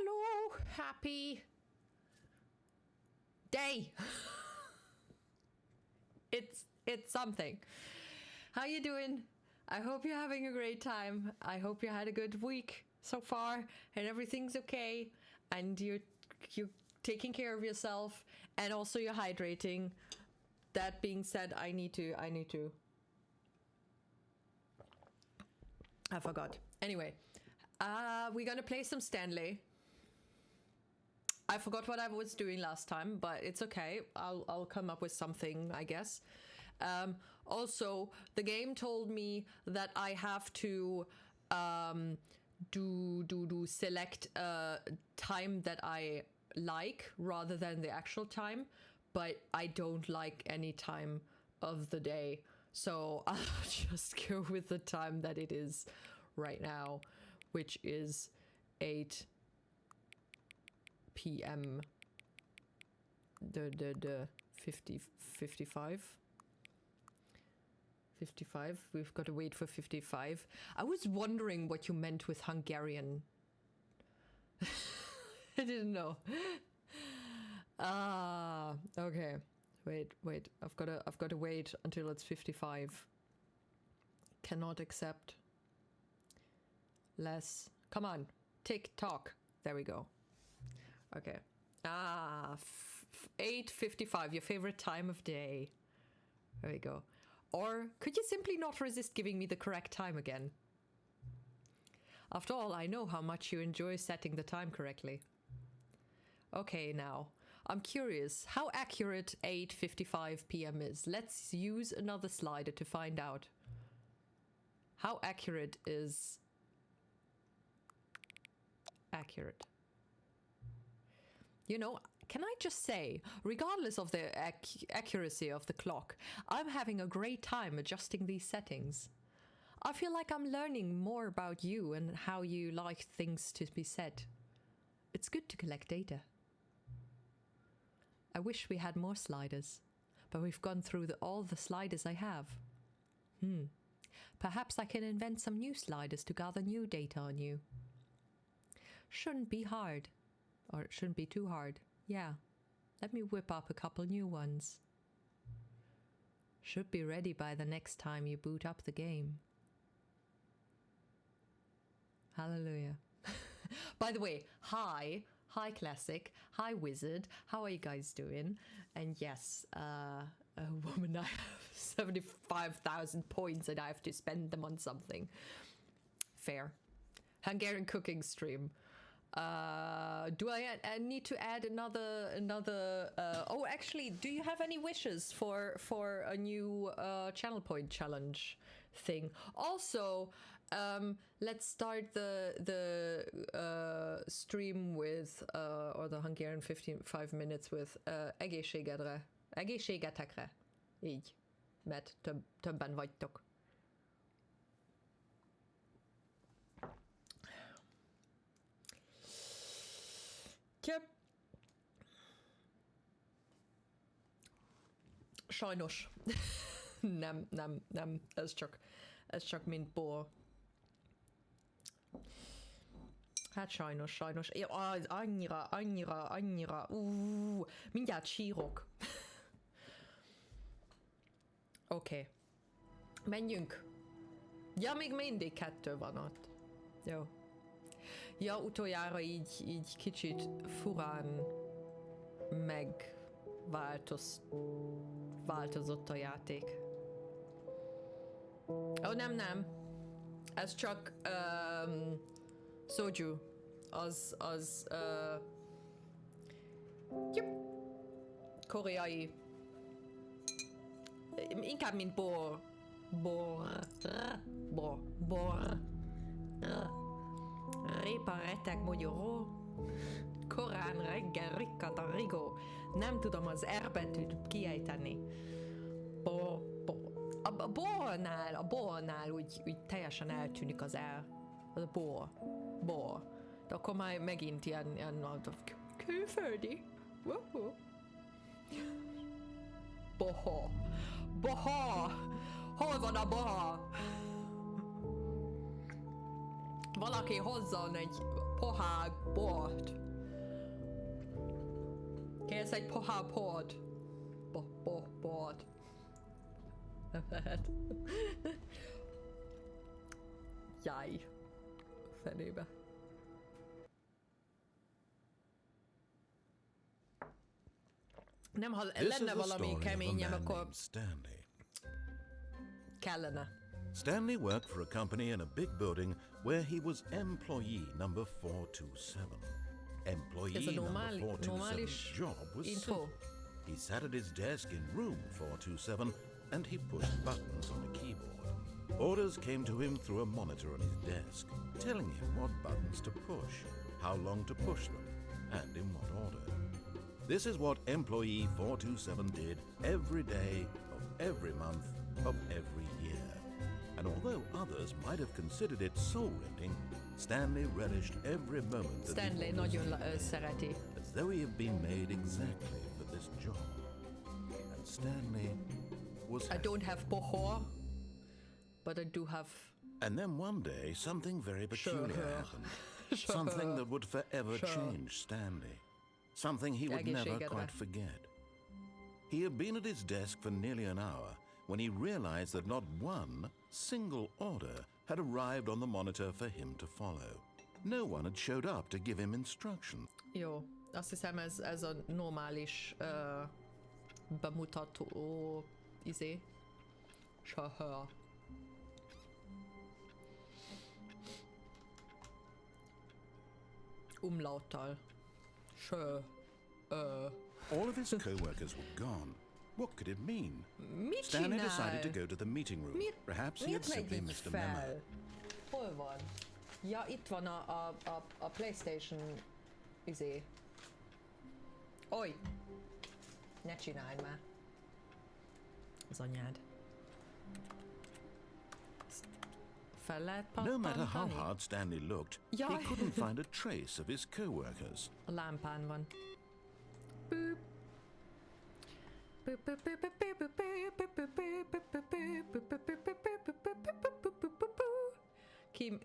Hello, happy day. It's something. How you doing? I hope you're having a great time. I hope you had a good week so far and everything's okay and you're taking care of yourself and also you're hydrating. That being said, I need to I forgot. Anyway, we're gonna play some Stanley. I forgot what I was doing last time, but it's okay. I'll come up with something, I guess. Also, the game told me that I have to select a time that I like rather than the actual time, but I don't like any time of the day. So I'll just go with the time that it is right now, which is 8 p.m. the 55. We've got to wait for 55. I was wondering what you meant with Hungarian. I didn't know. Okay. Wait. I've got to wait until it's 55. Cannot accept less. Come on. Tick tock. There we go. Okay. 8:55, your favorite time of day. There we go. Or could you simply not resist giving me the correct time again? After all, I know how much you enjoy setting the time correctly. Okay, now, I'm curious how accurate 8:55 p.m. is. Let's use another slider to find out. How accurate is accurate? You know, can I just say, regardless of the accuracy of the clock, I'm having a great time adjusting these settings. I feel like I'm learning more about you and how you like things to be set. It's good to collect data. I wish we had more sliders, but we've gone through all the sliders I have. Perhaps I can invent some new sliders to gather new data on you. Shouldn't be hard. Or it shouldn't be too hard. Yeah, let me whip up a couple new ones. Should be ready by the next time you boot up the game. Hallelujah. By the way, hi Classic, hi Wizard, how are you guys doing? And yes, a woman, I have 75,000 points and I have to spend them on something. Fair. Hungarian cooking stream. Do I need to add another oh, actually, do you have any wishes for a new channel point challenge thing? Also, let's start the stream with or the Hungarian 55 minutes with egészségetekre. Így, mert többen vagytok. Yep. Sajnos. nem, ez csak mint bor. Hát sajnos. Annyira. Mindjárt sírok. Oké. Menjünk. Ja, még mindig 2 van ott. Jó. Ja, utoljára így kicsit furán változott a játék. Ó, nem. Ez csak soju. Az koreai. Inkább mint bor. Répa, reteg, mogyoró. Korán reggel rikkat a rigó. Nem tudom az R betűt kiejteni. A bornál úgy teljesen eltűnik az R. Az a bor. De akkor már megint ilyen külföldi. Boha. Hol van a boha? Valaki hozzon egy Poharbord. Kész egy poharbord. Board. Nem lehet. Jaj. Fenébe. Nem, ha lenne valami keményem, akkor kellene. Stanley worked for a company in a big building where he was employee number 427. Employee number 427's job was simple. He sat at his desk in room 427 and he pushed buttons on a keyboard. Orders came to him through a monitor on his desk, telling him what buttons to push, how long to push them, and in what order. This is what employee 427 did every day of every month of every year. And although others might have considered it soul-rending, Stanley relished every moment that Stanley nagyon szereti. as though he had been made exactly for this job. And Stanley was I happy. don't have pohor, but I do have... And then one day, something very peculiar happened. Something that would forever change Stanley. Something he would never quite forget. He had been at his desk for nearly an hour when he realized that not one single order had arrived on the monitor for him to follow. No one had showed up to give him instruction. Jó, azt hiszem ez a normális bemutató Sahar. Umlauttal. All of his co-workers were gone. What could it mean? Mit Stanley csinál? decided to go to the meeting room. Perhaps he had simply missed a memo. Hol van? Ja, itt van a PlayStation Oj! Ne csináld már. Az anyád. Fel lehet No matter how pattantani? hard Stanley looked, Ja. he couldn't find a trace of his co-workers. A lámpán van.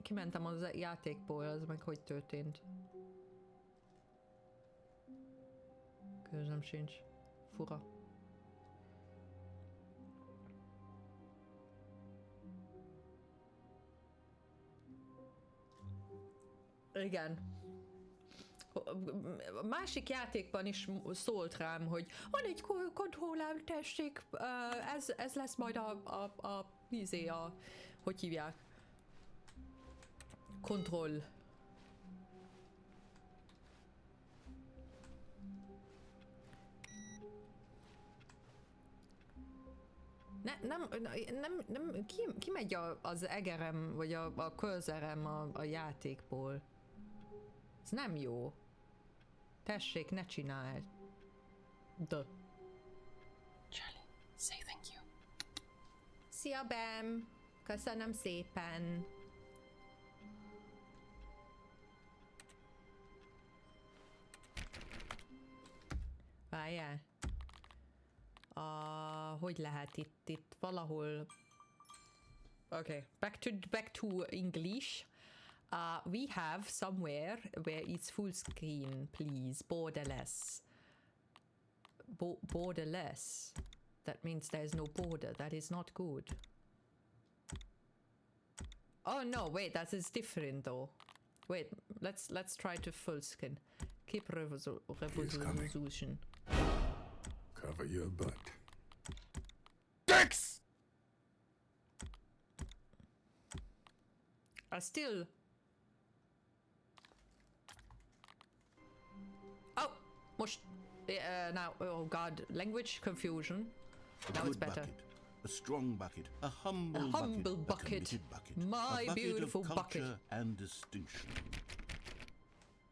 Kimentem az játékból, az meg hogy történt? Közöm sincs. Fura. Igen. A másik játékban is szólt rám, hogy van egy kontrollám, tessék, ez lesz majd hogy hívják? Kontroll. Nem, ki megy az egerem, vagy a curzorem a játékból? Ez nem jó. Tessék, ne csináld. Charlie, say thank you. Szia, Bam! Köszönöm szépen! Várjál. Hogy lehet itt valahol... Okay, back to English. We have somewhere where it's full screen, please. Borderless. Borderless. That means there's no border. That is not good. Oh no, wait, that is different though. Wait, let's try to full screen. Keep resolution. Cover your butt. Dex! I still... Oh! Most... now, oh god, language confusion. Now it's better. Bucket, a strong bucket, a humble bucket, a committed bucket, My a bucket beautiful of culture bucket. and distinction.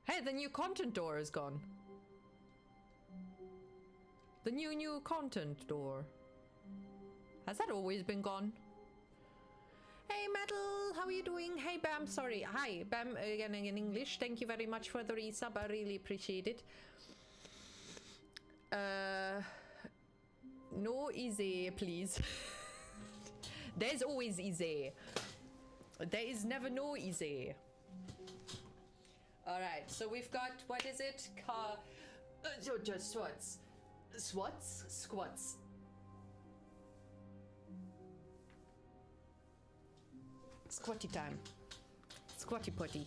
Hey, the new content door is gone. The new content door. Has that always been gone? Hey Metal, how are you doing? Hey Bam, sorry. Hi, Bam again in English. Thank you very much for the resub. I really appreciate it. No easy, please. There's always easy. There is never no easy. so we've got, what is it? Just squats. Squats. Squatty time. Squatty potty.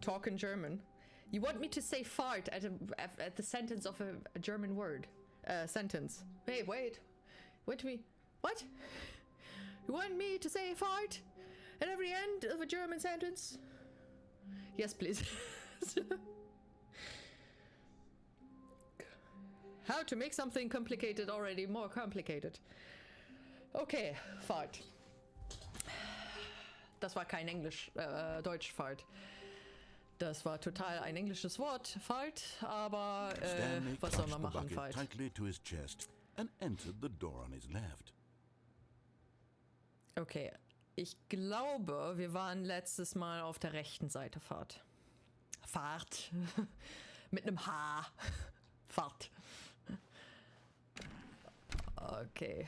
Talk in German. You want me to say fart at the sentence of a German word? Sentence. Hey, wait. What? You want me to say fart at every end of a German sentence? Yes, please. How to make something complicated already more complicated. Okay, Fahrt. Das war kein Deutsch-Fahrt. Das war total ein englisches Wort, Fahrt, aber was soll man machen, Fahrt? Tightly to his chest and entered the door on his left. Okay, ich glaube, wir waren letztes Mal auf der rechten Seite, Fahrt. Fahrt. Mit einem H. Fahrt. Okay.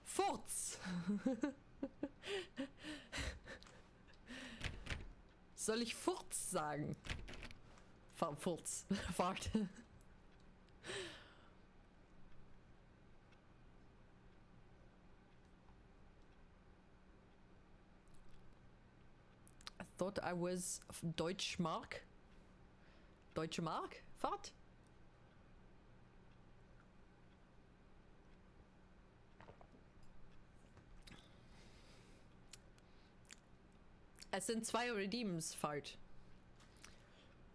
Furz. Soll ich Furz sagen? Furz. Fahrt. I thought I was Deutschmark. Deutsche Mark? Fahrt? Es sind zwei Redeems, Fahrt.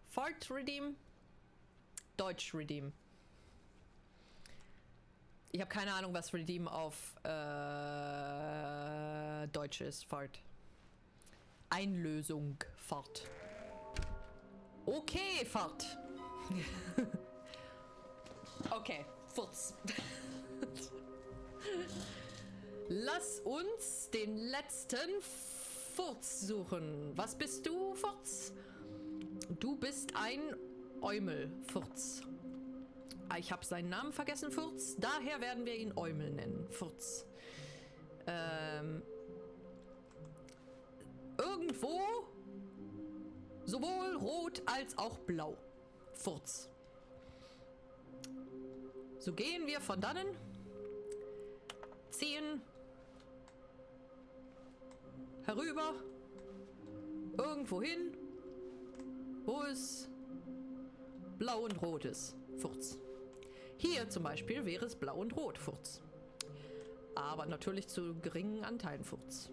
Fahrt Redeem, Deutsch Redeem. Ich habe keine Ahnung, was Redeem auf Deutsch ist, Fahrt. Einlösung, Fahrt. Okay, Fahrt. Okay, Furz. Lass uns den letzten Furz suchen. Was bist du, Furz? Du bist ein Eumel, Furz. Ich habe seinen Namen vergessen, Furz. Daher werden wir ihn Eumel nennen, Furz. Irgendwo sowohl rot als auch blau. Furz. So gehen wir von dannen. Ziehen. Herüber. Irgendwo hin. Wo es blau und rot ist. Furz. Hier zum Beispiel wäre es blau und rot. Furz. Aber natürlich zu geringen Anteilen. Furz.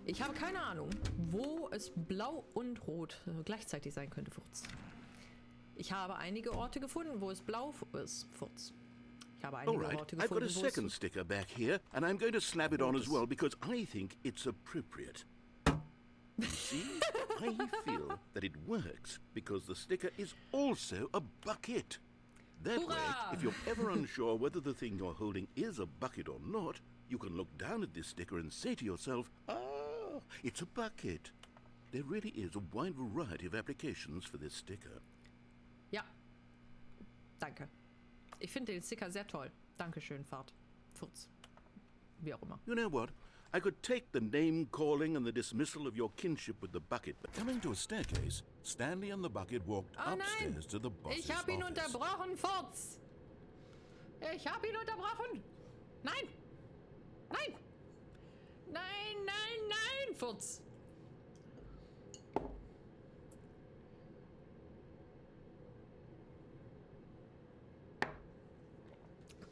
Ich habe keine Ahnung, wo es blau und rot gleichzeitig sein könnte, Furz. Ich habe einige Orte gefunden, wo es blau ist, Furz. Ich habe einige Orte gefunden, I've got a second sticker back here, and I'm going to slap it on as well because I think it's appropriate. You see, I feel that it works because the sticker is also a bucket. That way, if you're ever unsure whether the thing you're holding is a bucket or not, you can look down at this sticker and say to yourself, it's a bucket. There really is a wide variety of applications for this sticker. Ja. Danke. Ich finde den Sticker sehr toll. Dankeschön, Fahrt. Furz. Wie auch immer. You know what? I could take the name calling and the dismissal of your kinship with the bucket, but coming to a staircase, Stanley and the bucket walked upstairs to the boss's Ich habe ihn office. unterbrochen, Furz. Ich habe ihn unterbrochen. Nein. Nein. Nein, nein, nein, Furz.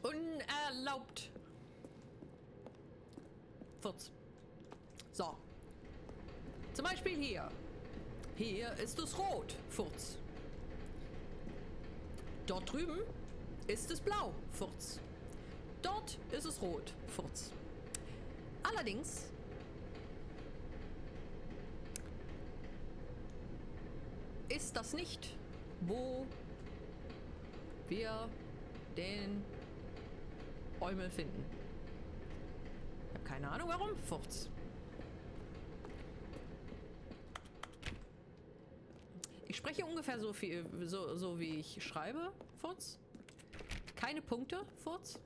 Unerlaubt. Furz. So. Zum Beispiel hier. Hier ist es rot, Furz. Dort drüben ist es blau, Furz. Dort ist es rot, Furz. Allerdings ist das nicht, wo wir den Eumel finden. Ich habe keine Ahnung warum, Furz. Ich spreche ungefähr so viel, so wie ich schreibe, Furz. Keine Punkte, Furz.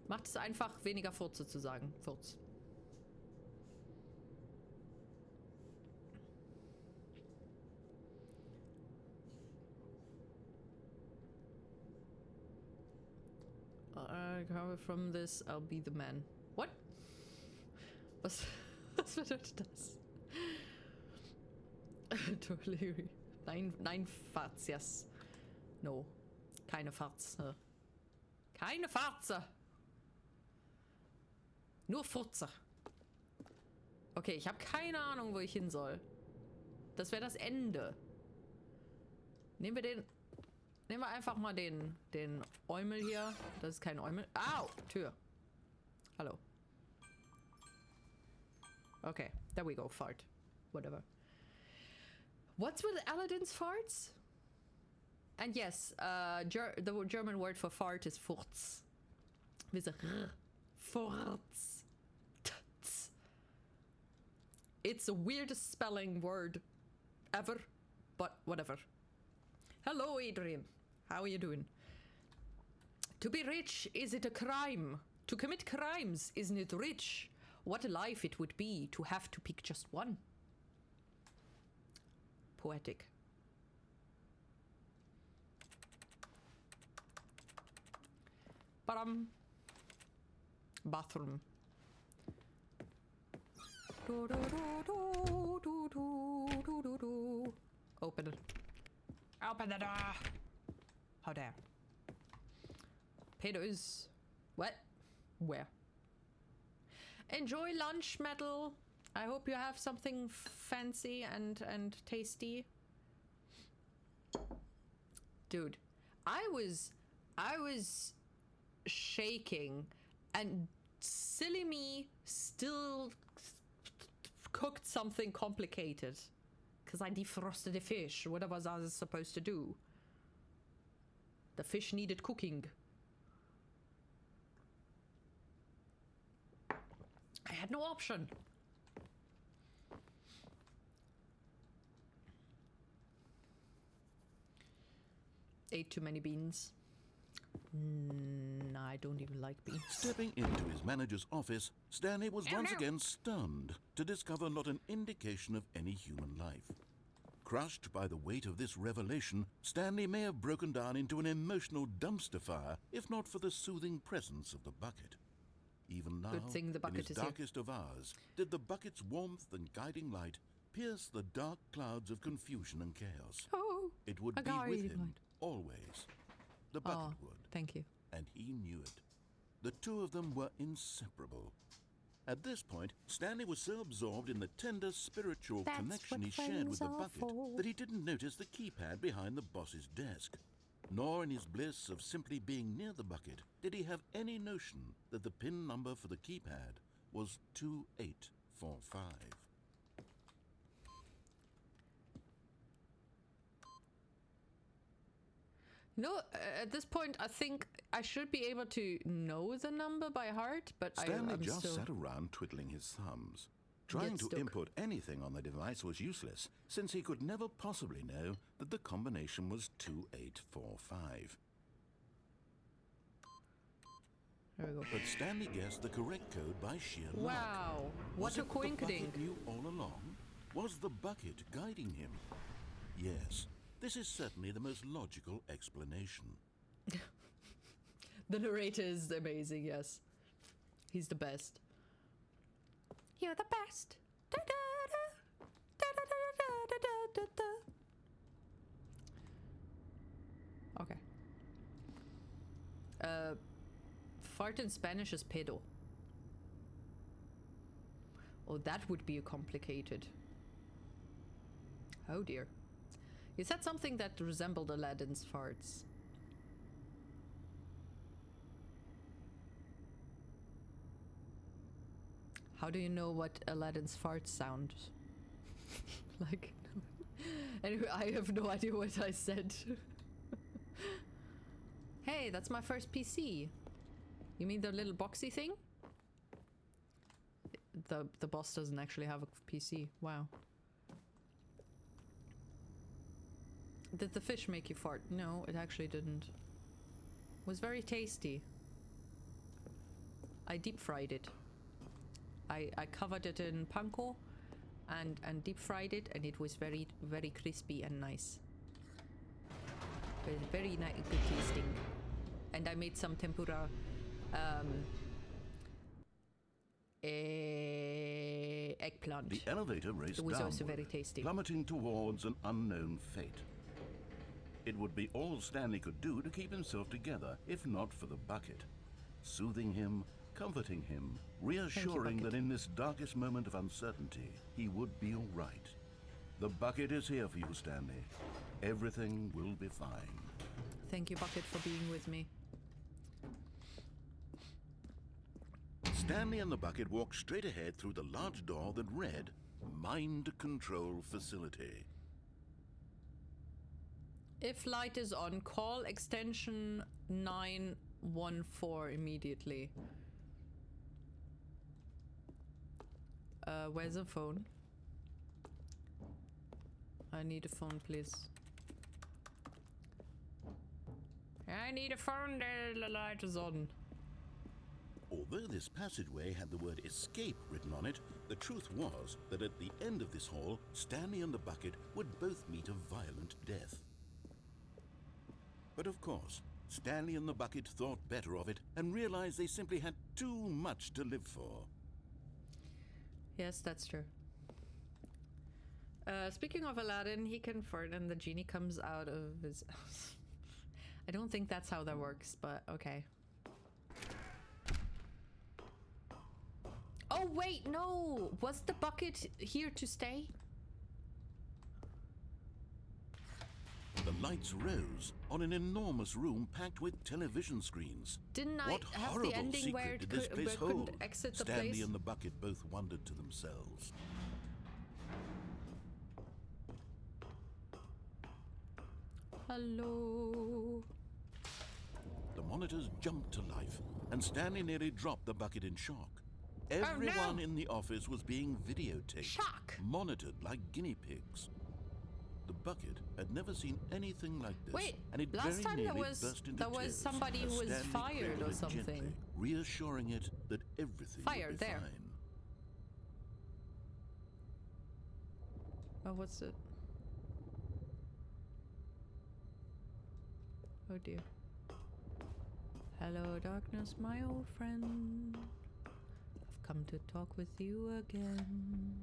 Macht es einfach, weniger Furze zu sagen, Furz. recover from this, I'll be the man. What? Was bedeutet das? Totally. Nein, Farts, yes. No. Keine Farts. Keine Farze! Nur Furze. Okay, ich habe keine Ahnung, wo ich hin soll. Das wäre das Ende. Nehmen wir einfach mal den Eumel hier. Das ist kein Eumel. Au! Tür. Hallo. Okay, there we go. Fart. Whatever. What's with Aladdin's farts? And yes, the German word for fart is Furz. With a r. Furz. Tuts. It's the weirdest spelling word ever, but whatever. Hello, Adrian. How are you doing? To be rich, is it a crime? To commit crimes, isn't it rich? What a life it would be to have to pick just one. Poetic. Badam. Bathroom. Do, do, do, do, do, do, do, do, do. Open it. Open the door. How dare. Pedos. What? Where? Enjoy lunch, Metal. I hope you have something fancy and tasty. Dude, I was shaking, and silly me still cooked something complicated because I defrosted the fish. What was I supposed to do? The fish needed cooking. I had no option. Ate too many beans. Nah, I don't even like beans. Stepping into his manager's office, Stanley was once again stunned to discover not an indication of any human life. Crushed by the weight of this revelation, Stanley may have broken down into an emotional dumpster fire if not for the soothing presence of the bucket. Even now, Good thing the bucket in his is here. darkest of hours, did the bucket's warmth and guiding light pierce the dark clouds of confusion and chaos. Oh, It would a be with guiding him, light. always. The bucket would. Thank you. And he knew it. The two of them were inseparable. At this point, Stanley was so absorbed in the tender spiritual That's connection what he shared with the friends are bucket for. that he didn't notice the keypad behind the boss's desk. Nor in his bliss of simply being near the bucket did he have any notion that the PIN number for the keypad was 2845. No, at this point, I think I should be able to know the number by heart, but Stanley I'm just still... sat around twiddling his thumbs. Trying to stuck. input anything on the device was useless, since he could never possibly know that the combination was 2845. There we go. But Stanley guessed the correct code by sheer luck. Wow, Was what a it the bucket coinkydink. knew all along? Was the bucket guiding him? Yes, this is certainly the most logical explanation. The narrator is amazing, yes. He's the best. You're the best. Da-da-da. Da-da-da-da-da-da-da. Okay. Fart in Spanish is pedo. Oh, that would be complicated. Oh dear. You said something that resembled Aladdin's farts. How do you know what Aladdin's farts sound like? Anyway, I have no idea what I said. Hey, that's my first PC. You mean the little boxy thing? The boss doesn't actually have a PC. Wow. Did the fish make you fart? No, it actually didn't. It was very tasty. I deep fried it. I covered it in panko and deep fried it, and it was very, very crispy and nice. Very nice, good tasting. And I made some tempura Eggplant. The elevator raced It was downward, also very tasty. plummeting towards an unknown fate. It would be all Stanley could do to keep himself together, if not for the bucket. Soothing him, comforting him, reassuring that in this darkest moment of uncertainty, he would be all right. The bucket is here for you, Stanley. Everything will be fine. Thank you, Bucket, for being with me. Stanley and the bucket walked straight ahead through the large door that read, Mind Control Facility. If light is on, call extension 914 immediately. Where's the phone? I need a phone, please. I need a phone, the light is on. Although this passageway had the word escape written on it, the truth was that at the end of this hall, Stanley and the bucket would both meet a violent death. But of course, Stanley and the bucket thought better of it and realized they simply had too much to live for. Yes, that's true. Speaking of Aladdin, he can fart and the genie comes out of his house. I don't think that's how that works, but okay. Oh wait, no! Was the bucket here to stay? The lights rose on an enormous room packed with television screens. Didn't I What have horrible the ending secret where it did this place couldn't hold? exit the Stanley place? and the bucket both wondered to themselves. Hello. The monitors jumped to life, and Stanley nearly dropped the bucket in shock. Everyone in the office was being videotaped, Shock. monitored like guinea pigs. The bucket had never seen anything like this, Wait, and it last very time nearly there was burst into tears somebody as who was Stanley fired cradled or it something. gently, reassuring it that everything Fired would be there. fine. Oh, what's it? Oh dear. Hello, darkness, my old friend. I've come to talk with you again.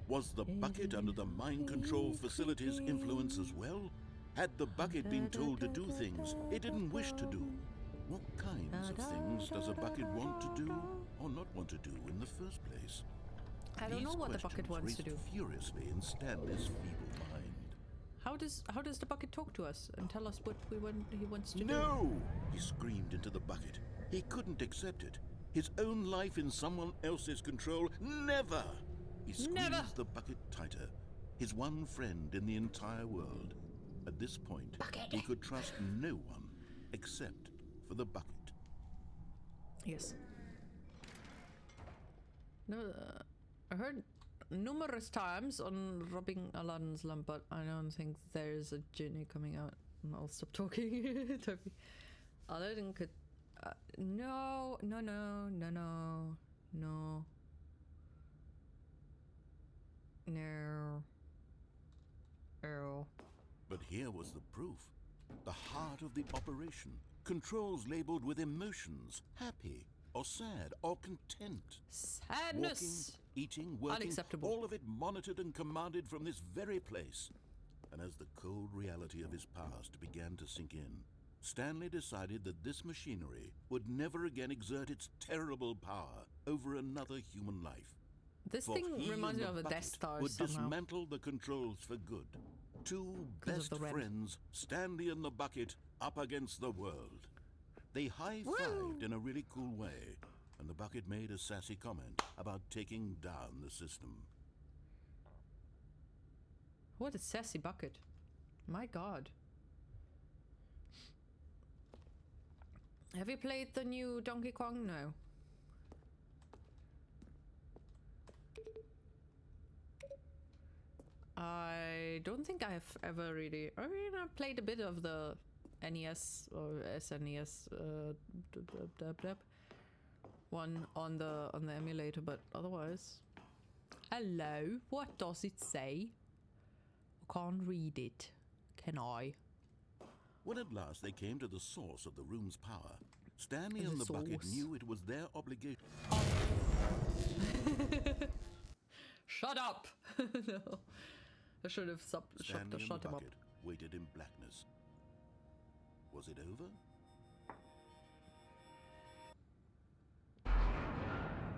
Was the bucket under the mind control facility's influence as well? Had the bucket been told to do things it didn't wish to do? What kinds of things does a bucket want to do or not want to do in the first place? I don't know what the bucket wants to do. Furiously in Stanley's feeble mind. How does the bucket talk to us and tell us what he wants to do? No! He screamed into the bucket. He couldn't accept it. His own life in someone else's control, never! He squeezed the bucket tighter. His one friend in the entire world. At this point, he could trust no one except for the bucket. Yes. No, I heard numerous times on robbing Aladdin's lamp, but I don't think there's a genie coming out. I'll stop talking. Aladdin could... No. But here was the proof. The heart of the operation. Controls labeled with emotions. Happy, or sad, or content. Sadness! Walking, eating, working, Unacceptable. all of it monitored and commanded from this very place. And as the cold reality of his past began to sink in, Stanley decided that this machinery would never again exert its terrible power over another human life. This For thing he reminds me and of the a Death bucket Star would somehow. dismantle the controls for good. Two 'Cause of best the red. friends, Stanley and the bucket, up against the world. They high-fived in a really cool way, and the bucket made a sassy comment about taking down the system. What a sassy bucket. My god. Have you played the new Donkey Kong? No. I don't think I've ever really... I mean, I played a bit of the NES or SNES one on the emulator, but otherwise... Hello? What does it say? I can't read it. Can I? When at last they came to the source of the room's power, Stanley and the bucket knew it was their obligation. Shut up! No. I should have shut Stanley and the him up. bucket waited in blackness. Was it over?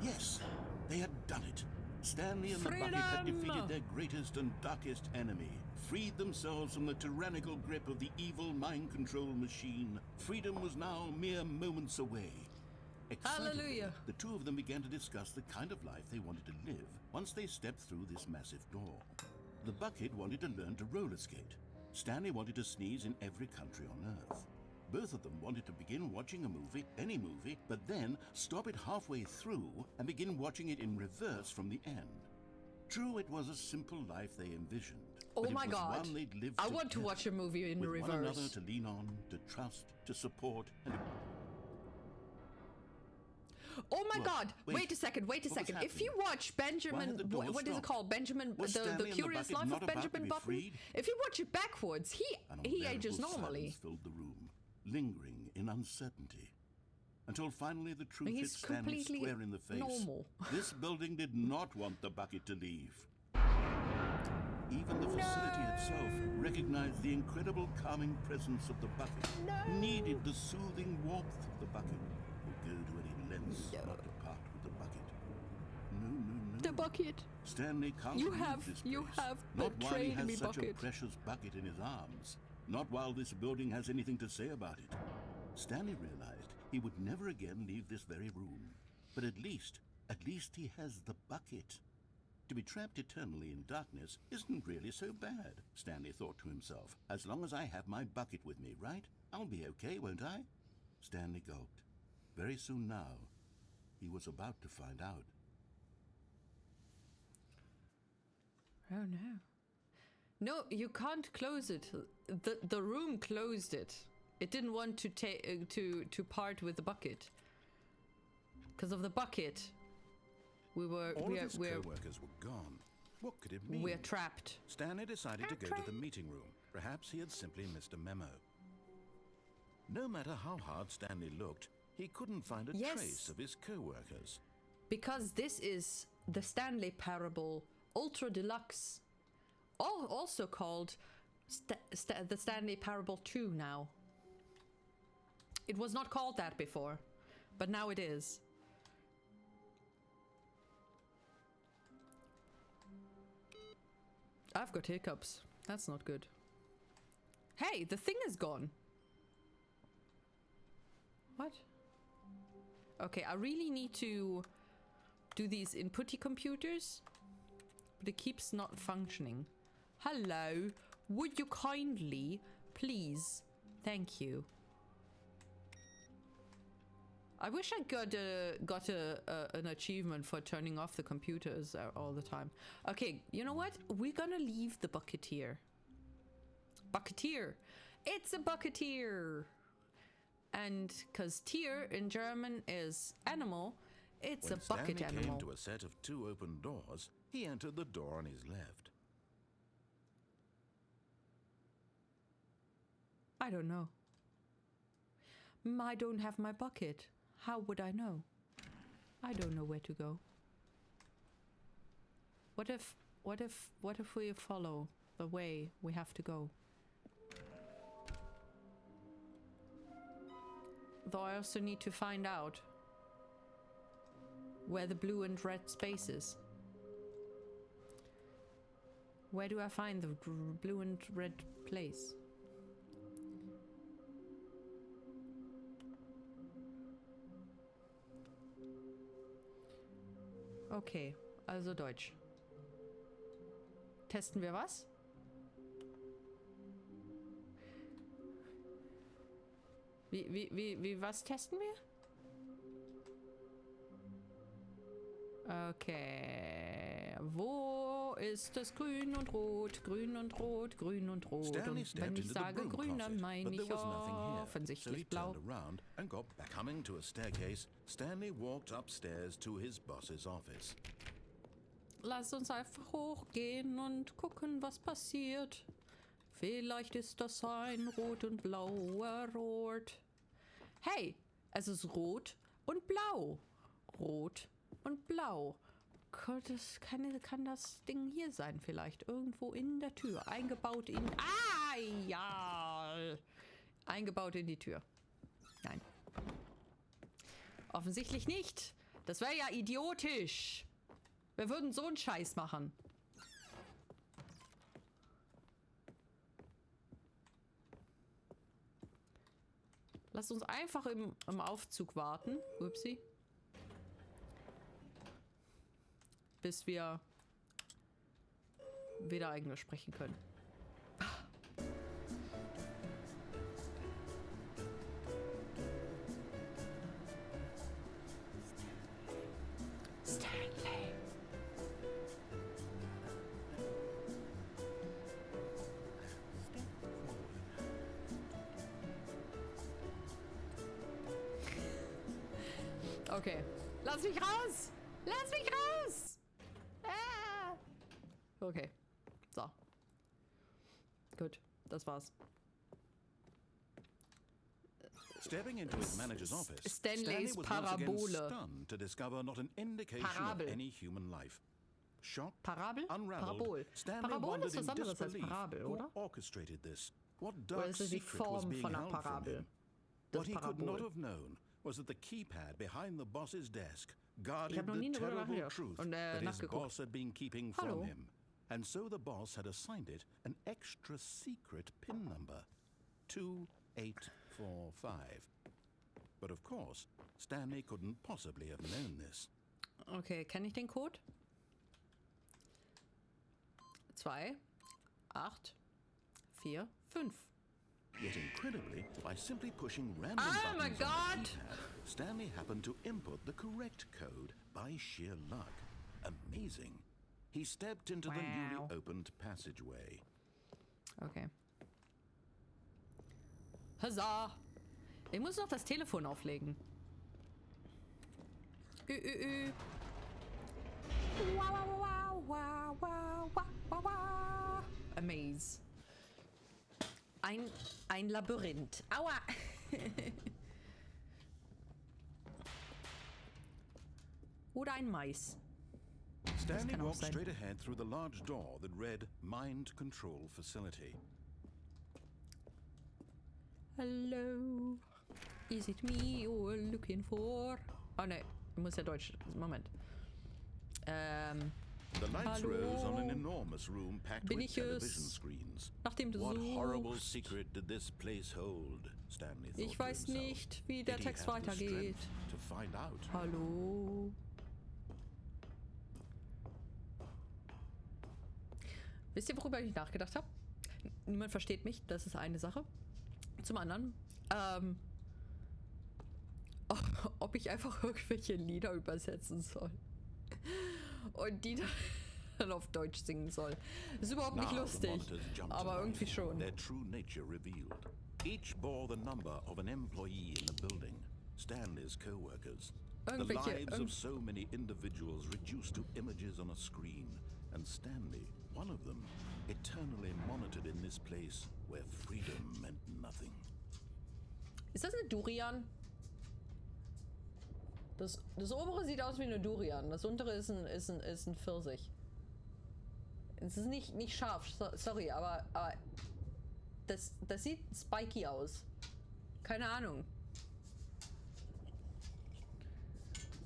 Yes, they had done it. Stanley and the bucket had defeated their greatest and darkest enemy, freed themselves from the tyrannical grip of the evil mind control machine. Freedom was now mere moments away. Excitedly, Hallelujah. the two of them began to discuss the kind of life they wanted to live once they stepped through this massive door. The bucket wanted to learn to roller skate. Stanley wanted to sneeze in every country on Earth. Both of them wanted to begin watching a movie, any movie, but then stop it halfway through and begin watching it in reverse from the end. True, it was a simple life they envisioned. Oh my God. One they'd lived I want to watch a movie in with reverse. one another to lean on, to trust, to support, and to... Oh my What? God! Wait a second. What was If you happening? watch Benjamin, the door what is it stop? called? Benjamin, Was the Stanley and the Curious bucket Life not of about to Benjamin be Button. freed? If you watch it backwards, he ages Unbearable normally. silence filled the room, lingering in uncertainty. Until finally the truth hit He's Stanley completely square in the face. normal. This building did not want the bucket to leave. Even the facility itself recognized the incredible calming presence of the bucket, needed the soothing warmth of the bucket, would go to any lengths not to part with the bucket. No. The bucket. Stanley can't You leave have- this you place. have Not while he betrayed has me, such a bucket. precious bucket in his arms. Not while this building has anything to say about it. Stanley realized he would never again leave this very room. But at least he has the bucket. To be trapped eternally in darkness isn't really so bad, Stanley thought to himself. As long as I have my bucket with me, right? I'll be okay, won't I? Stanley gulped. Very soon now, he was about to find out. Oh no. No, you can't close it. The room closed it. It didn't want to take to part with the bucket. Because of the bucket, All of his co-workers were gone. What could it mean? we're trapped. Stanley decided to go to the meeting room. Perhaps he had simply missed a memo. No matter how hard Stanley looked, he couldn't find a Yes. trace of his co-workers. Because this is the Stanley Parable Ultra Deluxe. Also called the Stanley Parable 2 now. It was not called that before, but now it is. I've got hiccups. That's not good. Hey, the thing is gone. What? Okay, I really need to do these inputty computers, but it keeps not functioning. Hello, would you kindly, please, thank you. I wish I got an achievement for turning off the computers all the time. Okay, you know what? We're gonna leave the bucketeer. Bucketeer. It's a bucketeer. And because tier in German is animal, it's When a bucket Stanley animal. came to a set of 2 open doors, he entered the door on his left. I don't know. I don't have my bucket. How would I know? I don't know where to go. What if we follow the way we have to go? Though I also need to find out where the blue and red space is. Where do I find the blue and red place? Okay, also Deutsch. Testen wir was? Was testen wir? Okay. Wo ist das Grün und Rot, Grün und Rot, Grün und Rot? Stanley Und stepped wenn ich into the sage broom grün, dann closet, meine but there ich was nothing here. So he offensichtlich blau. turned around and got back. Coming to a staircase, Stanley walked upstairs to his boss's office. Lass uns einfach hochgehen und gucken, was passiert. Vielleicht ist das ein rot und blauer Rot. Hey, Also es ist rot und blau. Rot und blau. Kann das Ding hier sein vielleicht? Irgendwo in der Tür. Eingebaut in... Ah, ja. Eingebaut in die Tür. Nein. Offensichtlich nicht. Das wäre ja idiotisch. Wir würden so einen Scheiß machen. Lasst uns einfach im Aufzug warten. Upsi. Bis wir wieder Englisch sprechen können. Stanley. Okay. Lass mich raus! Lass mich raus! Ah. Okay. So. Gut. Das war's. Stepping into his manager's office, Stanleys Stanley was once again Parabole. stunned to discover not an indication Parabel. of any human life. Shocked, Parabel? unraveled, Parabol. Stanley Parabol wondered ist was in anderes als disbelief Parabel, who oder? orchestrated this. What Oder dark ist es die secret was Form being von einer held from Parabel? him? Das What he could Parabol. not have known was that the keypad behind the boss's desk guarded hab noch nie the darüber terrible nachgedacht truth und, that his nachgeguckt. boss had been keeping Hallo. from him. And so the boss had assigned it an extra secret PIN number, 2845. But of course, Stanley couldn't possibly have known this. Okay, kenne ich den Code? 2, 8, 4, 5. Yet incredibly, by simply pushing random Oh my buttons God! on the keypad, Stanley happened to input the correct code by sheer luck. Amazing. He stepped into the newly Wow. opened passageway. Okay. Huzzah! Ich muss noch das Telefon auflegen. Wow, wow, wow, wow, wow, wow, wow. A maze. Ein Labyrinth. Aua! Oder ein Mais. Stanley kann auch walked sein. straight ahead through the large door that read Mind Control Facility. Hello. Is it me you're looking for? Oh ne, muss ja Deutsch. Moment. The lights Hallo? rose on an enormous room packed Bin with ich television es? screens. Nachdem du What horrible suchst. secret did this place hold? Stanley thought Ich to weiß himself. nicht, wie der Did he Text have the weitergeht. strength to find out? Hallo. Wisst ihr, worüber ich nachgedacht habe? Niemand versteht mich, das ist eine Sache. Zum anderen, ob ich einfach irgendwelche Lieder übersetzen soll. Und die dann auf Deutsch singen soll. Ist überhaupt nicht Now the lustig, monitors jumped to aber life, irgendwie schon. Their true nature revealed. Each bore the number of an employee in the building, Stanley's co-workers. The Irgendwelche, lives of so many individuals reduced to images on a screen, and Stanley, one of them, eternally monitored in this place where freedom meant nothing. Ist das eine Durian? Das obere sieht aus wie eine Durian. Das untere ist ein Pfirsich. Es ist nicht scharf, sorry, aber das sieht spiky aus. Keine Ahnung.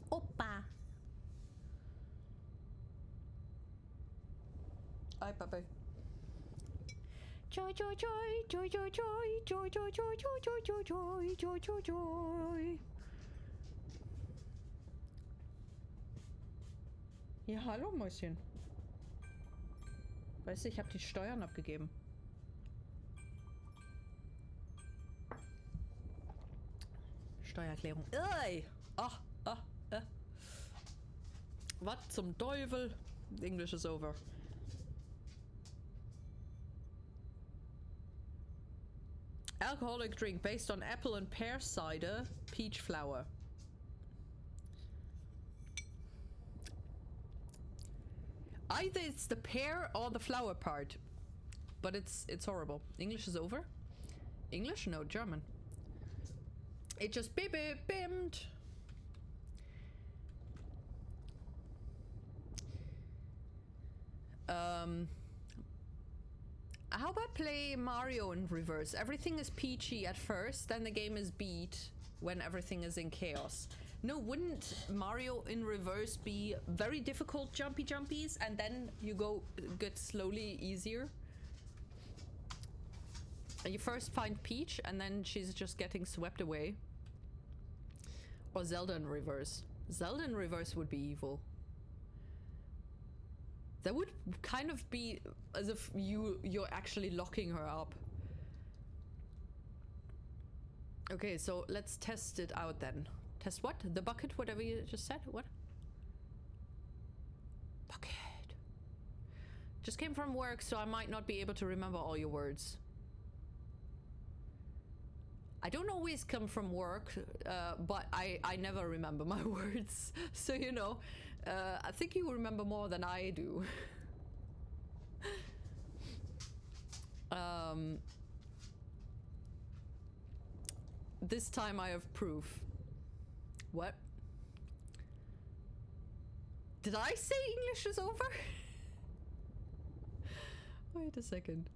Opa. Ay, Papi. Joy, joy, joy, joy, joy, joy, joy, joy, joy, joy, joy, joy, joy, joy, joy, joy. Ja, hallo Mäuschen. Weißt du, ich habe die Steuern abgegeben. Steuererklärung. Ey! Ach, Was zum Teufel? English is over. Alcoholic drink based on apple and pear cider, peach flower. Either it's the pear or the flower part, but it's horrible. English is over. English? No, German. It just beep beep bimmed. How about play Mario in reverse? Everything is peachy at first, then the game is beat when everything is in chaos. No, wouldn't Mario in reverse be very difficult jumpies and then you get slowly easier? And you first find Peach and then she's just getting swept away. Or Zelda in reverse. Zelda in reverse would be evil. That would kind of be as if you're actually locking her up. Okay, so let's test it out then. Test what? The bucket, whatever you just said? What? Bucket. Just came from work, so I might not be able to remember all your words. I don't always come from work, but I never remember my words. So, you know, I think you remember more than I do. This time I have proof. What? Did I say English is over? Wait a second.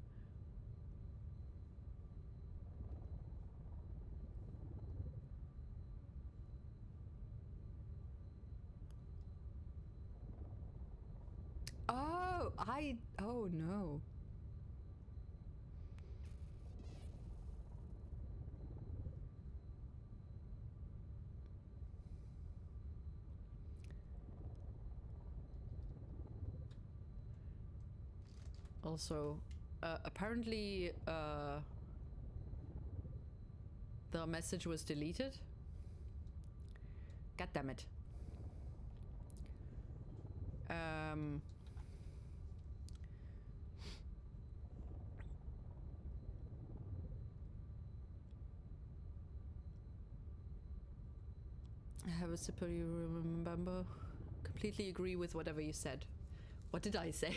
Oh no. Also, apparently, the message was deleted. God damn it. I have a superior remember. Completely agree with whatever you said. What did I say?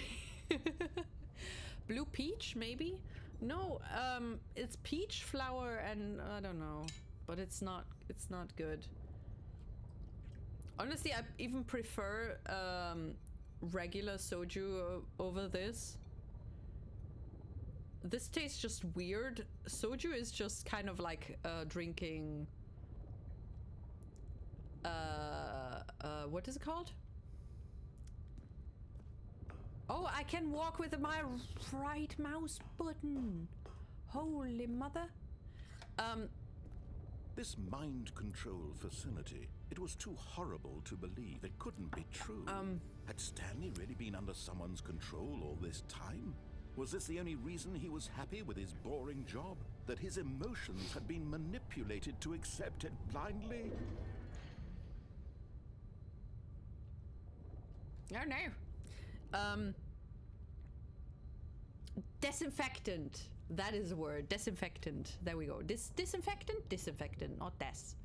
Blue peach, maybe? No, it's peach flower and I don't know, but it's not good. Honestly, I even prefer regular soju over this. This tastes just weird. Soju is just kind of like drinking what is it called? Oh, I can walk with my right mouse button. Holy mother. This mind control facility, it was too horrible to believe. It couldn't be true. Had Stanley really been under someone's control all this time? Was this the only reason he was happy with his boring job? That his emotions had been manipulated to accept it blindly? Oh no. Disinfectant. That is a word. Disinfectant. There we go. Disinfectant? Disinfectant, not des.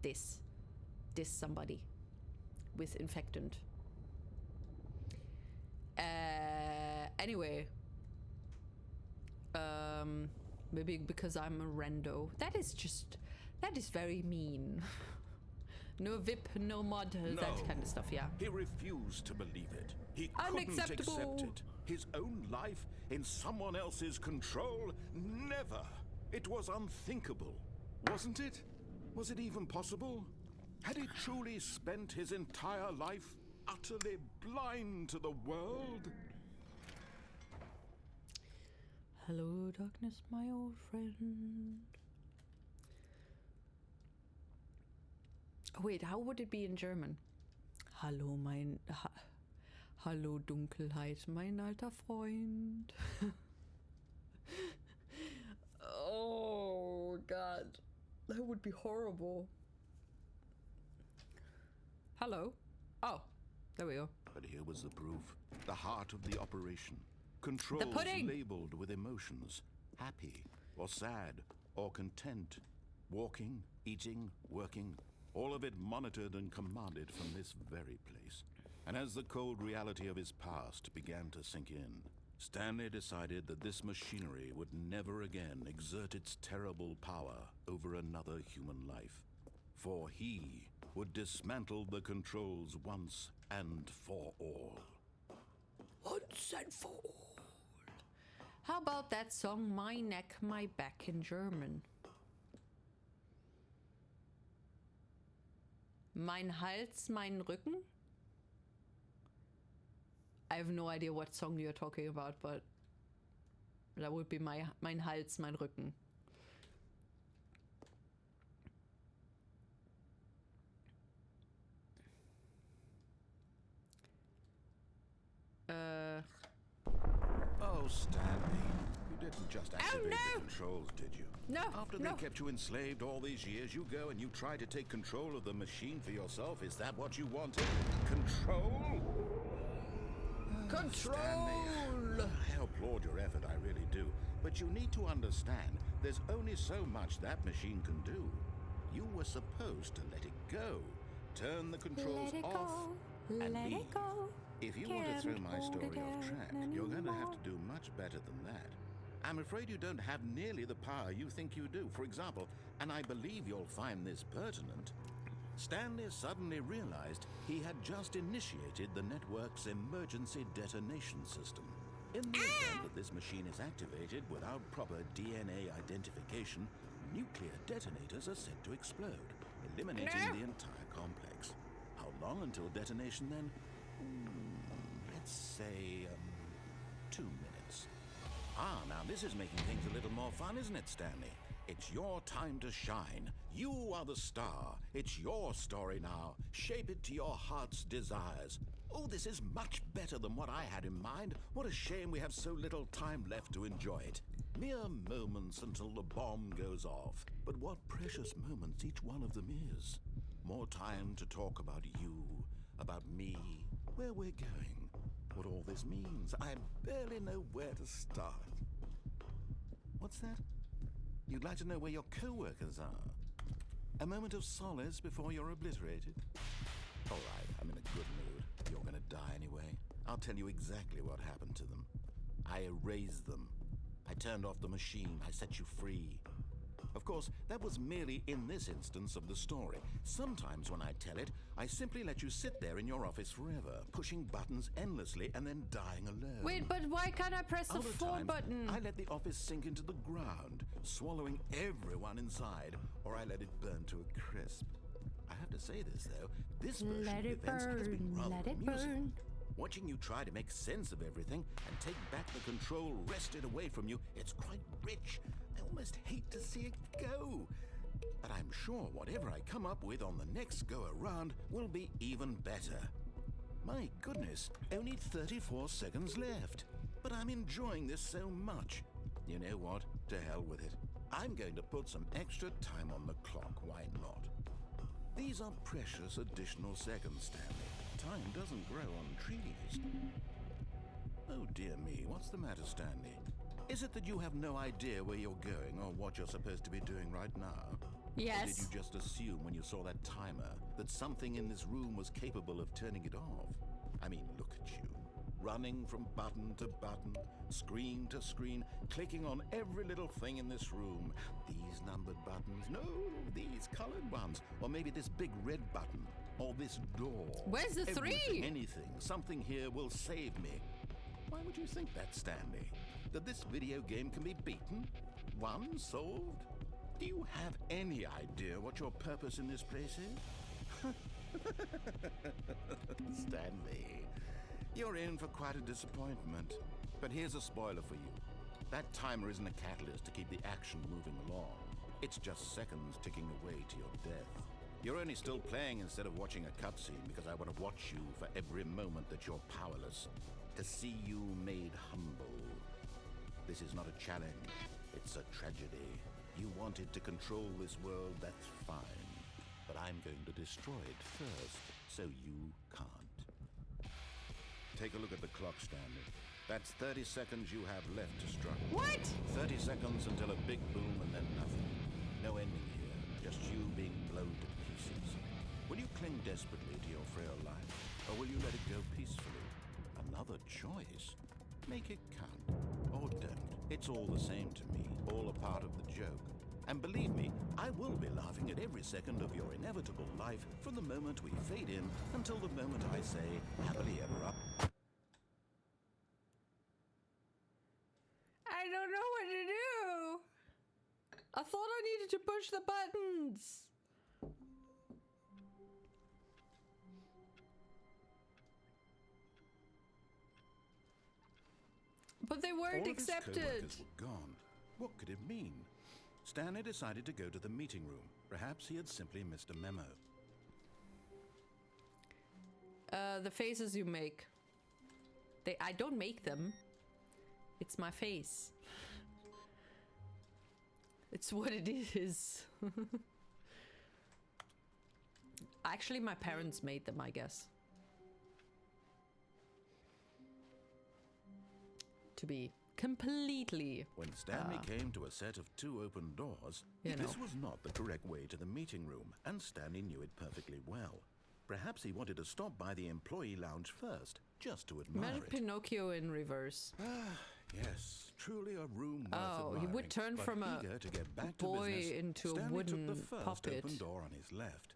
This somebody with infectant. Anyway. Maybe because I'm a rando. That is very mean. No VIP, no mod, that kind of stuff, yeah. He refused to believe it. He couldn't accept it. His own life in someone else's control? Never. It was unthinkable. Wasn't it? Was it even possible? Had he truly spent his entire life utterly blind to the world? Hello, darkness, my old friend. Wait, how would it be in German? Hallo, Hallo, Dunkelheit, mein alter Freund. Oh, God. That would be horrible. Hello? Oh, there we go. But here was the proof. The heart of the operation. Controls labeled with emotions. Happy, or sad, or content. Walking, eating, working. All of it monitored and commanded from this very place. And as the cold reality of his past began to sink in, Stanley decided that this machinery would never again exert its terrible power over another human life, for he would dismantle the controls once and for all. Once and for all. How about that song, My Neck, My Back in German? Mein Hals, mein Rücken? I have no idea what song you're talking about, but that would be mein Hals, mein Rücken. Oh, Stanley, you didn't just activate the controls, did you? No, After they kept you enslaved all these years, you go and you try to take control of the machine for yourself. Is that what you wanted? Control? Control! Stanley, I applaud your effort, I really do. But you need to understand, there's only so much that machine can do. You were supposed to let it go. Turn the controls off. And let leave. it go. If you want to throw my story off track, you're going to have to do much better than that. I'm afraid you don't have nearly the power you think you do. For example, and I believe you'll find this pertinent, Stanley suddenly realized he had just initiated the network's emergency detonation system. In the event that this machine is activated without proper DNA identification, nuclear detonators are set to explode, eliminating the entire complex. How long until detonation then? Let's say 2 minutes. Now this is making things a little more fun, isn't it, Stanley? It's your time to shine. You are the star. It's your story now. Shape it to your heart's desires. Oh, this is much better than what I had in mind. What a shame we have so little time left to enjoy it. Mere moments until the bomb goes off. But what precious moments each one of them is. More time to talk about you, about me, where we're going, what all this means. I barely know where to start. What's that? You'd like to know where your co-workers are? A moment of solace before you're obliterated? All right, I'm in a good mood. You're gonna die anyway. I'll tell you exactly what happened to them. I erased them. I turned off the machine. I set you free. Of course, that was merely in this instance of the story. Sometimes when I tell it, I simply let you sit there in your office forever, pushing buttons endlessly and then dying alone. Wait, but why can't I press the Other 4 times, button? I let the office sink into the ground, swallowing everyone inside, or I let it burn to a crisp. I have to say this, though. This version Let of it events has been burn, rather let it amusing. burn. Watching you try to make sense of everything and take back the control wrested away from you, it's quite rich. I almost hate to see it go. But I'm sure whatever I come up with on the next go-around will be even better. My goodness, only 34 seconds left. But I'm enjoying this so much. You know what? To hell with it. I'm going to put some extra time on the clock, why not? These are precious additional seconds, Stanley. Time doesn't grow on trees. Oh dear me, what's the matter, Stanley? Is it that you have no idea where you're going or what you're supposed to be doing right now? Yes. Or did you just assume when you saw that timer that something in this room was capable of turning it off? I mean, look at you. Running from button to button, screen to screen, clicking on every little thing in this room. These numbered buttons, no, these colored ones. Or maybe this big red button, or this door. Where's the Everything, 3? anything, something here will save me. Why would you think that, Stanley? That this video game can be beaten? Won? Solved? Do you have any idea what your purpose in this place is? Stanley, you're in for quite a disappointment. But here's a spoiler for you. That timer isn't a catalyst to keep the action moving along. It's just seconds ticking away to your death. You're only still playing instead of watching a cutscene because I want to watch you for every moment that you're powerless. To see you made humble. This is not a challenge. It's a tragedy. You wanted to control this world, that's fine. But I'm going to destroy it first, so you can't. Take a look at the clock, Stanley. That's 30 seconds you have left to struggle. What? 30 seconds until a big boom and then nothing. No ending here, just you being blown to pieces. Will you cling desperately to your frail life, or will you let it go peacefully? Another choice. Make it count. Or don't. It's all the same to me. All a part of the joke. And believe me, I will be laughing at every second of your inevitable life from the moment we fade in until the moment I say, happily ever after. I don't know what to do. I thought I needed to push the buttons. But they weren't accepted. All of his co-workers were gone. What could it mean? Stanley decided to go to the meeting room. Perhaps he had simply missed a memo. The faces you make. I don't make them. It's my face. It's what it is. Actually, my parents made them, I guess. To be completely... When Stanley came to a set of 2 open doors, this was not the correct way to the meeting room, and Stanley knew it perfectly well. Perhaps he wanted to stop by the employee lounge first, just to admire Imagine it. Pinocchio in reverse. Yes, truly a room worth admiring. He would turn from a to get back boy to business, into a Stanley wooden took the first puppet. open door on his left.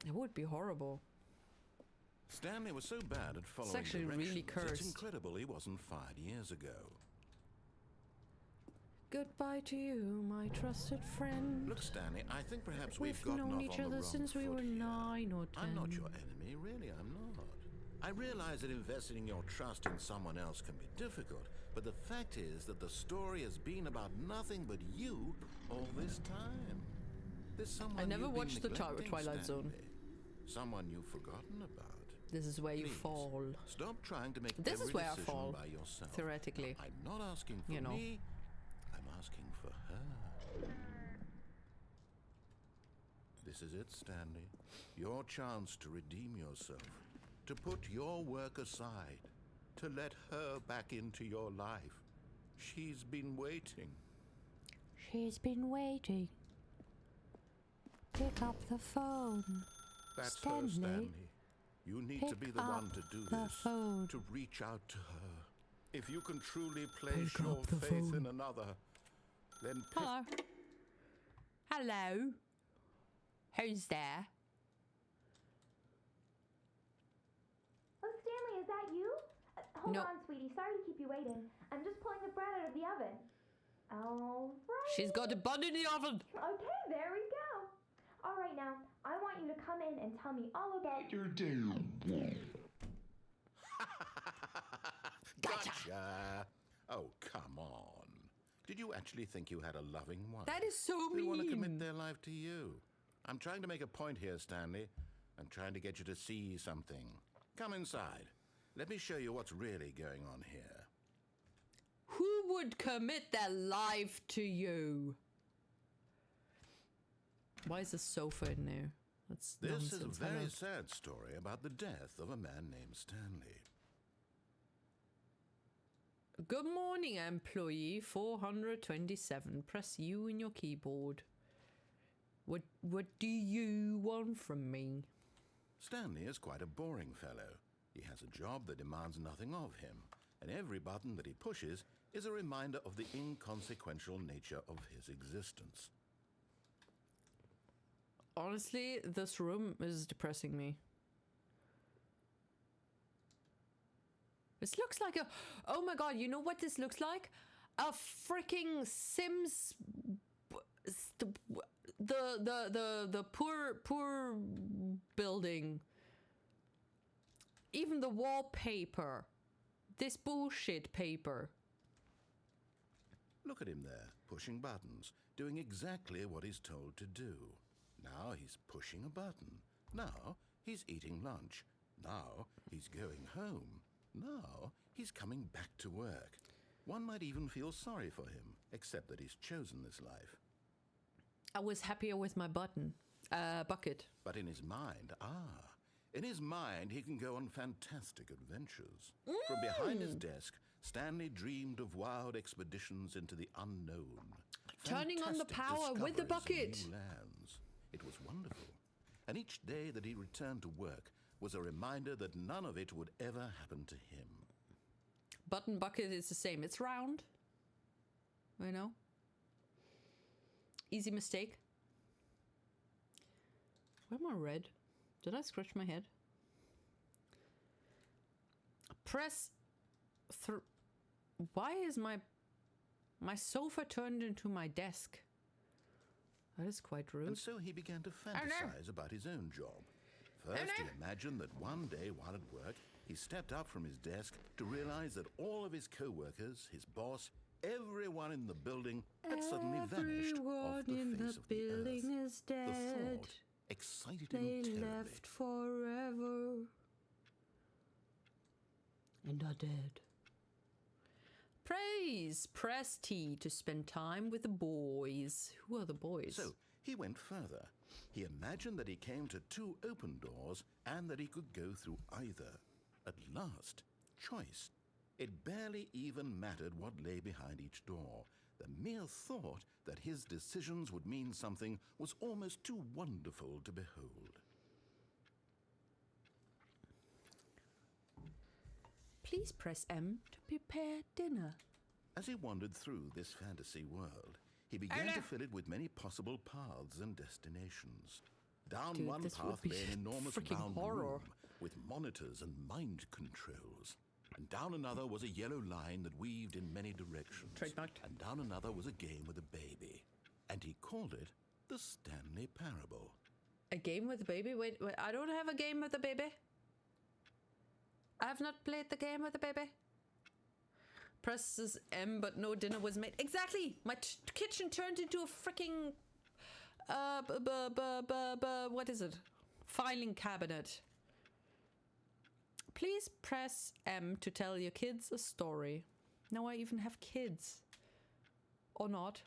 It would be horrible. Stanley was so bad at following actually really directions, it's cursed. incredible he wasn't fired years ago. Goodbye to you, my trusted friend. Look, Stanley, I think perhaps We've gotten known off each on the other wrong since we foot were here. 9 or 10. I'm not your enemy, really, I'm not. I realize that investing your trust in someone else can be difficult, but the fact is that the story has been about nothing but you all this time. There's someone I never you've been watched the neglecting, Twilight Zone. Stanley. Someone you've forgotten about. This is where you Please, fall. Stop trying to make This every is where I decision fall, by yourself. theoretically. I'm not asking for You know. me, I'm asking for her. This is it, Stanley. Your chance to redeem yourself, to put your work aside, to let her back into your life. She's been waiting. She's been waiting. Pick up the phone. That's Stanley, her, Stanley. You need to pick be the one up to do the this, phone. to reach out to her. If you can truly place Pick your up the faith phone. in another, then pick... Hello. Hello. Who's there? Oh, Stanley, is that you? Hold No. on, sweetie. Sorry to keep you waiting. I'm just pulling the bread out of the oven. All right. She's got a bun in the oven. Okay, there we go. All right, now, I want you to come in and tell me all about your day. Gotcha! Oh, come on. Did you actually think you had a loving wife? That is so They mean. want to commit their life to you. I'm trying to make a point here, Stanley. I'm trying to get you to see something. Come inside. Let me show you what's really going on here. Who would commit their life to you? Why is the sofa in there? That's This nonsense. is a very Hello. sad story about the death of a man named Stanley. Good morning, employee 427. Press U in your keyboard. What do you want from me? Stanley is quite a boring fellow. He has a job that demands nothing of him, and every button that he pushes is a reminder of the inconsequential nature of his existence. Honestly, this room is depressing me. This looks like a... Oh my god, you know what this looks like? A freaking Sims... The poor building. Even the wallpaper. This bullshit paper. Look at him there, pushing buttons, doing exactly what he's told to do. Now he's pushing a button. Now he's eating lunch. Now he's going home. Now he's coming back to work. One might even feel sorry for him, except that he's chosen this life. I was happier with my bucket. But in his mind, he can go on fantastic adventures. From behind his desk, Stanley dreamed of wild expeditions into the unknown. Turning on the Fantastic power with the discoveries of bucket. new lands. It was wonderful. And each day that he returned to work was a reminder that none of it would ever happen to him. button bucket is the same. It's round. You know? Easy mistake. Where am I red? Did I scratch my head? Press through. Why is my sofa turned into my desk? That is quite rude. And so he began to fantasize about his own job. First, he imagined that one day while at work, he stepped up from his desk to realize that all of his co-workers, his boss, everyone in the building had suddenly vanished off the face of the earth. Is dead. The thought excited him They terribly. left forever and are dead. Press T to spend time with the boys. Who are the boys? So he went further. He imagined that he came to 2 open doors and that he could go through either. At last, choice. It barely even mattered what lay behind each door. The mere thought that his decisions would mean something was almost too wonderful to behold. Please press M to prepare dinner. As he wandered through this fantasy world, he began to fill it with many possible paths and destinations. Down Dude, one this would path be lay an enormous freaking round horror. room with monitors and mind controls. And down another was a yellow line that weaved in many directions. Trademarked. And down another was a game with a baby. And he called it the Stanley Parable. A game with the baby? Wait, I don't have a game with the baby. I have not played the game with the baby. Presses M, but no dinner was made. Exactly! My kitchen turned into a freaking... what is it? Filing cabinet. Please press M to tell your kids a story. Now I even have kids. Or not.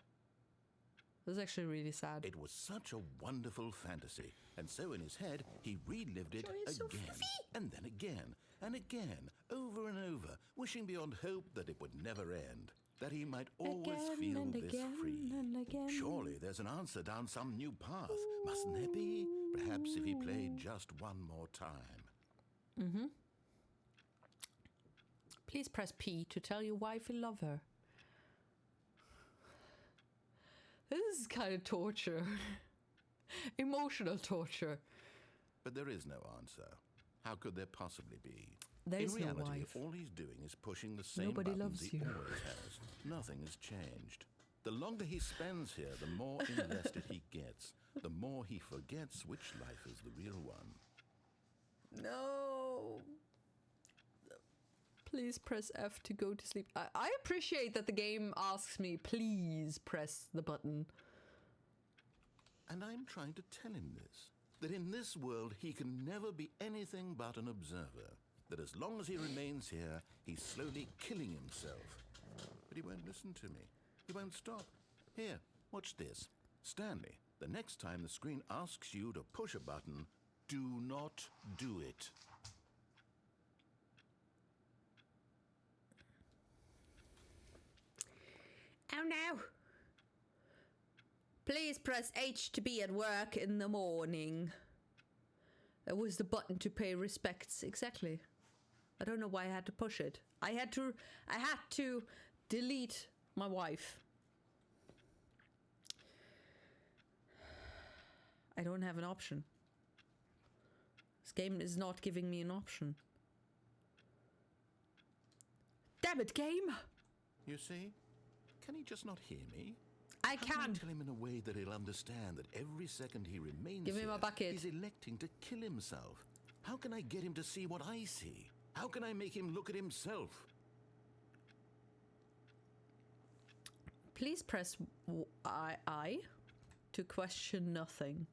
This is actually really sad. It was such a wonderful fantasy, and so in his head, he relived it Joy is so again, fluffy. and then again, and again, over and over, wishing beyond hope that it would never end, that he might always Again feel and this again free. and again. Surely there's an answer down some new path, mustn't there be? Perhaps if he played just one more time. Mm-hmm. Please press P to tell your wife you love her. This is kind of torture. Emotional torture. But there is no answer. How could there possibly be? There's In no reality, wife. all he's doing is pushing the same Nobody buttons loves he you. always has. Nothing has changed. The longer he spends here, the more invested he gets. The more he forgets which life is the real one. No. Please press F to go to sleep. I appreciate that the game asks me, please press the button. And I'm trying to tell him this. That in this world, he can never be anything but an observer. That as long as he remains here, he's slowly killing himself. But he won't listen to me. He won't stop. Here, watch this. Stanley, the next time the screen asks you to push a button, do not do it. Oh no! Please press H to be at work in the morning. That was the button to pay respects. Exactly. I don't know why I had to push it. I had to delete my wife. I don't have an option. This game is not giving me an option. Damn it, game! You see? Can he just not hear me? I How can I can. tell him in a way that he'll understand that every second he remains Give me my here, bucket. he's electing to kill himself? How can I get him to see what I see? How can I make him look at himself? Please press I to question nothing.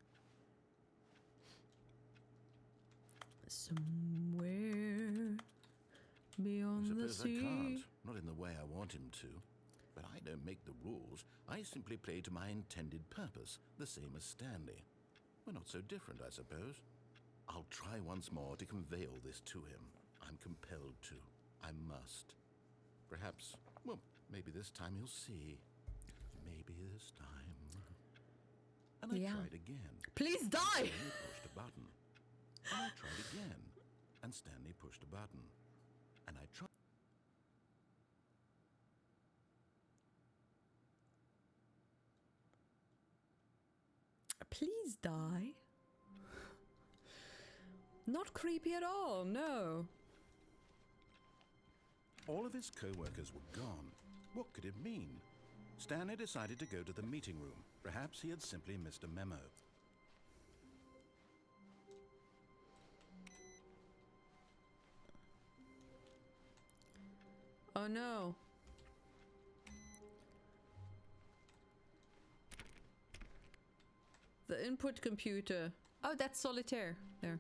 Somewhere beyond the Suppose I sea. can't. Not in the way I want him to. But I don't make the rules. I simply play to my intended purpose, the same as Stanley. We're not so different, I suppose. I'll try once more to convey all this to him. I'm compelled to. I must. Perhaps, well, maybe this time he'll see. Maybe this time. And I Yeah. tried again. Please die! Stanley pushed a button. And I tried again. And Stanley pushed a button. And I tried. Please die. Not creepy at all, no. All of his co-workers were gone. What could it mean? Stanley decided to go to the meeting room. Perhaps he had simply missed a memo. Oh no. The input computer. Oh, that's Solitaire. There.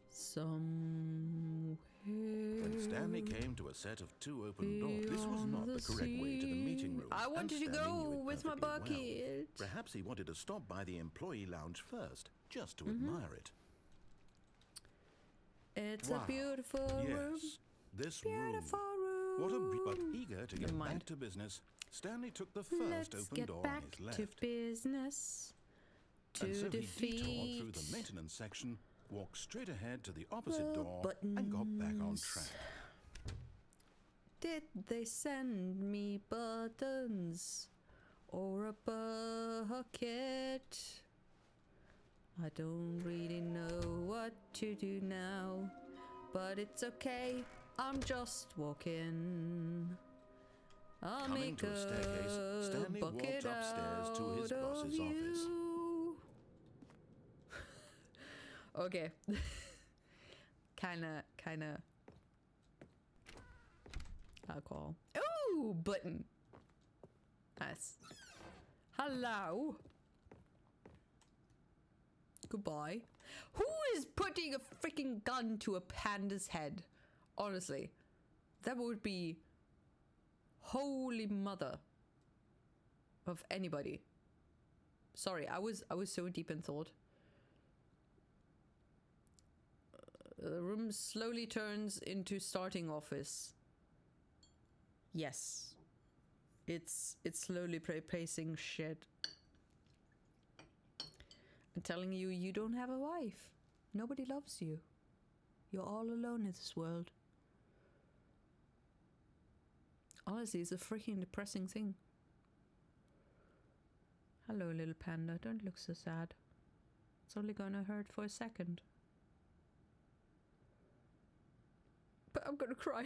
Somewhere. When Stanley came to a set of 2 open doors, this was not the correct way to the meeting room. I wanted to go with my bucket. Well. Perhaps he wanted to stop by the employee lounge first, just to admire it. It's a beautiful room. Yes, this Beautiful room. room. But eager to get back to business, Stanley took the first open door on his left. Let's get back to business. And so defeat he detoured through the maintenance section, walked straight ahead to the opposite door, and got back on track. Did they send me buttons or a bucket? I don't really know what to do now, but it's okay. I'm just walking. I'll Coming make to a staircase, Stanley walked bucket upstairs to his out boss's of office. you. Okay. kinda alcohol. Ooh, button. Nice. Hello. Goodbye. Who is putting a freaking gun to a panda's head? Honestly, that would be holy mother of anybody. Sorry, I was so deep in thought. The room slowly turns into starting office. Yes. It's slowly pacing shit. I'm telling you, you don't have a wife. Nobody loves you. You're all alone in this world. Honestly, it's a freaking depressing thing. Hello, little panda. Don't look so sad. It's only gonna hurt for a second. But I'm gonna cry.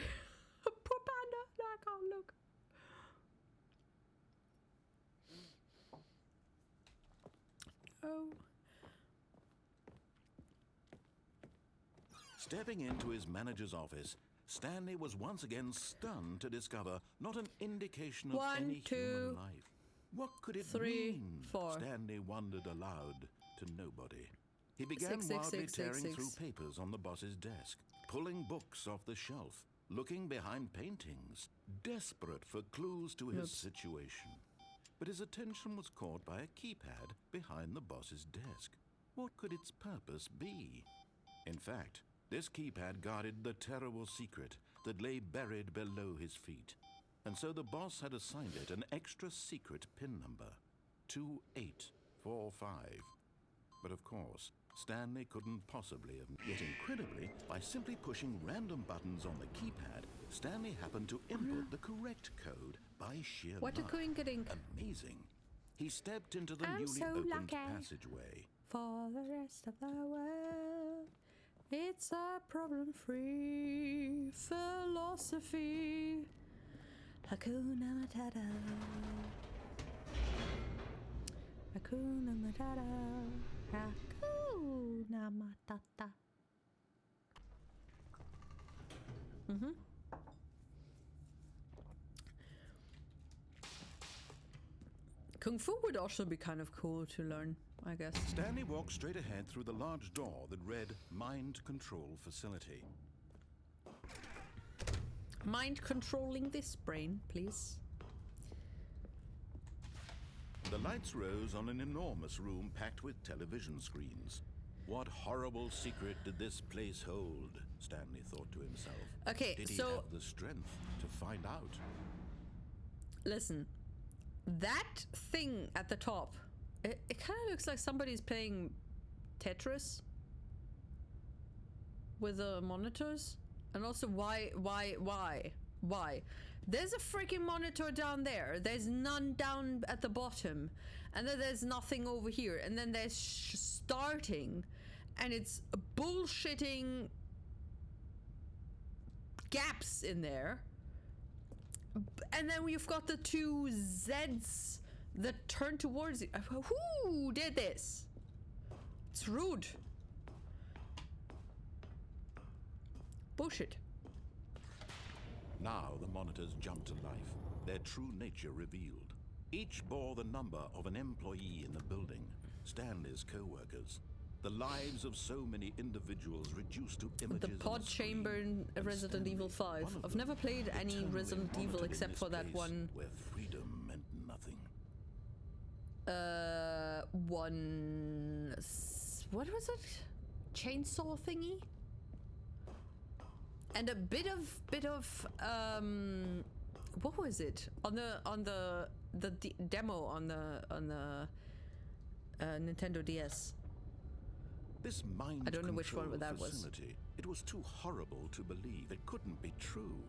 Poor panda. No, I can't look. Oh. Stepping into his manager's office, Stanley was once again stunned to discover not an indication of any human life. What could it mean? 4. Stanley wondered aloud to nobody. He began wildly tearing through papers on the boss's desk, pulling books off the shelf, looking behind paintings, desperate for clues to his situation. But his attention was caught by a keypad behind the boss's desk. What could its purpose be? In fact, this keypad guarded the terrible secret that lay buried below his feet. And so the boss had assigned it an extra secret PIN number, 2845. But of course, Stanley couldn't possibly have. Yet incredibly, by simply pushing random buttons on the keypad, Stanley happened to input the correct code by sheer luck. What a coincidence. Amazing. He stepped into the I'm newly so opened lucky. passageway. For the rest of the world, it's a problem-free philosophy. Hakuna Matata. Hakuna Matata. Hakuna Matata. Kung Fu would also be kind of cool to learn, I guess. Stanley walked straight ahead through the large door that read Mind Control Facility. Mind controlling this brain, please. The lights rose on an enormous room packed with television screens. What horrible secret did this place hold? Stanley thought to himself. Okay, did he so have the strength to find out? listen, that thing at the top, it kind of looks like somebody's playing Tetris with the monitors. And also, why? Why? There's a freaking monitor down there. There's none down at the bottom. And then there's nothing over here. And then there's starting. And it's bullshitting gaps in there. And then we've got the two Zs that turn towards it. Who did this? It's rude. Bullshit. Now the monitors jumped to life, their true nature revealed. Each bore the number of an employee in the building, Stanley's co-workers. The lives of so many individuals reduced to images. The pod chamber in Resident Evil 5. I've never played any Resident Evil except for that one. Where freedom meant nothing. What was it? Chainsaw thingy? And a bit of what was it on the demo on the Nintendo DS? This mind I don't know which one that was. It was too horrible to believe. It couldn't be true.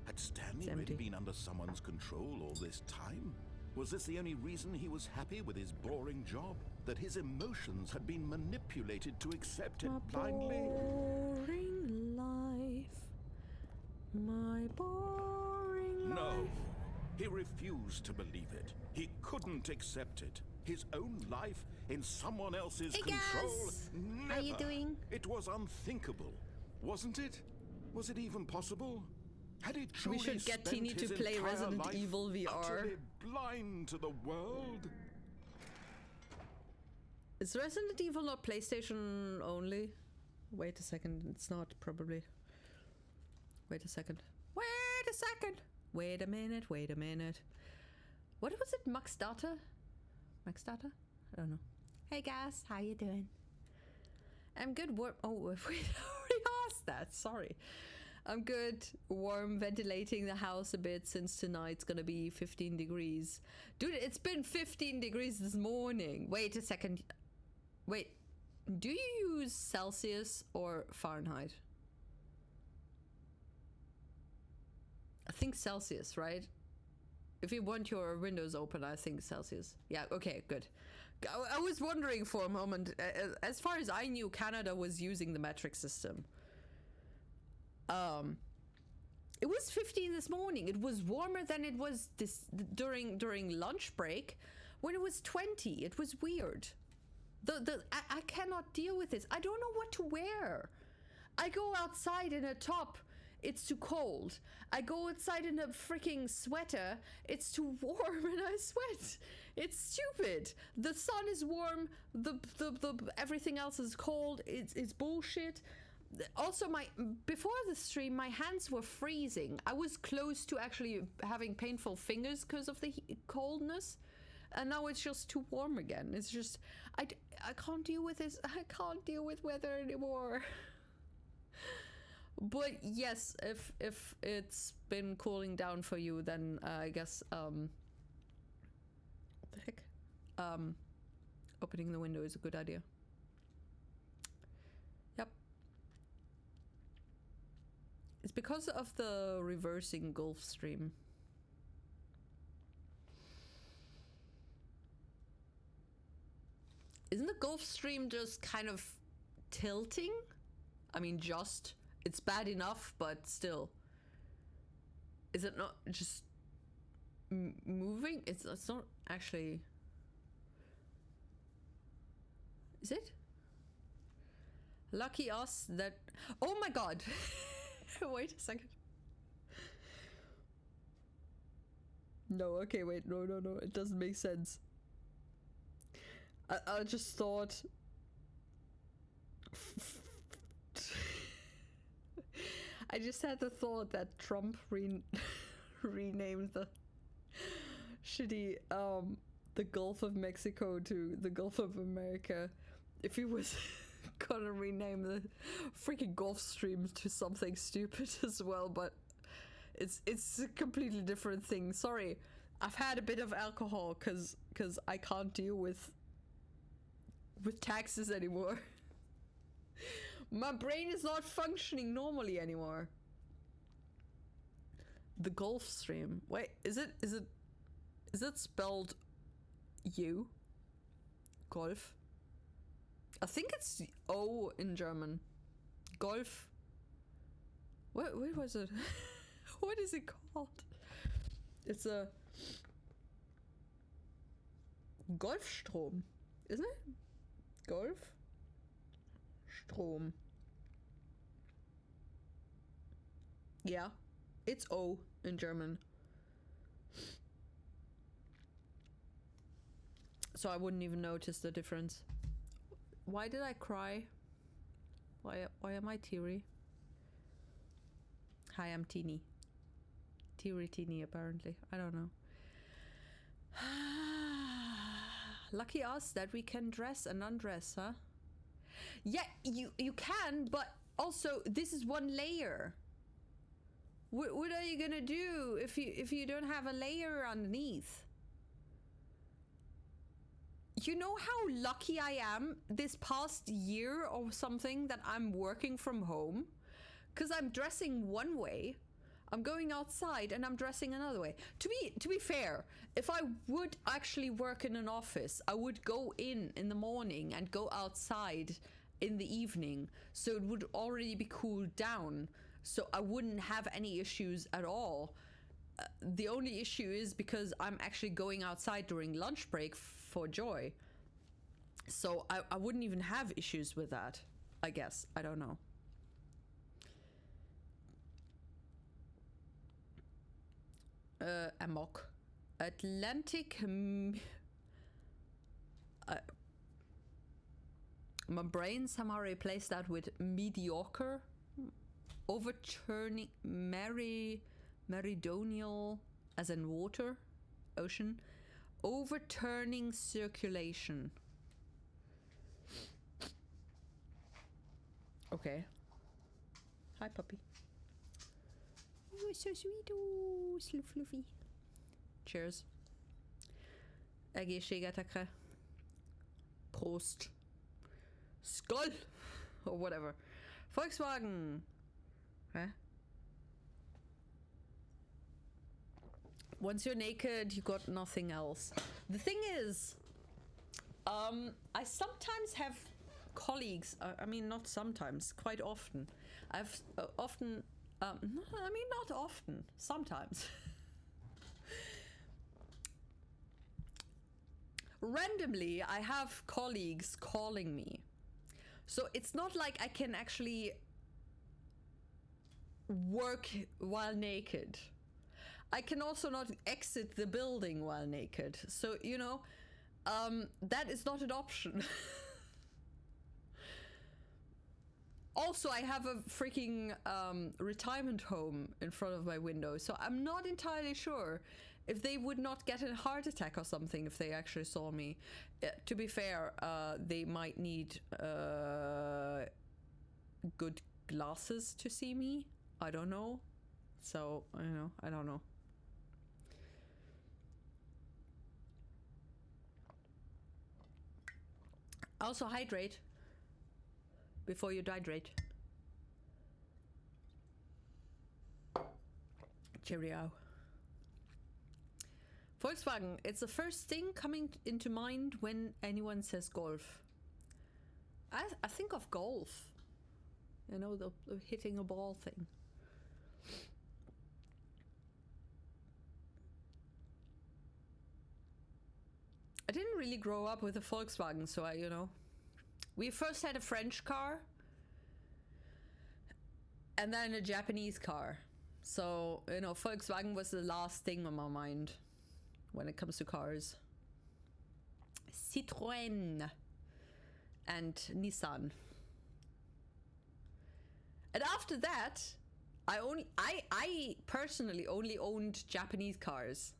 Had Stanley really been under someone's control all this time? Was this the only reason he was happy with his boring job? That his emotions had been manipulated to accept it blindly? Boring life. My boring life. No. He refused to believe it. He couldn't accept it. His own life in someone else's control? Guys. Never. How you doing? It was unthinkable, wasn't it? Was it even possible? Had he truly We should get spent Teeny to his play entire Resident life Evil VR. utterly blind to the world? Is Resident Evil not PlayStation only? Wait a second, it's not probably. Wait a second. Wait a second. Wait a minute. Wait a minute. What was it? Max Data? Max Data? I don't know. Hey guys, how you doing? I'm good. Oh, wait, I already asked that. Sorry. I'm good. Warm, ventilating the house a bit since tonight's gonna be 15 degrees. Dude, it's been 15 degrees this morning. Wait a second. Wait. Do you use Celsius or Fahrenheit? I think Celsius, right? If you want your windows open, I think Celsius. Yeah, okay, good. I was wondering for a moment. As far as I knew, Canada was using the metric system. It was 15 this morning. It was warmer than it was during lunch break when it was 20. It was weird. I cannot deal with this. I don't know what to wear. I go outside in a top. It's too cold. I go outside in a freaking sweater. It's too warm and I sweat. It's stupid. The sun is warm. The everything else is cold. It's bullshit. Also, before the stream, my hands were freezing. I was close to actually having painful fingers because of the coldness. And now it's just too warm again. It's just, I can't deal with this. I can't deal with weather anymore. But yes, if it's been cooling down for you, then I guess what the heck, opening the window is a good idea. Yep. It's because of the reversing Gulf Stream. Isn't the Gulf Stream just kind of tilting? I mean, just. It's bad enough, but still. Is it not just moving? It's not actually. Is it? Lucky us that. Oh my god! Wait a second. No, okay, wait, no, it doesn't make sense. I just thought. I just had the thought that Trump renamed the shitty the Gulf of Mexico to the Gulf of America. If he was gonna rename the freaking Gulf Stream to something stupid as well, but it's a completely different thing. Sorry, I've had a bit of alcohol because I can't deal with taxes anymore. My brain is not functioning normally anymore. The Gulf Stream. Wait, is it spelled U? Golf? I think it's O in German. Golf. What was it? What is it called? It's a Golfstrom, isn't it? Golfstrom. Yeah, it's O in German. So I wouldn't even notice the difference. Why did I cry? Why am I teary? Hi, I'm teeny. Teeny apparently. I don't know. Lucky us that we can dress and undress, huh? Yeah, you can, but also this is one layer. What are you gonna do if you don't have a layer underneath? You know how lucky I am this past year or something that I'm working from home? Because I'm dressing one way, I'm going outside and I'm dressing another way. To be fair, if I would actually work in an office, I would go in the morning and go outside in the evening, so it would already be cooled down, so I wouldn't have any issues at all. The only issue is because I'm actually going outside during lunch break for Joy, so I wouldn't even have issues with that, I guess. I don't know. Amok. Atlantic. My brain somehow replaced that with mediocre. Overturning. Meridional, as in water, ocean. Overturning circulation. Okay. Hi, puppy. Oh, it's so sweet. Oh, fluffy. Cheers. Egészségetekre. Prost. Skål! Or whatever. Volkswagen. Huh? Once you're naked, you got nothing else. The thing is, I sometimes have colleagues. I mean, not sometimes, quite often. I've often. Not often. Sometimes. Randomly, I have colleagues calling me. So it's not like I can actually work while naked. I can also not exit the building while naked. So, you know, that is not an option. Also, I have a freaking retirement home in front of my window, so I'm not entirely sure if they would not get a heart attack or something if they actually saw me. To be fair, they might need good glasses to see me. I don't know. So, you know, I don't know. Also, hydrate before you dehydrate. Cheerio. Volkswagen, it's the first thing coming into mind when anyone says golf. I think of golf. You know, the hitting a ball thing. I didn't really grow up with a Volkswagen, so you know. We first had a French car and then a Japanese car. So, you know, Volkswagen was the last thing on my mind when it comes to cars. Citroën and Nissan. And after that, I personally only owned Japanese cars.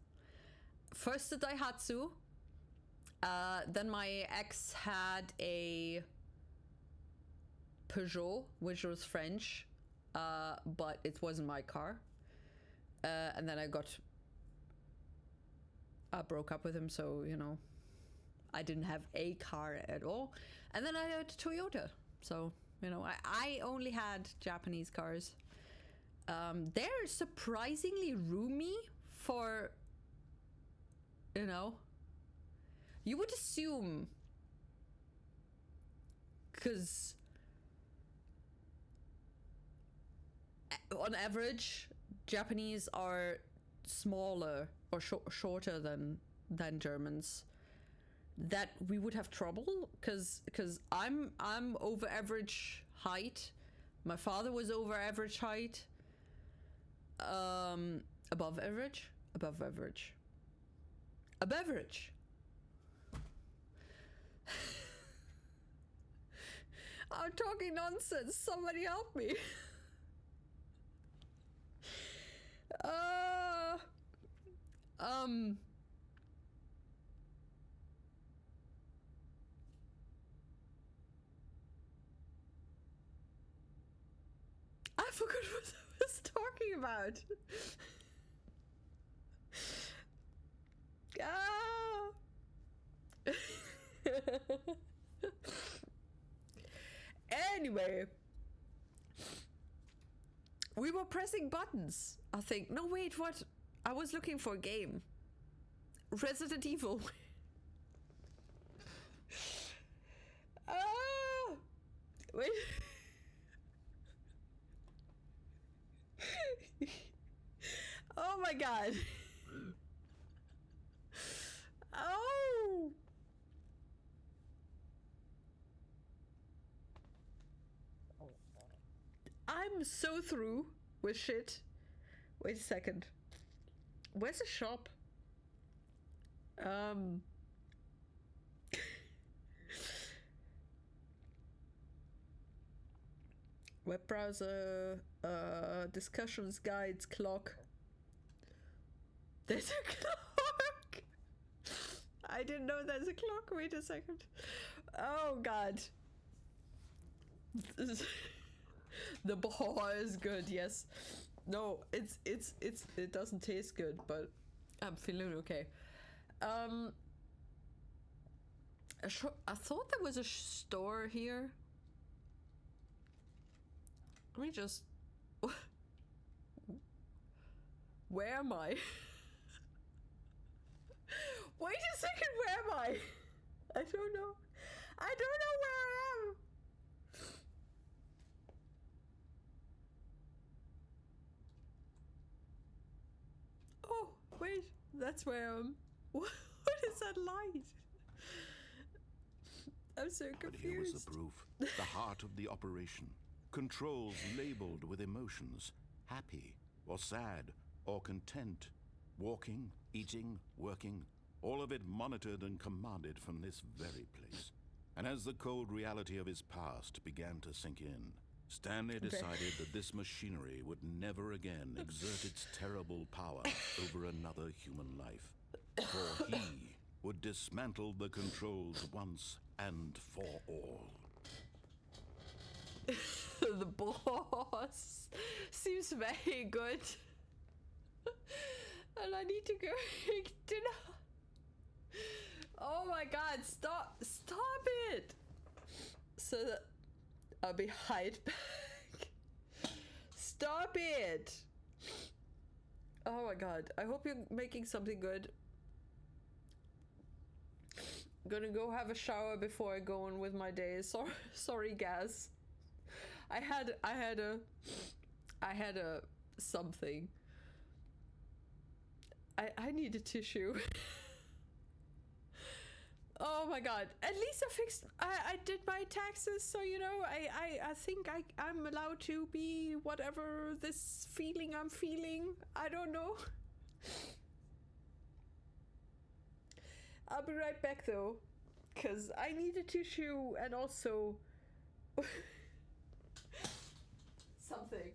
First a Daihatsu. Then my ex had a Peugeot, which was French, but it wasn't my car. And then I broke up with him, so, you know, I didn't have a car at all. And then I had a Toyota. So, you know, I only had Japanese cars. They're surprisingly roomy for, you know, you would assume, because on average, Japanese are smaller or shorter than Germans. That we would have trouble because I'm over average height. My father was over average height. Above average. I'm talking nonsense. Somebody help me. I forgot what I was talking about. Anyway, we were pressing buttons, I think. No, wait, what? I was looking for a game. Resident Evil. Wait. Oh my god. Oh. I'm so through with shit. Wait a second. Where's the shop? Web browser, discussions, guides, clock. There's a clock! I didn't know there's a clock. Wait a second. Oh god. The boar is good, yes. No, it doesn't taste good, but I'm feeling okay. I thought there was a store here. Let me just... Where am I? Wait a second, where am I? I don't know. I don't know where I am. Oh, wait, that's where I am. What is that light? I'm so confused. But here was the proof. The heart of the operation. Controls labeled with emotions. Happy, or sad, or content. Walking, eating, working. All of it monitored and commanded from this very place. And as the cold reality of his past began to sink in, Stanley decided that this machinery would never again exert its terrible power over another human life. For he would dismantle the controls once and for all. The boss seems very good. And I need to go eat dinner. Oh my god, stop it. So that I'll be hide back. Stop it. Oh my god, I hope you're making something good. I'm gonna go have a shower before I go on with my day. Sorry guys. I had a something. I need a tissue. Oh my god. At least I did my taxes, so you know, I think I'm allowed to be whatever this feeling I'm feeling. I don't know. I'll be right back though, cause I need a tissue and also something.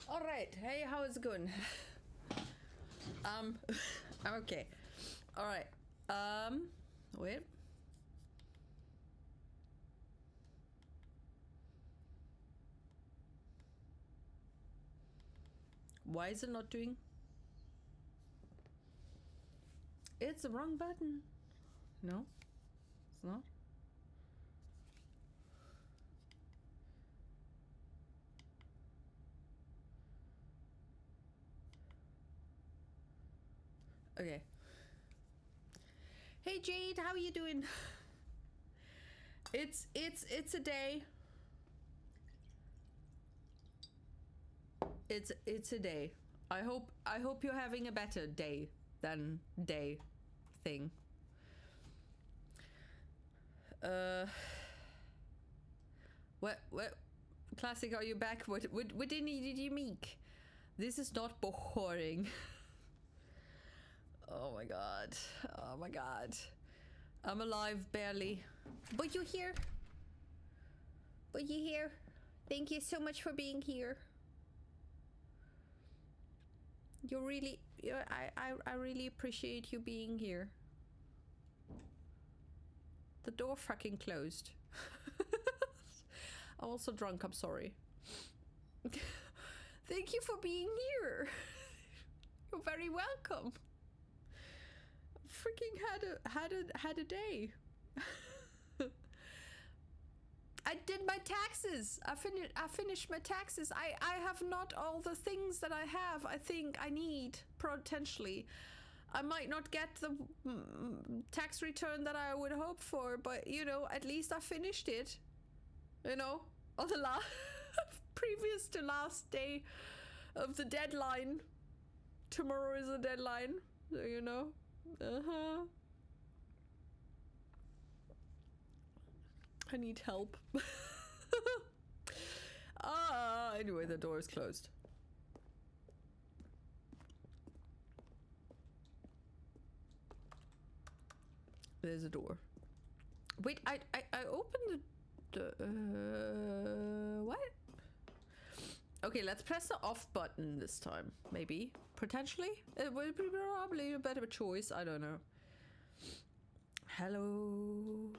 All right. Hey, how is it going? Okay. All right. Wait. Why is it not doing? It's the wrong button. No, it's not. Okay. Hey Jade, how are you doing? It's a day. It's a day. I hope you're having a better day than day thing. What Classic, are you back? What did you make? This is not boring. Oh my god. Oh my god. I'm alive barely. But you're here. But you're here. Thank you so much for being here. I really appreciate you being here. The door fucking closed. I'm also drunk, I'm sorry. Thank you for being here. You're very welcome. Freaking had a day. I did my taxes. I finished my taxes. I have not all the things that I have. I think I need potentially. I might not get the tax return that I would hope for, but you know, at least I finished it. You know, on the last previous to last day of the deadline. Tomorrow is the deadline, so you know. I need help. Anyway, the door is closed. There's a door. Wait, I opened the what? Okay, let's press the off button this time. Maybe. Potentially? It would be probably a better choice. I don't know. Hello.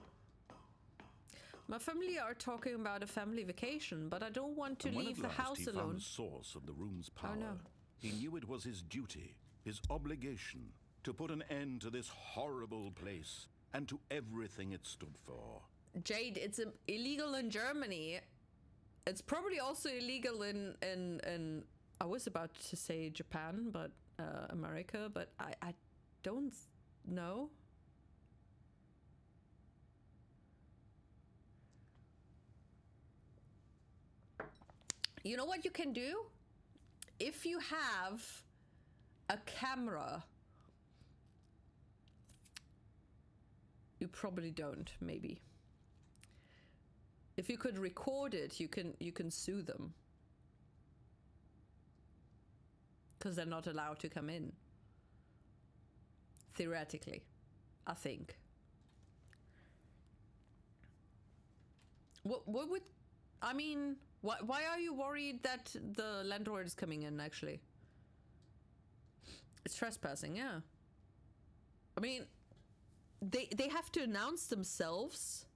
My family are talking about a family vacation, but I don't want to leave the house alone. Found the source of the room's power. Oh, no. He knew it was his duty, his obligation, to put an end to this horrible place and to everything it stood for. Jade, it's illegal in Germany. It's probably also illegal in I was about to say Japan, but America, but I don't know. You know what you can do? If you have a camera, you probably don't, maybe. If you could record it, you can sue them. Because they're not allowed to come in. Theoretically, I think. What would... I mean, why are you worried that the landlord is coming in, actually? It's trespassing, yeah. I mean, they have to announce themselves.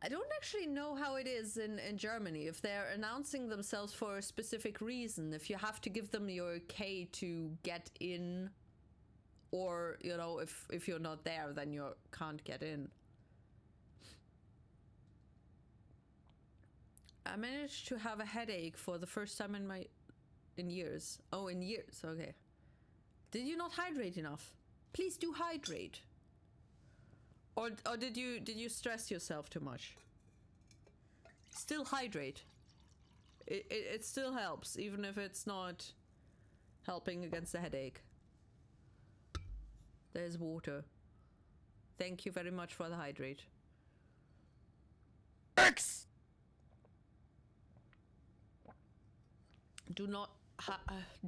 I don't actually know how it is in Germany, if they're announcing themselves for a specific reason, if you have to give them your okay to get in, or, you know, if you're not there, then you can't get in. I managed to have a headache for the first time in years. Oh, in years, okay. Did you not hydrate enough? Please do hydrate. Or did you stress yourself too much? Still hydrate. It still helps, even if it's not helping against the headache. There's water. Thank you very much for the hydrate. X! Do not...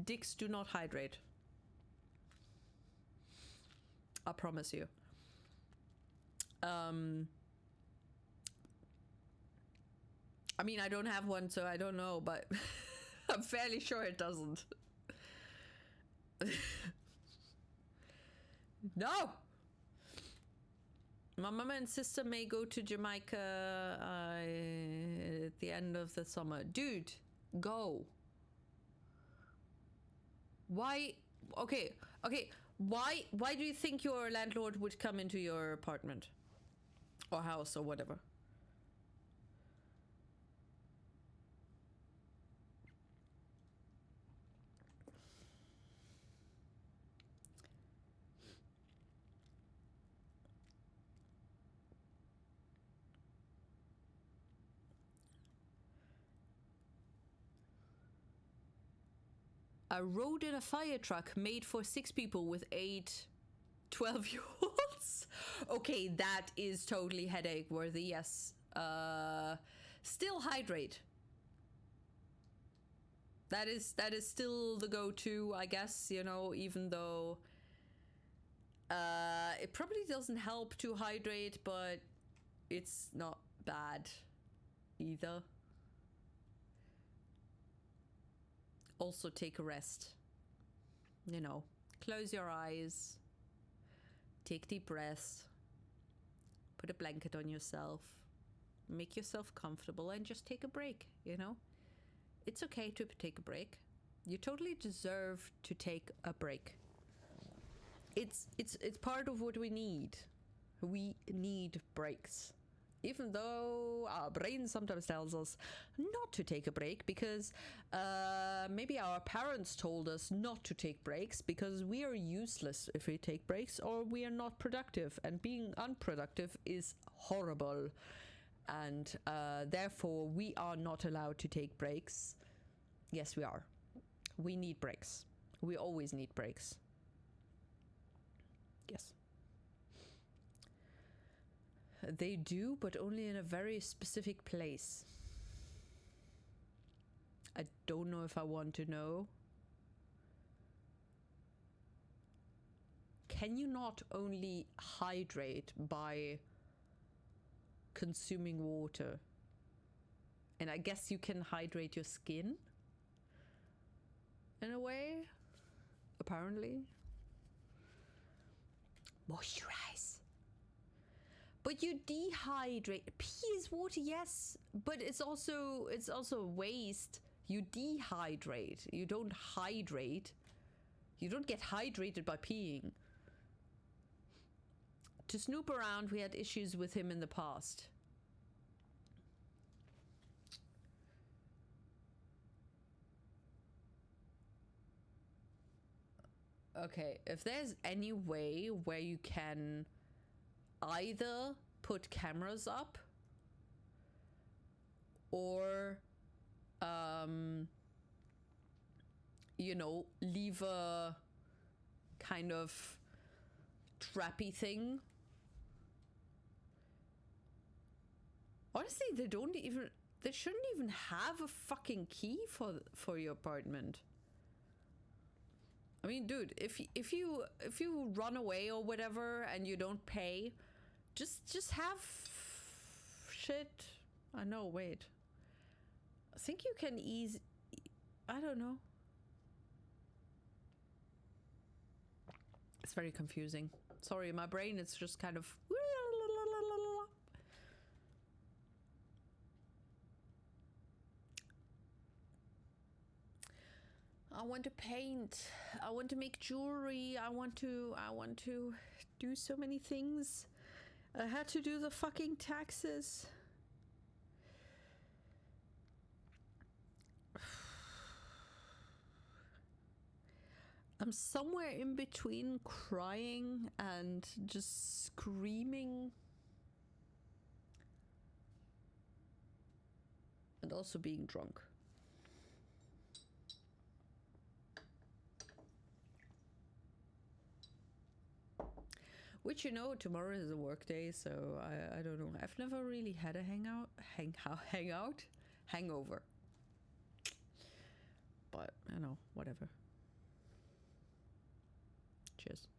dicks do not hydrate. I promise you. I mean, I don't have one, so I don't know, but I'm fairly sure it doesn't. No! My mama and sister may go to Jamaica at the end of the summer. Dude, go. Why? Okay. Why do you think your landlord would come into your apartment? Or house or whatever? I rode in a fire truck made for 6 people with 8 12-year-olds. Okay, that is totally headache worthy, yes. Still hydrate. That is still the go-to, I guess, you know, even though it probably doesn't help to hydrate, but it's not bad either. Also take a rest. You know, close your eyes, take deep breaths, put a blanket on yourself, make yourself comfortable, and just take a break, you know? It's okay to take a break. You totally deserve to take a break. It's part of what we need. We need breaks. Even though our brain sometimes tells us not to take a break because maybe our parents told us not to take breaks because we are useless if we take breaks, or we are not productive, and being unproductive is horrible, and therefore we are not allowed to take breaks. Yes, we are. We need breaks. We always need breaks. Yes. They do, but only in a very specific place. I don't know if I want to know. Can you not only hydrate by consuming water? And I guess you can hydrate your skin in a way, apparently. Moisturize. But you dehydrate. Pee is water, yes, but it's also waste. You dehydrate. You don't hydrate. You don't get hydrated by peeing. To snoop around, we had issues with him in the past. Okay, if there's any way where you can either put cameras up or you know, leave a kind of trappy thing. Honestly, they shouldn't even have a fucking key for your apartment. I mean, dude, if you run away or whatever and you don't pay, just have shit. I know, wait. I think you can I don't know. It's very confusing. Sorry, my brain is just kind of... I want to paint. I want to make jewelry. I want to do so many things. I had to do the fucking taxes. I'm somewhere in between crying and just screaming. And also being drunk. Which, you know, tomorrow is a work day, so I don't know. I've never really had a hangover. But, I know, whatever. Cheers.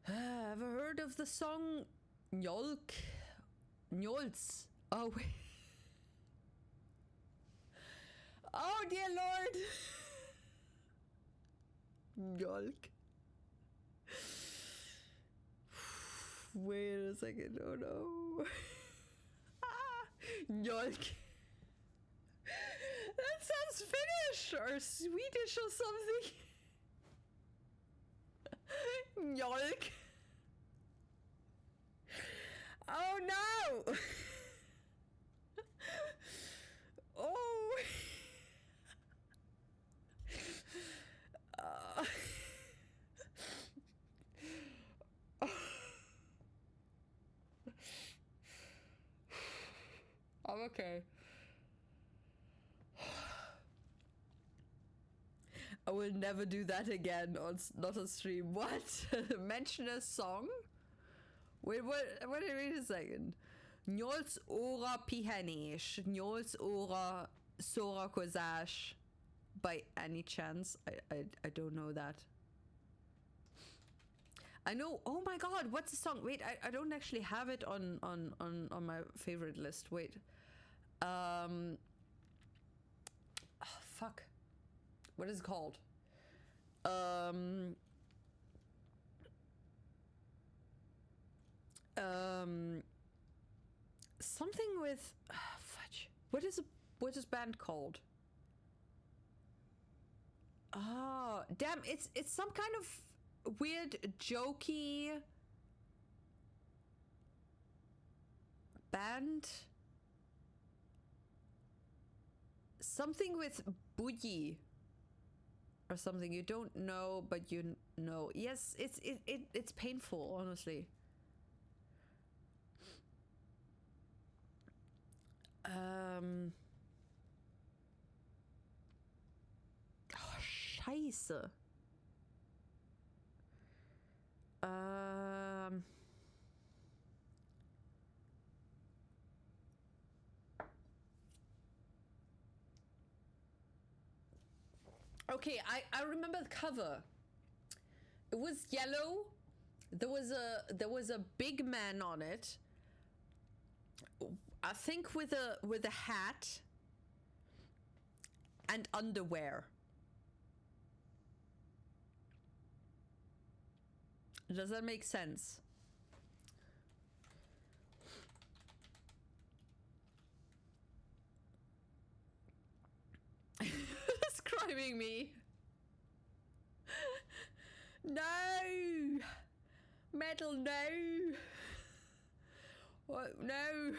Ever heard of the song Njolk? Njols. Oh, wait. Oh dear Lord. Mjölk. Wait a second. Oh no. Mjölk. That sounds Finnish or Swedish or something. Mjölk. Oh no. Oh. I'm okay. I will never do that again on not on stream. What? Mention a song? Wait, wait a second. Njols ora pihanesh. Njols ora sora kozash. By any chance? I don't know that. I know. Oh my god, what's the song? Wait, I don't actually have it on my favorite list. Wait. Oh, fuck. What is it called? Something with fudge. What is band called? Oh, damn, it's some kind of weird jokey band. Something with boogie or something you don't know, but you know. Yes, it's painful, honestly. Oh, Scheiße. Okay, I remember the cover. It was yellow. There was a big man on it. I think with a hat and underwear. Does that make sense? Describing me. No! Metal, no! What? No!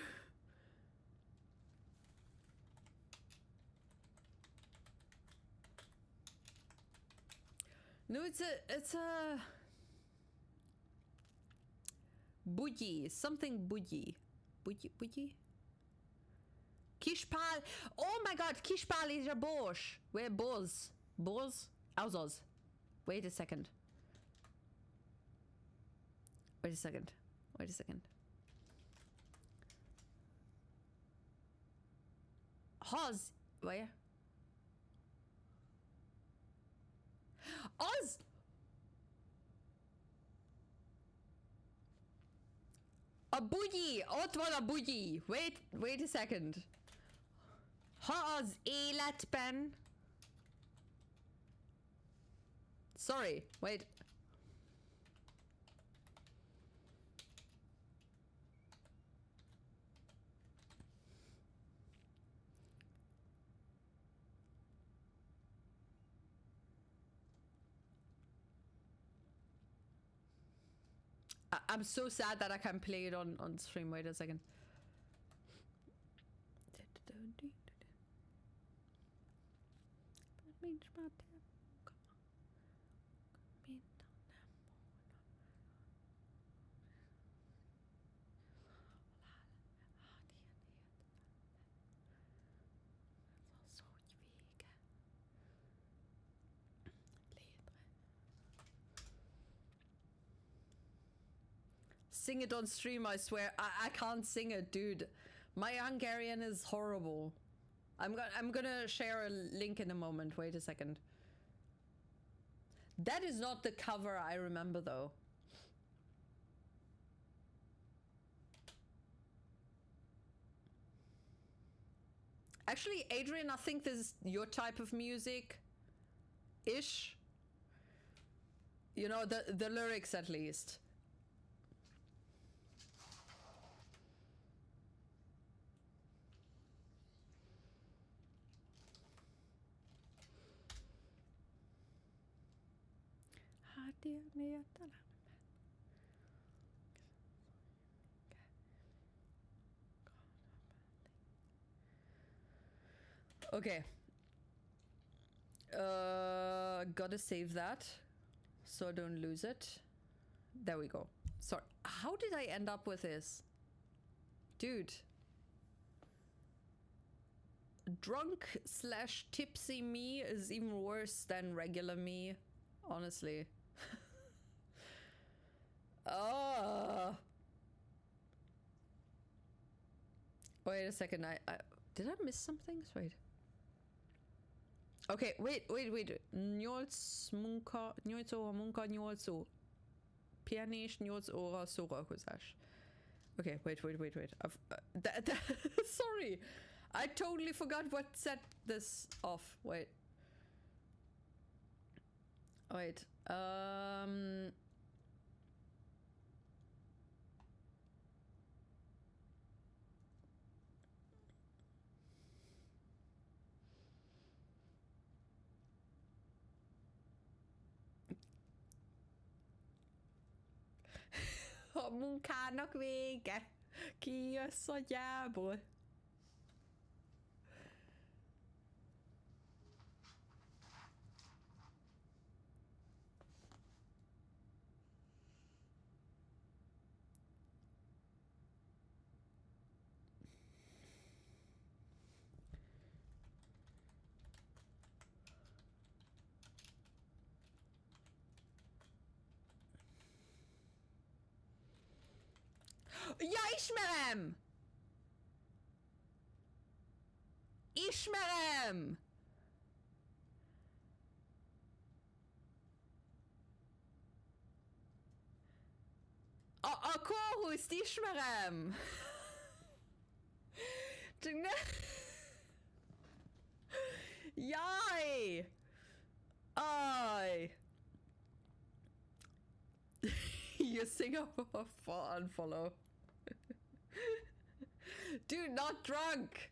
No, it's a boogie, something boogie. Boogie? Kishpal. Oh my god, Kishpal is a Bosch. Where Boz? Boz? Ausos. Wait a second. Wait a second. Wait a second. Hoz. Where? Oz! A boogie! Ott van a boogie! Wait a second. Ha az életben... Sorry, wait. I'm so sad that I can't play it on stream. Wait a second. Sing it on stream, I swear. I can't sing it, dude. My Hungarian is horrible. I'm gonna share a link in a moment. Wait a second. That is not the cover I remember, though. Actually, Adrian, I think this is your type of music ish. You know, the lyrics at least. Okay. Gotta save that so I don't lose it. There we go. Sorry. How did I end up with this? Dude. Drunk / tipsy me is even worse than regular me, honestly. Wait a second. I did I miss something? Wait. Okay, wait. Nyolc munka, 8 óra munka, 8 óra pihenés, 8 óra szórakozás. Okay, wait. Sorry. I totally forgot what set this off. Wait. A munkának vége. Ki jössz agyából? Ja, ismerem! Ismerem! A kórhuszt ismerem! Csak ne... Jaj! Aj! You sing up for unfollow. Dude, not drunk.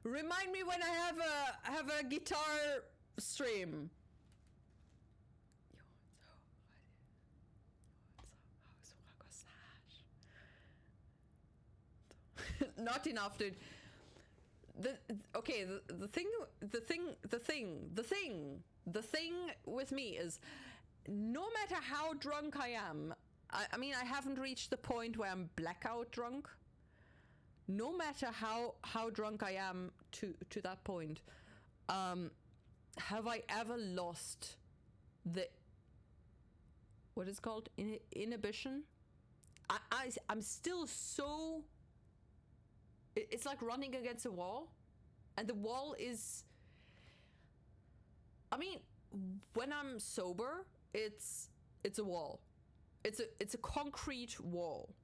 Remind me when I have a guitar stream. Not enough, dude. The thing with me is, no matter how drunk I am, I mean, I haven't reached the point where I'm blackout drunk. No matter how drunk I am to that point, have I ever lost the, what is it called, inhibition? I'm still so, it's like running against a wall, and the wall is, I mean, when I'm sober, it's a wall. It's a concrete wall.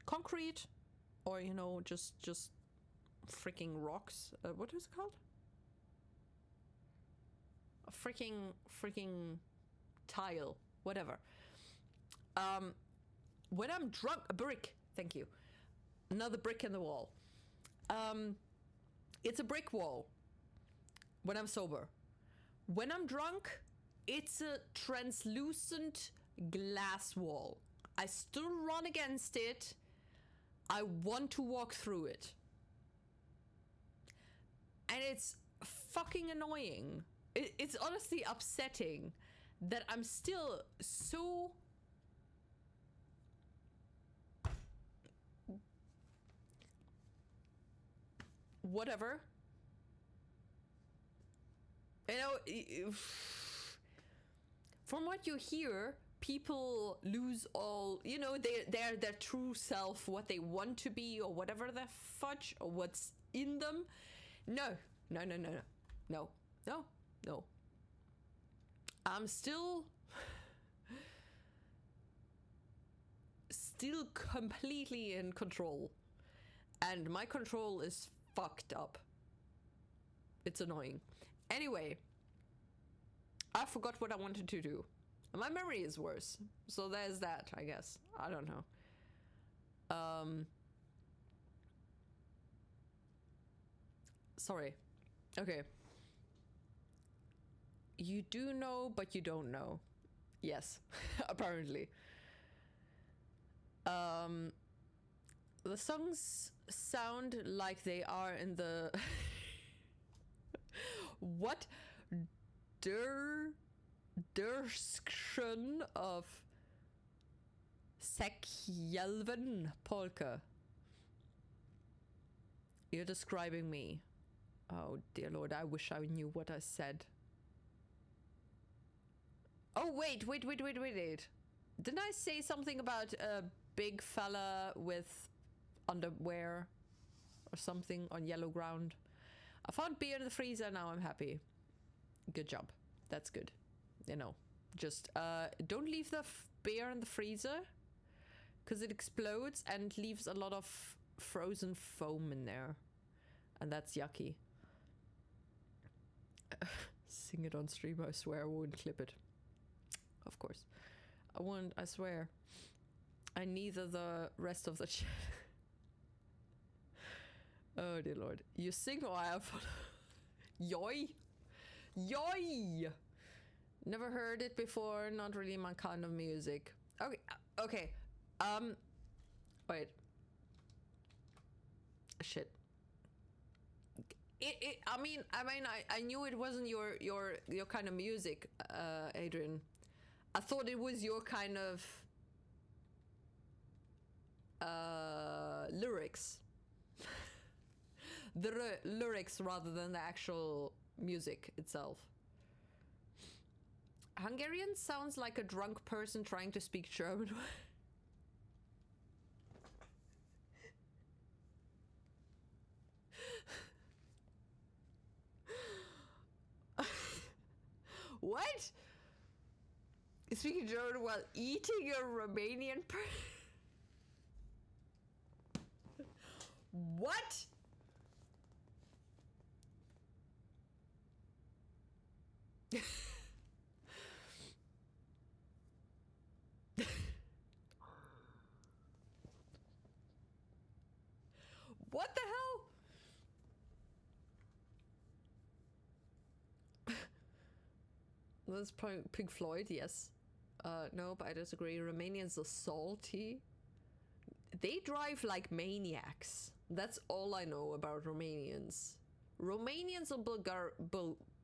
Concrete, or you know, just freaking rocks. What is it called? A freaking tile, whatever. When I'm drunk, a brick. Thank you. Another brick in the wall. It's a brick wall when I'm sober. When I'm drunk, it's a translucent glass wall. I still run against it. I want to walk through it. And it's fucking annoying. It's honestly upsetting that I'm still so... whatever. You know, from what you hear, people lose all, you know, their true self, what they want to be, or whatever the fudge, or what's in them. No. I'm still still completely in control. And my control is fucked up. It's annoying. Anyway, I forgot what I wanted to do. My memory is worse. So there's that, I guess. I don't know. Sorry. Okay. You do know, but you don't know. Yes, apparently. The songs sound like they are in the what description of Sekjelven polka. You're describing me. Oh dear Lord, I wish I knew what I said. Oh wait. Didn't I say something about a big fella with underwear or something on yellow ground? I found beer in the freezer, now I'm happy. Good job. That's good. You know, just don't leave the beer in the freezer because it explodes and leaves a lot of frozen foam in there. And that's yucky. Sing it on stream, I swear I won't clip it. Of course. I won't, I swear. And neither the rest of the chat. Oh dear Lord. You sing or I have Yoy! Yoy! Never heard it before, not really my kind of music. Okay, okay. Wait. Shit. I knew it wasn't your kind of music, Adrian. I thought it was your kind of lyrics. The lyrics rather than the actual music itself. Hungarian sounds like a drunk person trying to speak German. What? Speaking German while eating a Romanian person? What? What the hell? That's probably Pink Floyd, yes. No, but I disagree. Romanians are salty. They drive like maniacs. That's all I know about Romanians. Romanians and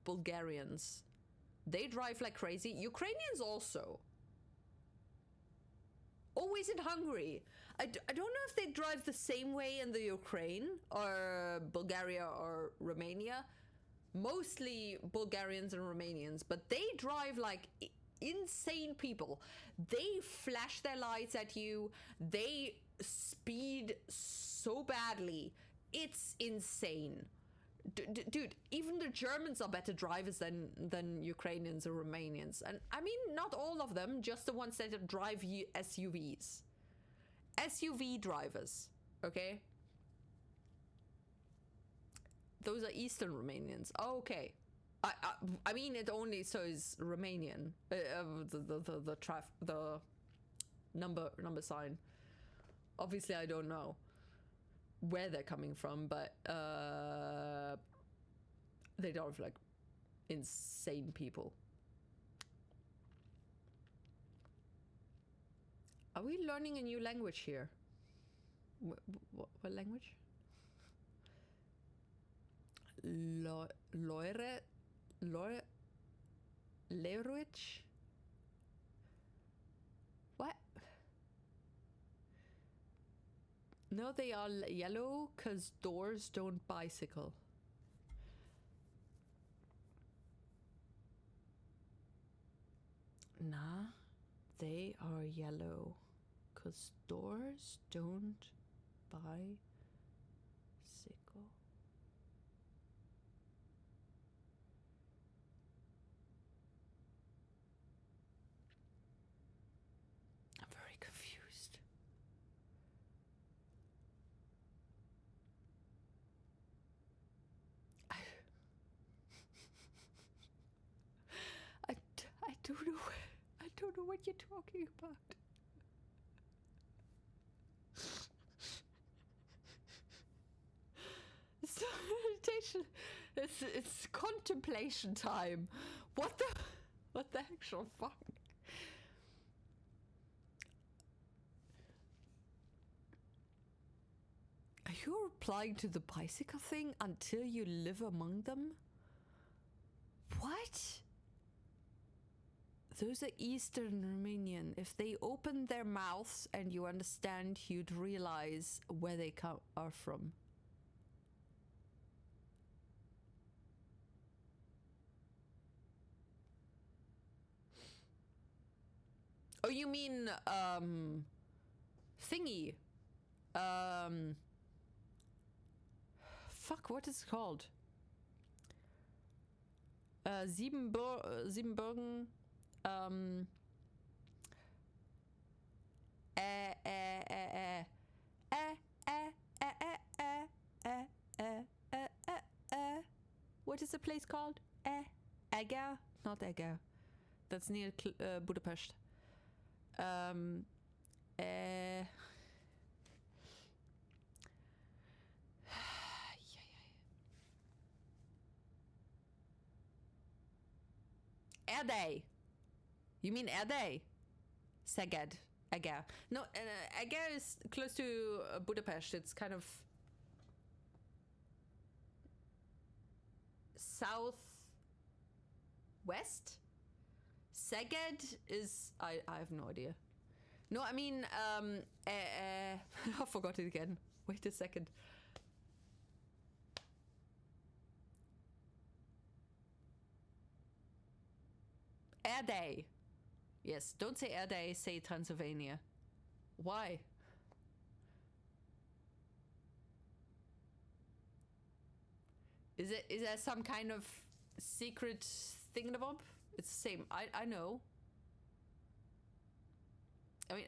Bulgarians. They drive like crazy. Ukrainians also. Always in Hungary. I don't know if they drive the same way in the Ukraine or Bulgaria or Romania. Mostly Bulgarians and Romanians, but they drive like insane people. They flash their lights at you. They speed so badly. It's insane. Dude, even the Germans are better drivers than Ukrainians or Romanians. And I mean, not all of them, just the ones that drive SUVs. SUV drivers, okay? Those are Eastern Romanians. Oh, okay. I mean, it only says Romanian. The number sign. Obviously, I don't know where they're coming from, but they drive like insane people. Are we learning a new language here? What language? Leruich? What? No, they are yellow because doors don't bicycle. Nah, they are yellow because doors don't bicycle. I'm very confused. don't know. I don't know what you're talking about. It's not meditation. It's contemplation time. What the actual fuck? Are you replying to the bicycle thing until you live among them? What? Those are Eastern Romanian. If they opened their mouths and you understand, you'd realize where they are from. Oh, you mean, thingy. Fuck, what is it called? Siebenbürgen, what is the place called? Eger? Not Eger. That's near Budapest. Erdély. You mean Erdély? Szeged. Eger. No, Eger is close to Budapest. It's kind of southwest. Szeged is... I have no idea. No, I mean... I forgot it again. Wait a second. Erdély. Yes, don't say Erdély, say Transylvania. Why? Is there some kind of secret thingamabob? It's the same. I know. I mean,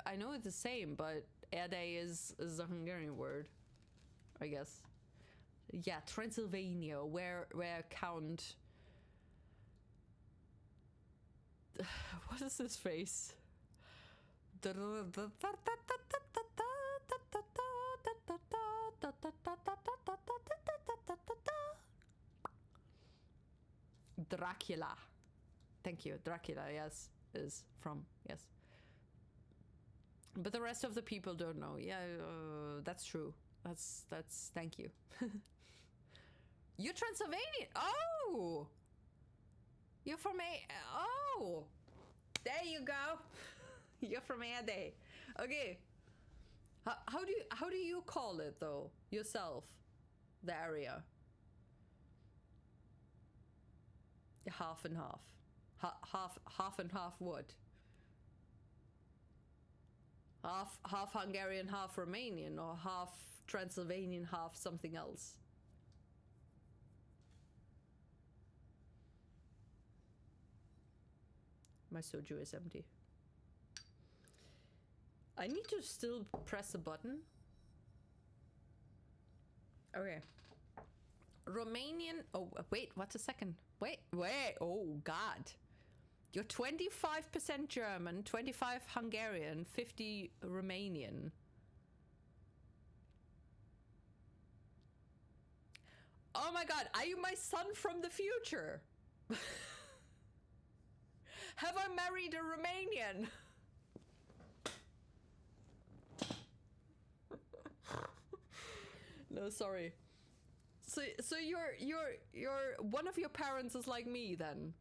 I know it's the same, but Erdély is a Hungarian word, I guess. Yeah, Transylvania, where Count... What is his face? Dracula. Thank you. Dracula, yes, is from, yes. But the rest of the people don't know. Yeah, that's true. That's, thank you. You're Transylvanian. Oh! You're from oh! There you go. You're from Erdély. Okay. How do you call it though yourself? The area. Half and half. Half and half what? Half Hungarian, half Romanian, or half Transylvanian, half something else. My soju is empty. I need to still press a button. Okay. Romanian. Oh, wait, what's a second? Wait. Oh, God. You're 25% German, 25 Hungarian, 50 Romanian. Oh my God, are you my son from the future? Have I married a Romanian? No, sorry. So you're one of your parents is like me then.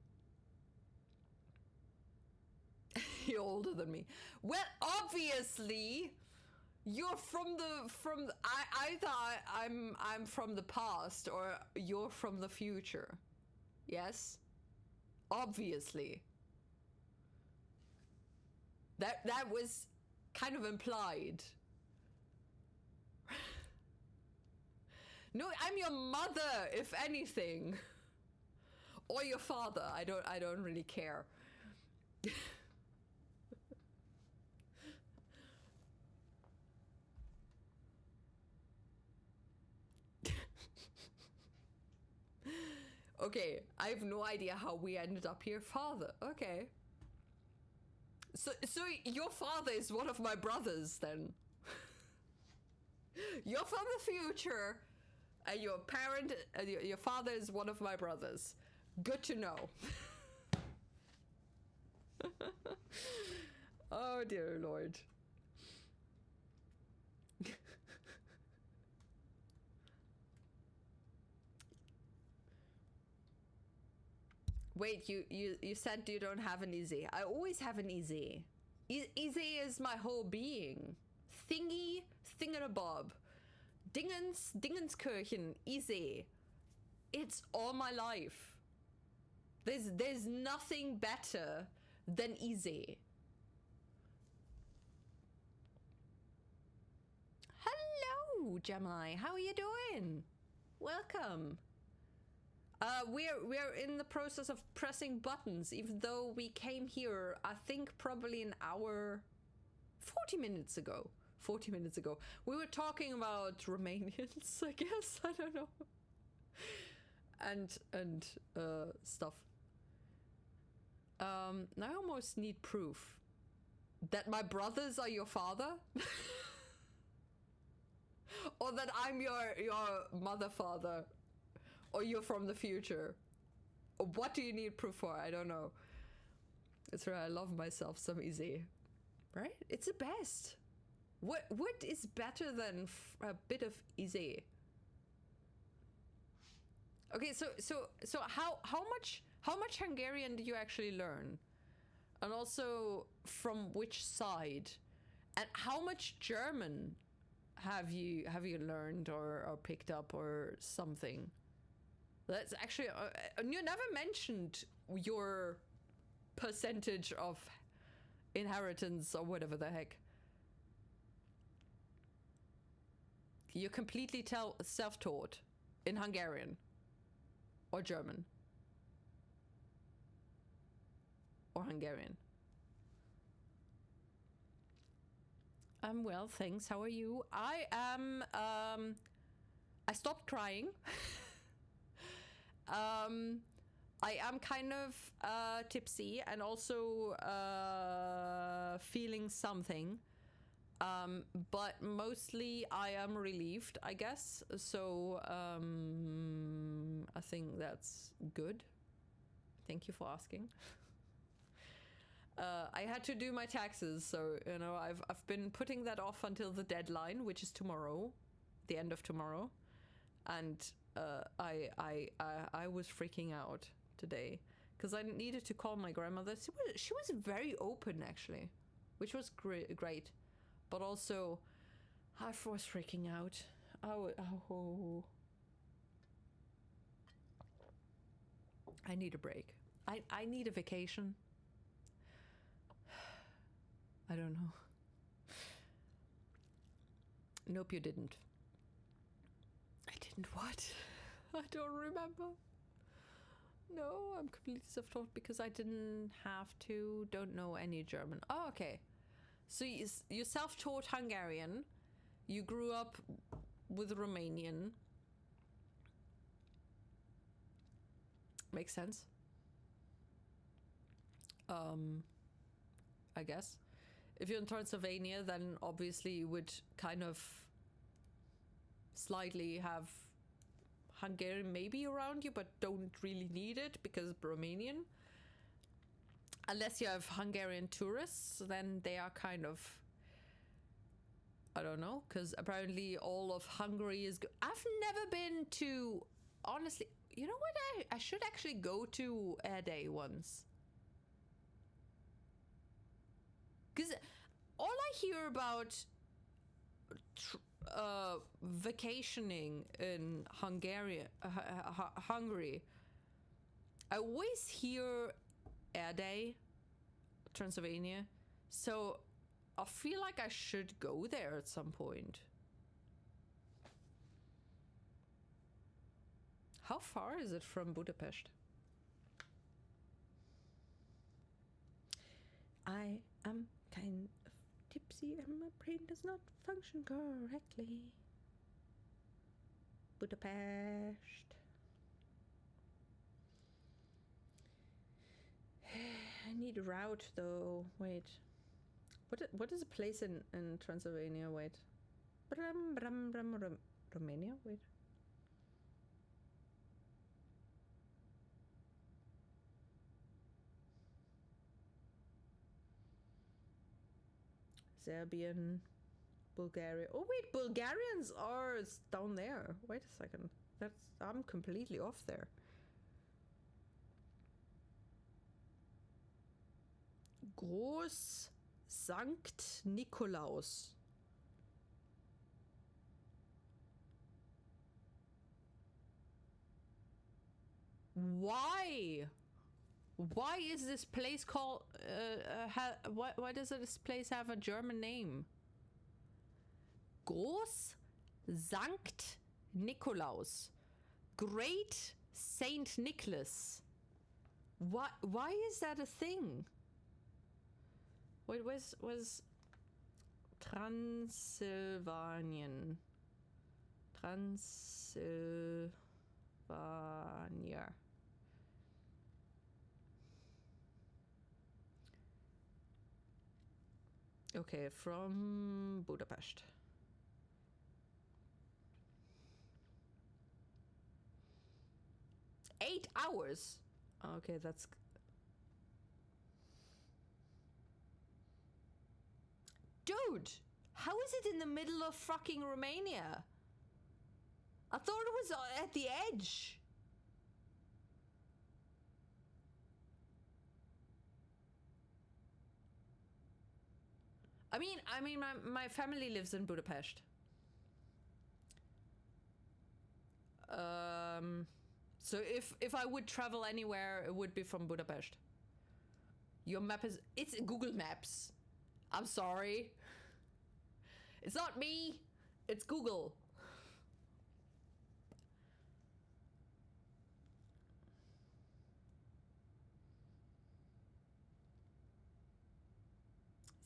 You're older than me. Well, obviously, you're from either I'm from the past or you're from the future. Yes? Obviously. That was kind of implied. No, I'm your mother, if anything. Or your father. I don't really care. Okay, I have no idea how we ended up here. Father, okay. So your father is one of my brothers then. You're from the future, and your father is one of my brothers. Good to know. Oh dear Lord. Wait, you said you don't have an easy. I always have an easy. Easy is my whole being. Thingy, thingamabob. Dingenskirchen, easy. It's all my life. There's nothing better than easy. Hello, Gemini. How are you doing? Welcome. We're in the process of pressing buttons, even though we came here, I think probably an hour, 40 minutes ago. 40 minutes ago. We were talking about Romanians, I guess. I don't know. And stuff. I almost need proof that my brothers are your father. Or that I'm your mother father. Or you're from the future. Or what do you need proof for? I don't know. That's right, I love myself some easy. Right? It's the best. What is better than a bit of easy? Okay, so how much Hungarian do you actually learn? And also from which side? And how much German have you learned or picked up or something? That's actually you never mentioned your percentage of inheritance or whatever the heck. You're completely self-taught in Hungarian or German or Hungarian. I'm well, thanks. How are you? I am. I stopped crying. I am kind of tipsy and also feeling something. But mostly I am relieved, I guess. So I think that's good. Thank you for asking. I had to do my taxes, so you know I've been putting that off until the deadline, which is tomorrow, the end of tomorrow, and I was freaking out today because I needed to call my grandmother. She was very open actually, which was great, but also I was freaking out. Oh. I need a break. I need a vacation. I don't know. Nope, you didn't. I didn't what? I don't remember. No, I'm completely self-taught because I didn't have to. Don't know any German. Oh, okay. So you self-taught Hungarian. You grew up with Romanian. Makes sense. I guess. If you're in Transylvania, then obviously you would kind of slightly have Hungarian maybe around you, but don't really need it because Romanian. Unless you have Hungarian tourists, then they are kind of, I don't know, because apparently all of Hungary is good. I've never been to, honestly, you know what? I should actually go to Erdély once. Because all I hear about vacationing in Hungary, I always hear Erdély, Transylvania. So I feel like I should go there at some point. How far is it from Budapest? I am kind of tipsy and my brain does not function correctly. Budapest. need a route though. Wait. What is a place in Transylvania? Wait. Romania? Wait. Serbian, Bulgaria. Oh wait, Bulgarians are down there. Wait a second. I'm completely off there. Groß Sankt Nikolaus. Why? Why is this place called? Why does this place have a German name? Groß Sankt Nikolaus, Great Saint Nicholas. Why is that a thing? Wait, was Transylvanian? Transylvania. Okay, from Budapest. Eight hours. Okay, that's... Dude, how is it in the middle of fucking Romania? I thought it was at the edge. I mean, my family lives in Budapest. So if I would travel anywhere, it would be from Budapest. Your map is... It's Google Maps. I'm sorry. It's not me. It's Google.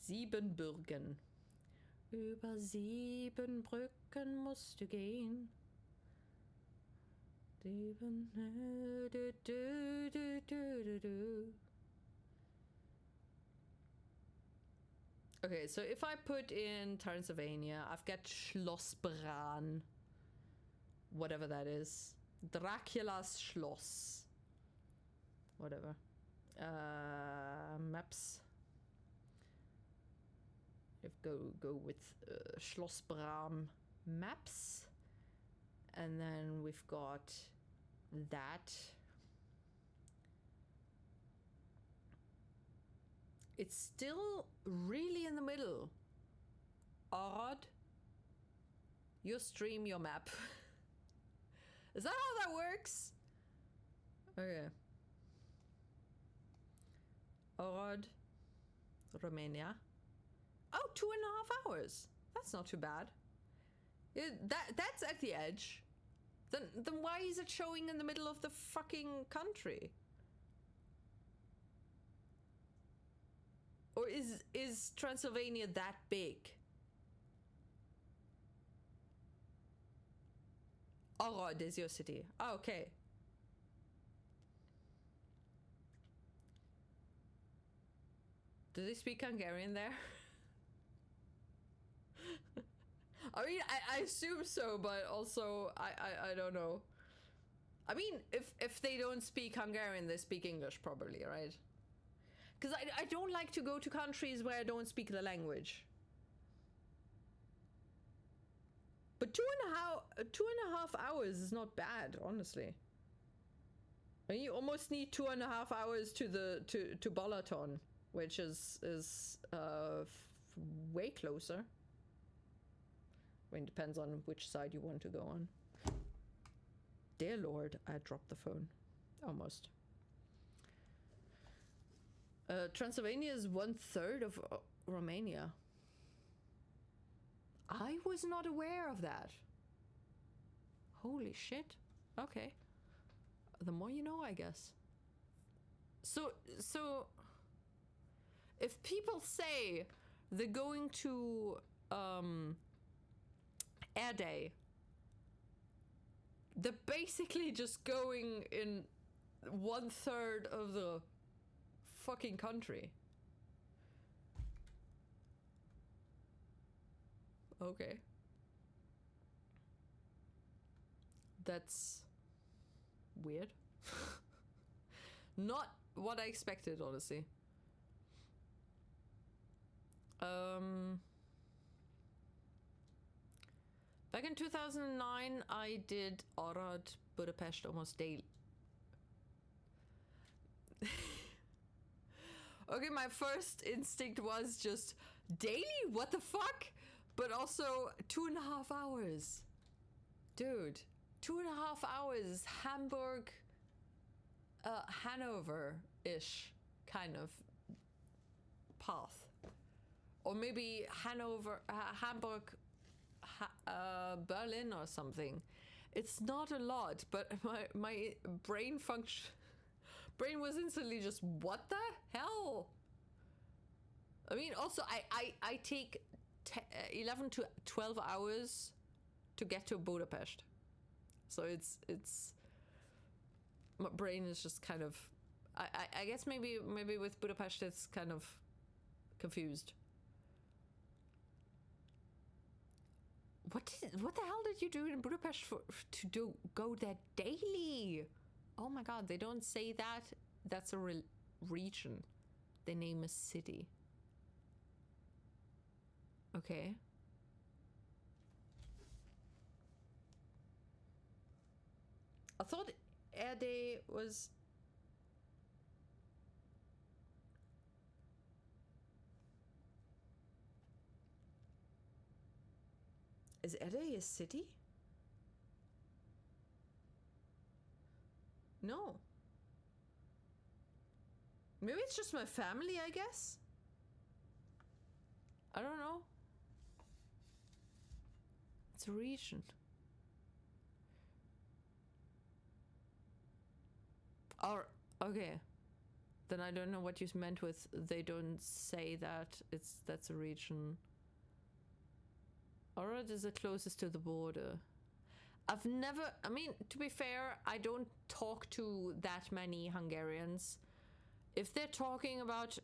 Siebenbürgen. Über 7 Brücken musst du gehen. Okay, so if I put in Transylvania, I've got Schloss Bran. Whatever that is. Dracula's Schloss. Whatever. Maps. If go with Schloss Bram maps. And then we've got that. It's still really in the middle. Odd. Your stream, your map. Is that how that works? Okay. Odd. Romania. Oh, 2.5 hours. That's not too bad. That's at the edge. Then why is it showing in the middle of the fucking country? Or is Transylvania that big? Orod is your city. Oh, okay. Do they speak Hungarian there? I mean, I assume so, but also I don't know. I mean, if they don't speak Hungarian, they speak English probably, right? Because I don't like to go to countries where I don't speak the language. But 2.5 hours is not bad, honestly. I mean, you almost need 2.5 hours to Balaton, which is way closer. I mean, depends on which side you want to go on. Dear Lord, I dropped the phone. Almost. Transylvania is 1/3 of Romania. I was not aware of that. Holy shit. Okay. The more you know, I guess. So if people say they're going to Air Day, they're basically just going in 1/3 of the fucking country. Okay. That's weird. Not what I expected, honestly. Back in 2009, I did Arad, Budapest almost daily. Okay, my first instinct was just daily? What the fuck? But also 2.5 hours. Dude, 2.5 hours. Hamburg, Hanover-ish kind of path. Or maybe Hanover, Hamburg, Berlin or something. It's not a lot, but my brain was instantly just, what the hell? I mean, also, I take 11 to 12 hours to get to Budapest. So it's my brain is just kind of, I guess maybe with Budapest it's kind of confused. What the hell did you do in Budapest to go there daily? Oh my god, they don't say that. That's a region. They name a city. Okay. I thought Erde was... Is Erde a city? No. Maybe it's just my family, I guess? I don't know. It's a region. Or, okay. Then I don't know what you meant with they don't say that that's a region. Arad is the closest to the border. I've never, I mean, to be fair, I don't talk to that many Hungarians. If they're talking about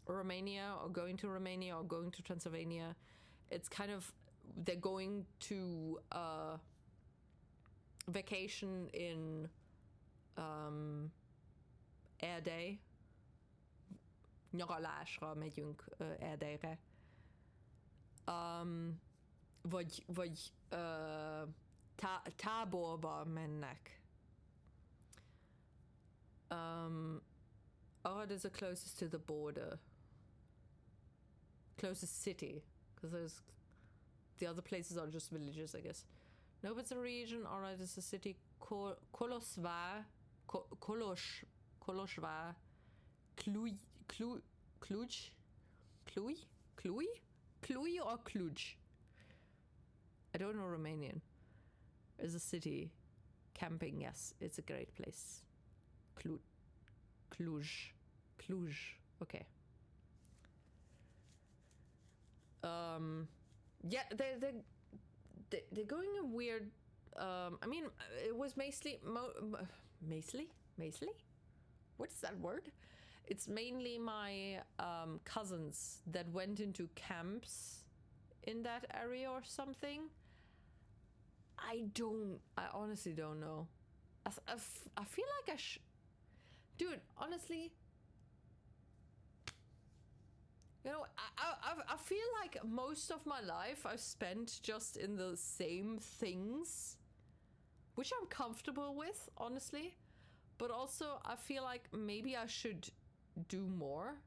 Romania or going to Romania or going to Transylvania, it's kind of, they're going to vacation in Erdély. Nyaralásra megyünk Erdélyre. Vagy táborba mennek. Arad is the closest to the border. Closest city. Because the other places are just villages, I guess. No, it's a region. Arad is a city. Kolosvár, Cluj or Cluj? I don't know Romanian. Is a city. Camping, yes, it's a great place. Cluj. Okay. Yeah, they're going a weird. I mean, it was mainly. What is that word? It's mainly my cousins that went into camps in that area or something. I honestly don't know. I feel like dude, honestly, you know, I feel like most of my life I've spent just in the same things, which I'm comfortable with, honestly. But also, I feel like maybe I should do more.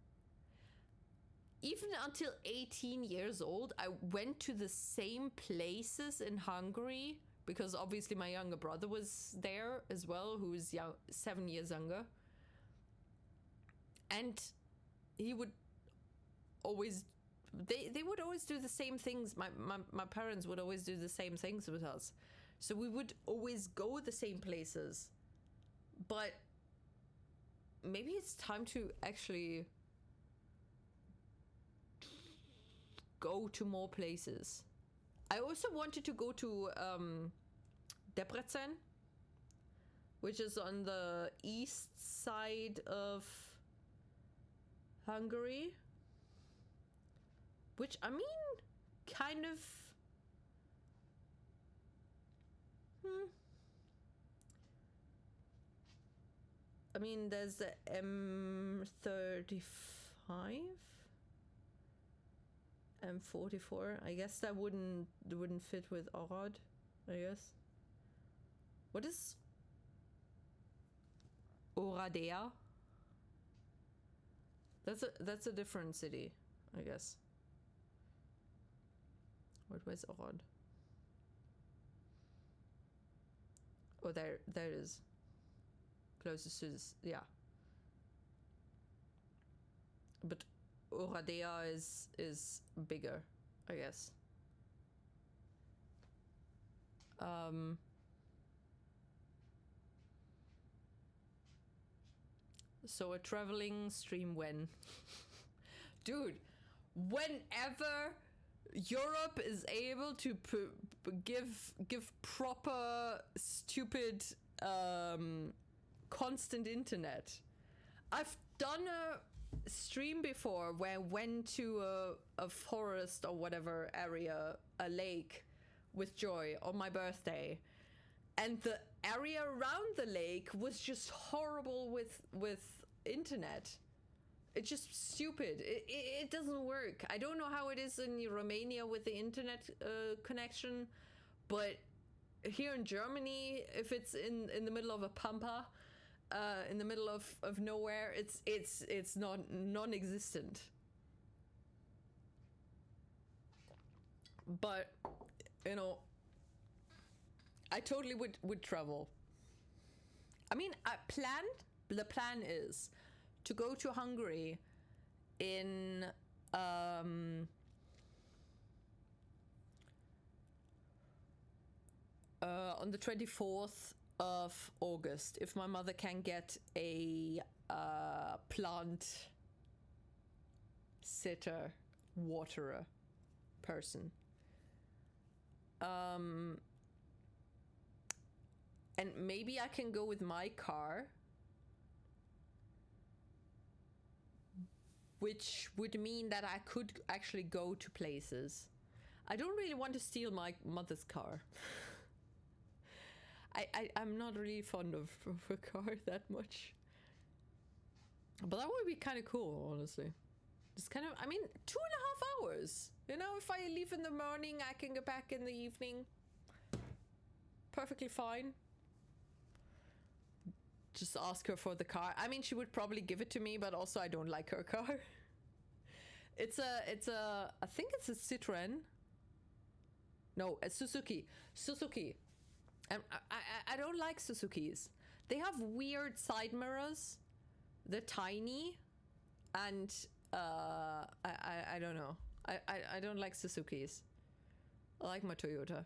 Even until 18 years old, I went to the same places in Hungary because obviously my younger brother was there as well, who is 7 years younger. And he would always... They would always do the same things. My parents would always do the same things with us. So we would always go the same places. But maybe it's time to actually go to more places. I also wanted to go to Debrecen, which is on the east side of Hungary. Which, I mean, kind of... I mean, there's the M35, M44. I guess that wouldn't fit with Orad, I guess. What is Oradea? That's a different city, I guess. Where's Orad? Oh, there it is. Closest to this, yeah. But Oradea is bigger, I guess. So a traveling stream when? Dude, whenever Europe is able to give proper stupid constant internet. I've done a stream before where I went to a forest or whatever area, a lake, with Joy on my birthday, and the area around the lake was just horrible with internet. It's just stupid. It doesn't work. I don't know how it is in Romania with the internet connection, but here in Germany, if it's in the middle of a pampa, in the middle of nowhere, it's non-existent. But you know, I totally would travel. I mean, the plan is to go to Hungary in on the 24th of August, if my mother can get a plant sitter, waterer person. And maybe I can go with my car, which would mean that I could actually go to places. I don't really want to steal my mother's car. I'm not really fond of a car that much. But that would be kind of cool, honestly. Just kind of, I mean, 2.5 hours. You know, if I leave in the morning, I can get back in the evening. Perfectly fine. Just ask her for the car. I mean, she would probably give it to me, but also I don't like her car. It's a, I think it's a Citroen. No, a Suzuki. And I don't like Suzukis. They have weird side mirrors. They're tiny, and I don't know. I don't like Suzukis. I like my Toyota.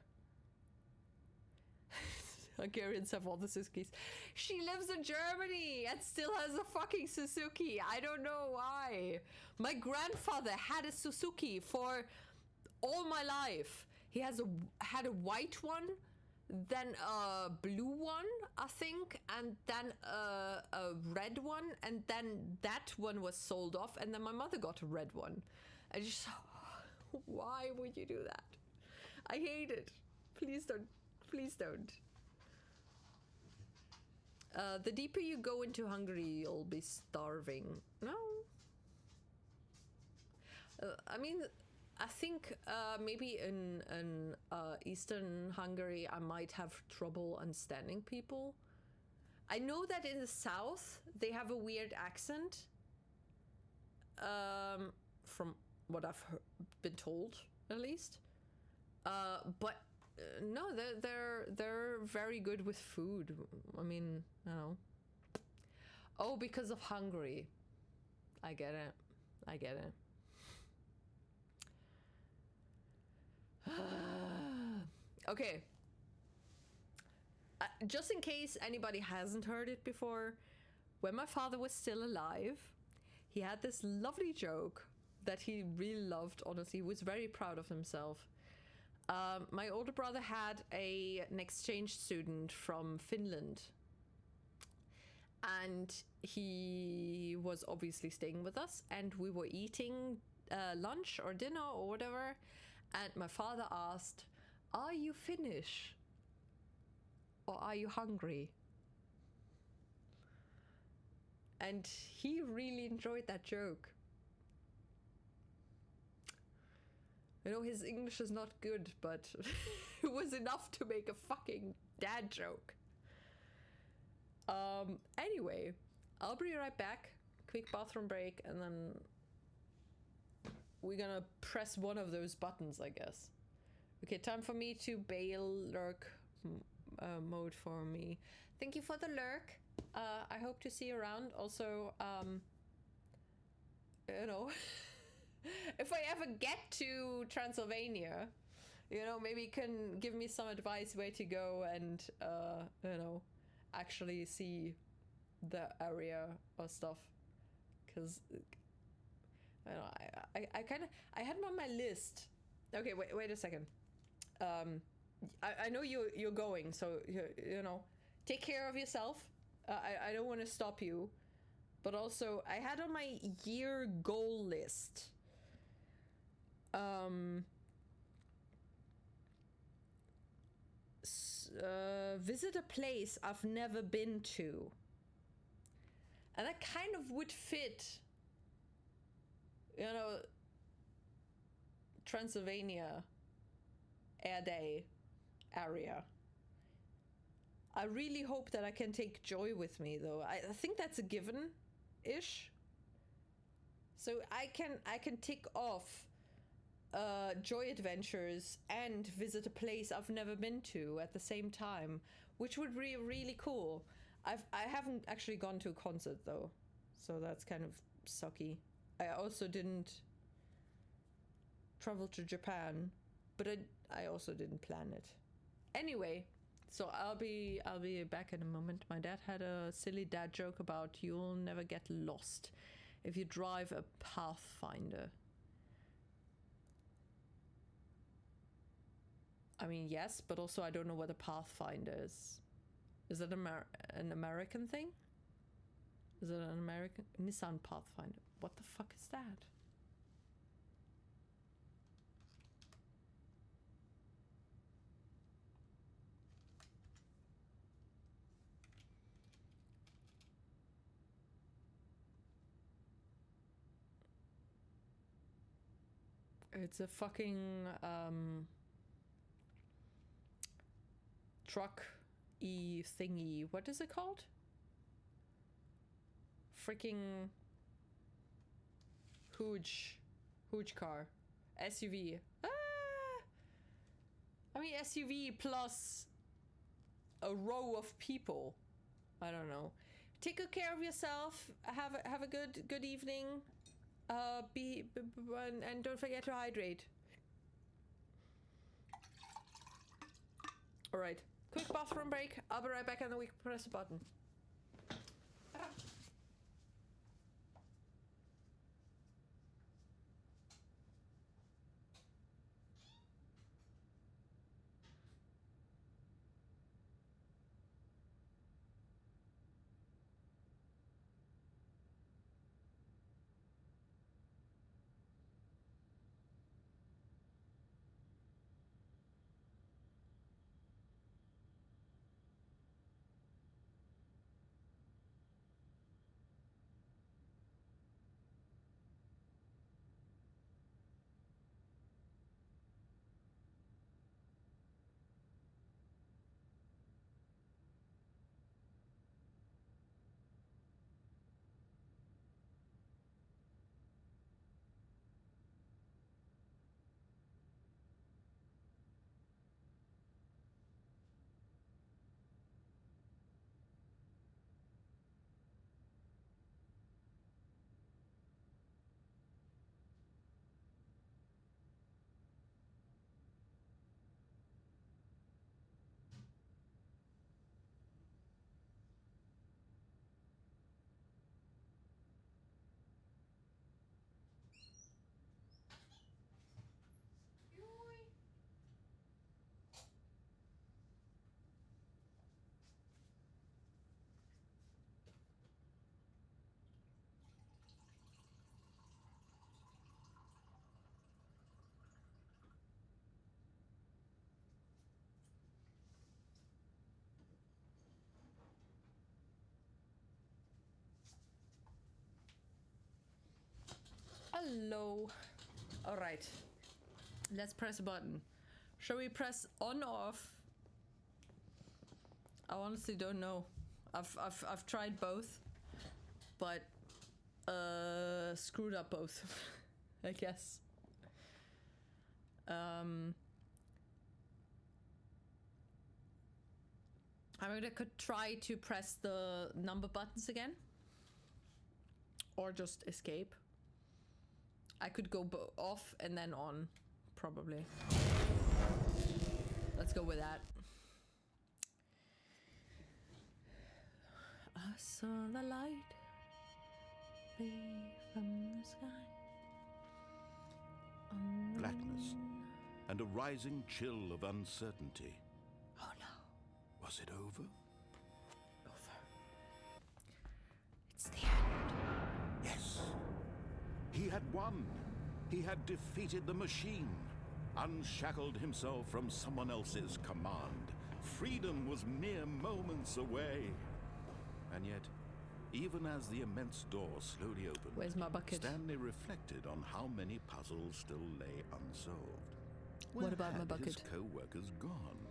Hungarians have all the Suzukis. She lives in Germany and still has a fucking Suzuki. I don't know why. My grandfather had a Suzuki for all my life. He had a white one, then a blue one, I think, and then a red one, and then that one was sold off, and then my mother got a red one. I just, why would you do that? I hate it. Please don't. Please don't. The deeper you go into Hungary, you'll be starving. No. I mean, I think maybe in Eastern Hungary, I might have trouble understanding people. I know that in the south, they have a weird accent. From what I've been told, at least. But no, they're very good with food. I mean, no. Oh, because of Hungary. I get it. Okay. Just in case anybody hasn't heard it before, when my father was still alive, he had this lovely joke that he really loved, honestly. He was very proud of himself. My older brother had an exchange student from Finland And he was obviously staying with us, and we were eating lunch or dinner or whatever. And my father asked, "Are you Finnish? Or are you hungry?" And he really enjoyed that joke. You know, his English is not good, but it was enough to make a fucking dad joke. Anyway, I'll be right back. Quick bathroom break, and then we're gonna press one of those buttons, I guess. Okay, time for me to bail lurk mode for me. Thank you for the lurk. I hope to see you around. Also, you know, if I ever get to Transylvania, you know, maybe you can give me some advice where to go and, you know, actually see the area or stuff. Because, I don't know, I kind of, I had them on my list. Okay, wait a second. I know you're going, so, you know, take care of yourself. I don't want to stop you. But also, I had on my year goal list, visit a place I've never been to. And that kind of would fit, you know, Transylvania Air Day area. I really hope that I can take Joy with me, though. I think that's a given-ish. So I can tick off Joy Adventures and visit a place I've never been to at the same time, which would be really cool. I haven't actually gone to a concert, though, so that's kind of sucky. I also didn't travel to Japan, but I also didn't plan it. Anyway, so I'll be back in a moment. My dad had a silly dad joke about you'll never get lost if you drive a Pathfinder. I mean, yes, but also I don't know what a Pathfinder is. Is that an American thing? Is it an American? Nissan Pathfinder. What the fuck is that? It's a fucking truck-y thingy. What is it called? Freaking huge car. SUV. Ah! I mean SUV plus a row of people. I don't know. Take good care of yourself. Have a good evening. And don't forget to hydrate. All right, quick bathroom break. I'll be right back, and then we can press the button. Hello. All right. Let's press a button. Shall we press on or off? I honestly don't know. I've tried both, but screwed up both. I guess. I mean, I could try to press the number buttons again, or just escape. I could go off and then on, probably. Let's go with that. I saw the light fade from the sky. Blackness and a rising chill of uncertainty. Oh no. Was it over? Over. It's the end. Yes. He had won. He had defeated the machine, unshackled himself from someone else's command. Freedom was mere moments away. And yet, even as the immense door slowly opened, Where's my bucket? Stanley reflected on how many puzzles still lay unsolved. What about my Where had bucket? his co-workers gone?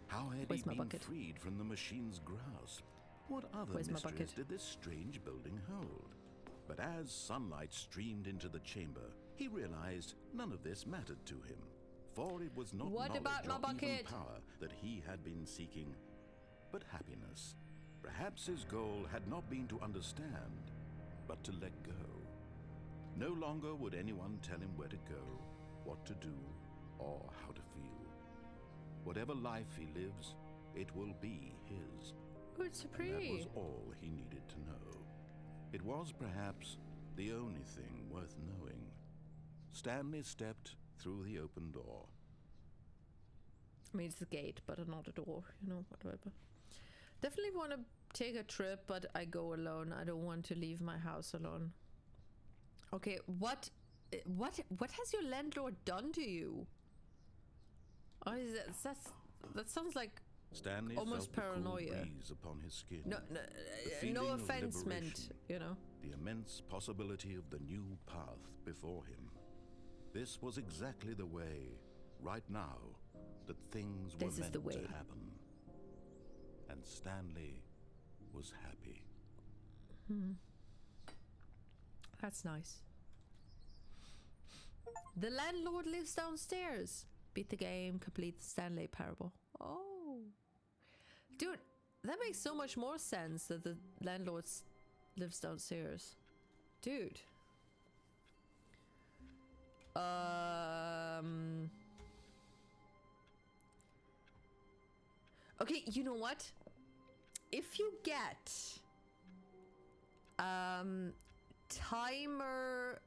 How had Where's he my been bucket? freed from the machine's grasp? What other Where's my mysteries bucket? did this strange building hold? But as sunlight streamed into the chamber, he realized none of this mattered to him. For it was not What knowledge about my or even bucket? power that he had been seeking, but happiness. Perhaps his goal had not been to understand, but to let go. No longer would anyone tell him where to go, what to do, or how to feel. Whatever life he lives, it will be his. Oh, it's so And that was pretty. all he needed to know. It was perhaps the only thing worth knowing. Stanley stepped through the open door. I mean, it's a gate, but not a door, you know, whatever. Definitely want to take a trip, but I go alone. I don't want to leave my house alone. Okay, what has your landlord done to you? Oh, that sounds like Stanley almost felt the paranoia. cool breeze upon his skin. no feeling no of offense meant, liberation. you know. The immense possibility of the new path before him. This was exactly the way, right now, that things were This is meant the way. to happen. And Stanley was happy. That's nice. The landlord lives downstairs. Beat the game, complete the Stanley parable. Oh. Dude, that makes so much more sense that the landlord lives downstairs. Dude. Okay, you know what? If you get timer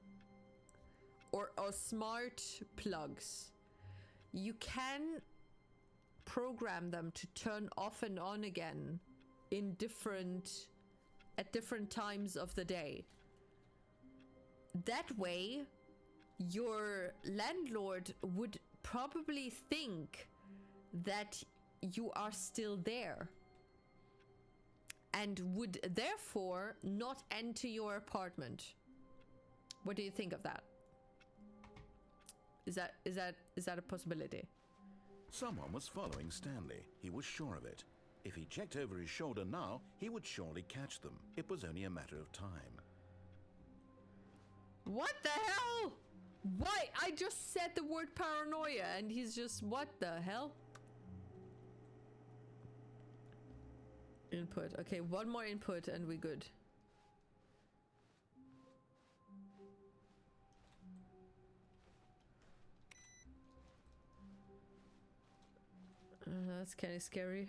or smart plugs, you can program them to turn off and on again in at different times of the day. That way your landlord would probably think that you are still there and would therefore not enter your apartment. What do you think of that? Is that a possibility? Someone was following Stanley. He was sure of it. If he checked over his shoulder now, he would surely catch them. It was only a matter of time. What the hell? Why? I just said the word paranoia and he's just, what the hell? Input. Okay, one more input and we're good. That's kind of scary.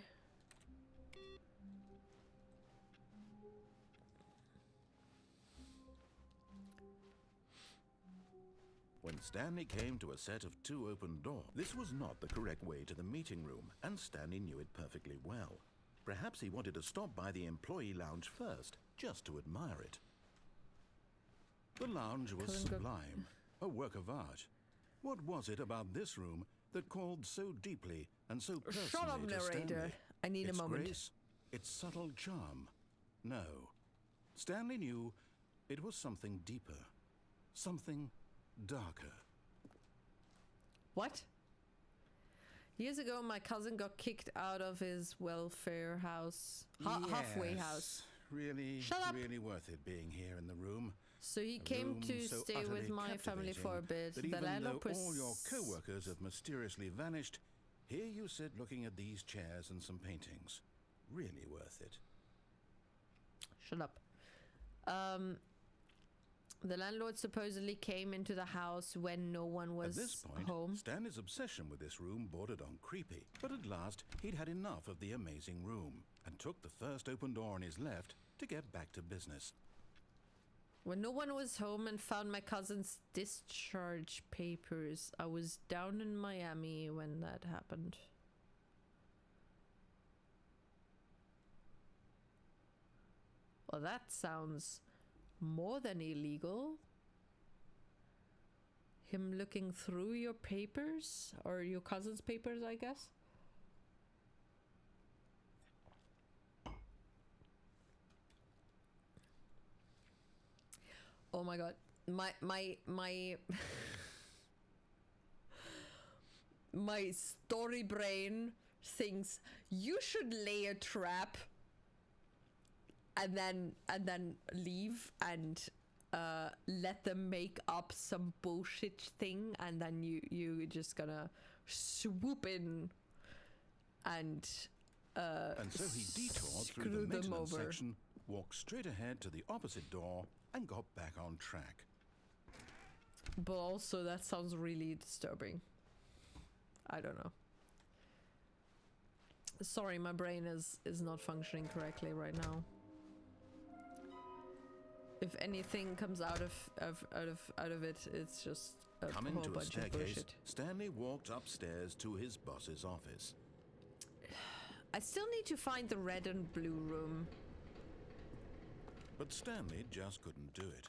When Stanley came to a set of 2 open doors, this was not the correct way to the meeting room, and Stanley knew it perfectly well. Perhaps he wanted to stop by the employee lounge first, just to admire it. The lounge was sublime, a work of art. What was it about this room that called so deeply and so personally Shut up, to narrator. Stanley? I need Its a moment. Grace, its subtle charm. No. Stanley knew it was something deeper, something darker. What? Years ago, my cousin got kicked out of his welfare house. Halfway house. Really, Shut up. really worth it being here in the room. So he A came room to so stay with utterly my family for a bit. that The even landlord though all your co-workers have mysteriously vanished, here you sit looking at these chairs and some paintings. Really worth it. Shut up. The landlord supposedly came into the house when no one was At this point, home. Stanley's obsession with this room bordered on creepy. But at last, he'd had enough of the amazing room and took the first open door on his left to get back to business. When no one was home and found my cousin's discharge papers, I was down in Miami when that happened. Well, that sounds more than illegal. Him looking through your papers, or your cousin's papers, I guess. Oh my god. My my story brain thinks you should lay a trap and then leave and let them make up some bullshit thing, and then you just gonna swoop in and so he detoured through the maintenance section, walked straight ahead to the opposite door, and got back on track. But also that sounds really disturbing. I don't know. Sorry, my brain is not functioning correctly right now. If anything comes out of it, it's just a Coming whole to a bunch of staircase, bullshit. Stanley walked upstairs to his boss's office. I still need to find the red and blue room. But Stanley just couldn't do it.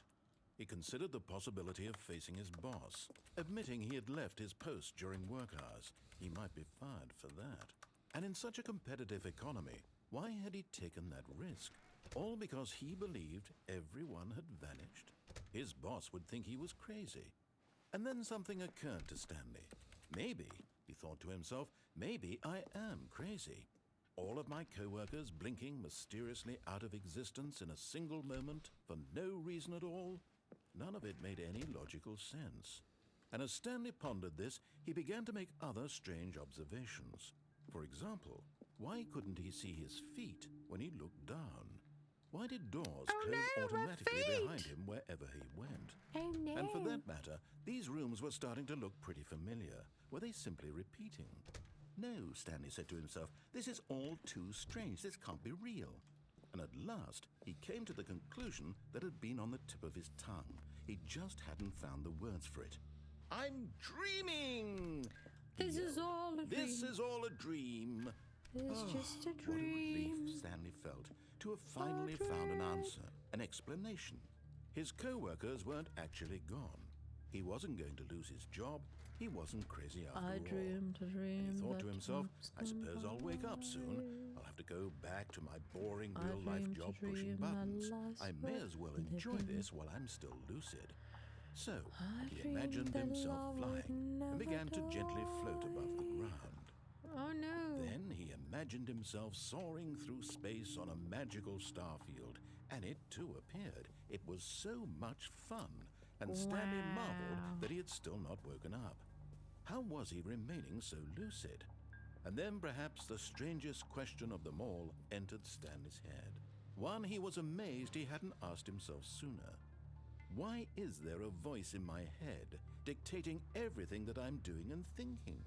He considered the possibility of facing his boss, admitting he had left his post during work hours. He might be fired for that. And in such a competitive economy, why had he taken that risk? All because he believed everyone had vanished? His boss would think he was crazy. And then something occurred to Stanley. Maybe, he thought to himself, maybe I am crazy. All of my co-workers blinking mysteriously out of existence in a single moment for no reason at all? None of it made any logical sense. And as Stanley pondered this, he began to make other strange observations. For example, why couldn't he see his feet when he looked down? Why did doors close automatically behind him wherever he went? Oh no. And for that matter, these rooms were starting to look pretty familiar. Were they simply repeating? No, Stanley said to himself, this is all too strange. This can't be real. And at last, he came to the conclusion that had been on the tip of his tongue. He just hadn't found the words for it. I'm dreaming! This is all a dream. This is all a dream. It's just a What a dream. relief Stanley felt to have finally found an answer, an explanation. His co-workers weren't actually gone. He wasn't going to lose his job. He wasn't crazy after all. I dreamed a dream. And he thought to that himself, was I suppose gone I'll wake up soon. by. I'll have to go back to my boring I real-life dreamed a job pushing dream that buttons. lasts I may as well enjoy living. this while I'm still lucid. So, I he dreamed imagined that himself love would flying and began to never gently float above the die. ground. Oh no. Then he imagined himself soaring through space on a magical starfield, and it too appeared. It was so much fun, and Stanley Wow. marveled that he had still not woken up. How was he remaining so lucid? And then perhaps the strangest question of them all entered Stanley's head. One he was amazed he hadn't asked himself sooner. Why is there a voice in my head dictating everything that I'm doing and thinking?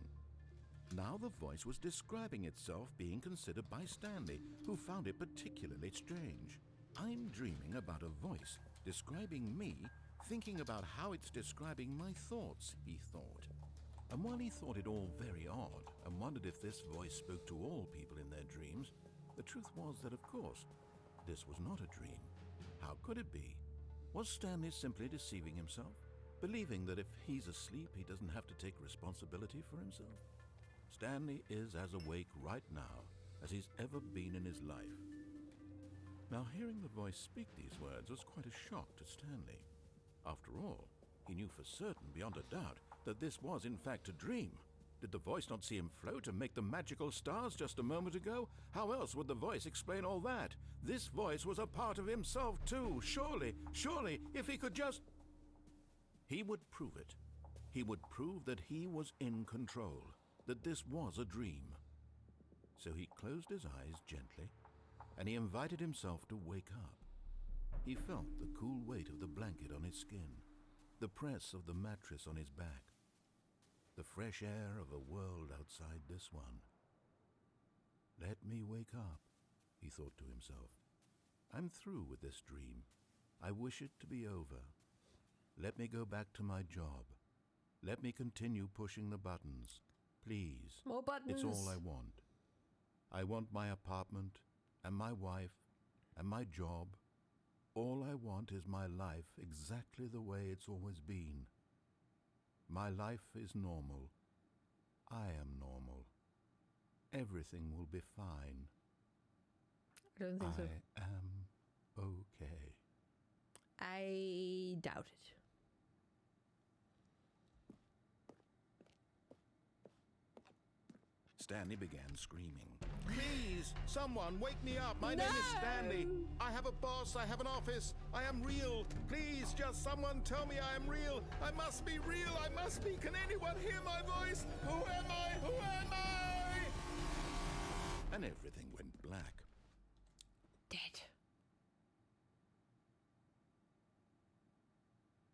Now the voice was describing itself being considered by Stanley, who found it particularly strange. I'm dreaming about a voice describing me, thinking about how it's describing my thoughts, he thought. And while he thought it all very odd and wondered if this voice spoke to all people in their dreams, the truth was that, of course, this was not a dream. How could it be? Was Stanley simply deceiving himself, believing that if he's asleep, he doesn't have to take responsibility for himself? Stanley is as awake right now as he's ever been in his life. Now, hearing the voice speak these words was quite a shock to Stanley. After all, He knew for certain, beyond a doubt, that this was in fact a dream. Did the voice not see him float and make the magical stars just a moment ago? How else would the voice explain all that? This voice was a part of himself too. Surely, if he could just... He would prove it. He would prove that he was in control, that this was a dream. So he closed his eyes gently, and he invited himself to wake up. He felt the cool weight of the blanket on his skin, the press of the mattress on his back, the fresh air of a world outside this one. Let me wake up, he thought to himself. I'm through with this dream. I wish it to be over. Let me go back to my job. Let me continue pushing the buttons. Please. More buttons. It's all I want. I want my apartment, and my wife, and my job. All I want is my life exactly the way it's always been. My life is normal. I am normal. Everything will be fine. I don't think so. I am okay. I doubt it. Stanley began screaming. Please, someone, wake me up. My name is Stanley. I have a boss. I have an office. I am real. Please, just someone tell me I am real. I must be real. I must be. Can anyone hear my voice? Who am I? Who am I? And everything went black. Dead.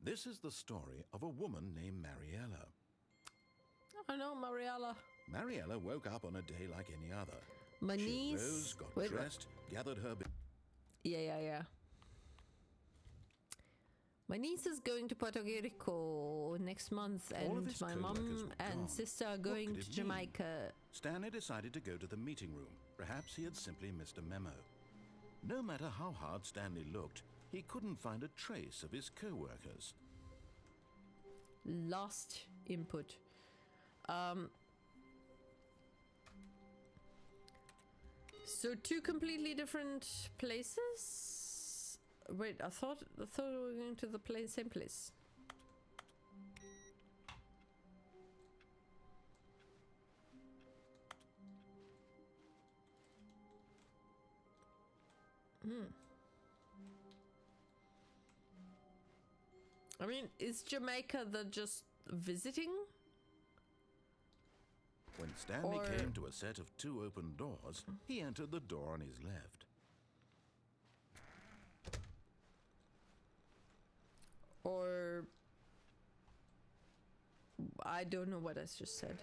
This is the story of a woman named Mariella. I know, Mariella. Mariella woke up on a day like any other. My She niece... rose, got Wait, dressed, gathered her... Yeah. My niece is going to Puerto Rico next month, All of and his my co-workers mum were and gone. sister are What going could to it mean? Jamaica. Stanley decided to go to the meeting room. Perhaps he had simply missed a memo. No matter how hard Stanley looked, he couldn't find a trace of his co-workers. Lost input. So two completely different places? Wait, I thought we were going to the same place. I mean, is Jamaica the just visiting? When Stanley Or- came to a set of two open doors, he entered the door on his left. Or... I don't know what I just said.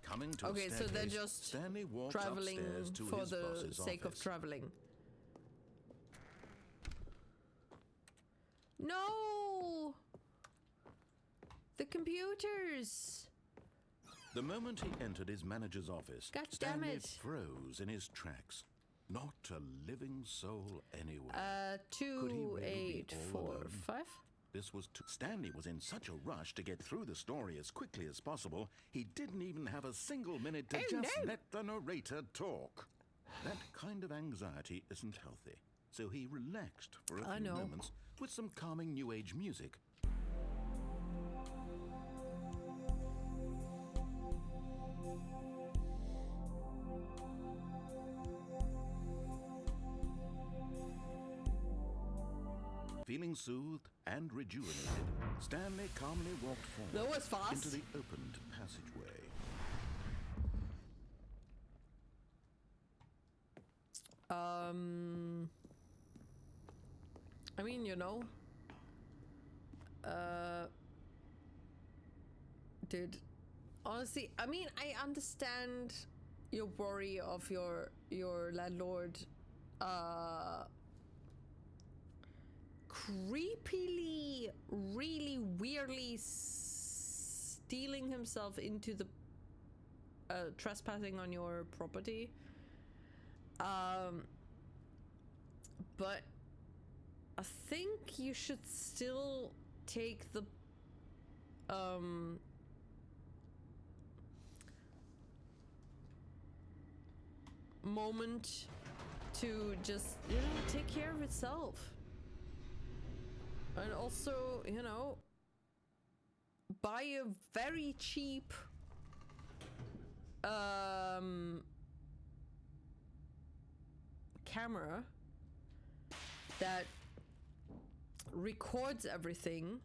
Coming to Okay, a so they're staircase, just Stanley walked traveling upstairs to for his the boss's sake of office. traveling. No! The computers! The moment he entered his manager's office, God damn Stanley it. froze in his tracks. Not a living soul anywhere. Two, he really be 8, all 4, alone? 5. This was Stanley was in such a rush to get through the story as quickly as possible, he didn't even have a single minute to Oh, just no. let the narrator talk. That kind of anxiety isn't healthy, so he relaxed for a I few know. moments with some calming New Age music. Feeling soothed and rejuvenated, Stanley calmly walked forward That was fast. into the opened passageway. I mean, you know. Dude, honestly, I mean, I understand your worry of your landlord creepily, really weirdly stealing himself into the trespassing on your property. But I think you should still take the moment to just, take care of itself. And also, buy a very cheap camera that records everything,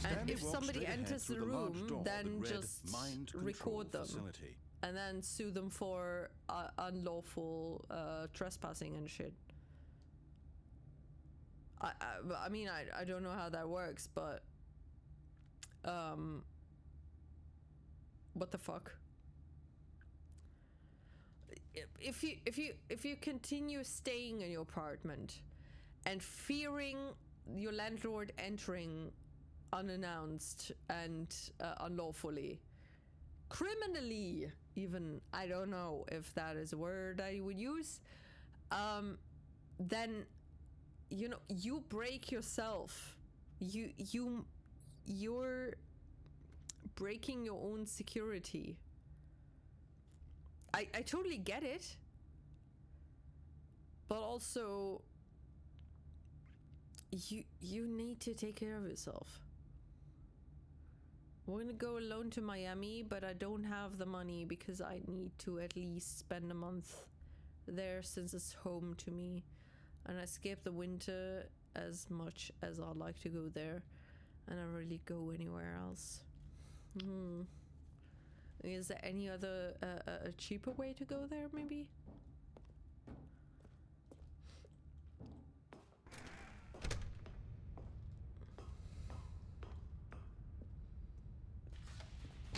and if somebody enters the room, then just record them and then sue them for unlawful trespassing and shit. I mean, I don't know how that works, but what the fuck? If you continue staying in your apartment and fearing your landlord entering unannounced and unlawfully, criminally even, I don't know if that is a word I would use, then you break yourself. You're breaking your own security. I totally get it, but also you need to take care of yourself. We're gonna go alone to Miami, but I don't have the money because I need to at least spend a month there since it's home to me, and I skip the winter as much as I'd like to go there, and I really go anywhere else. Is there any other a cheaper way to go there, maybe?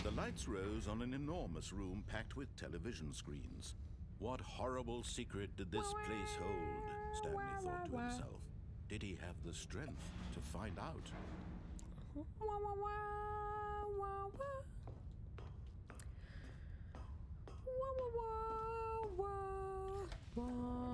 The lights rose on an enormous room packed with television screens. What horrible secret did this place hold? Stanley thought to himself. Did he have the strength to find out?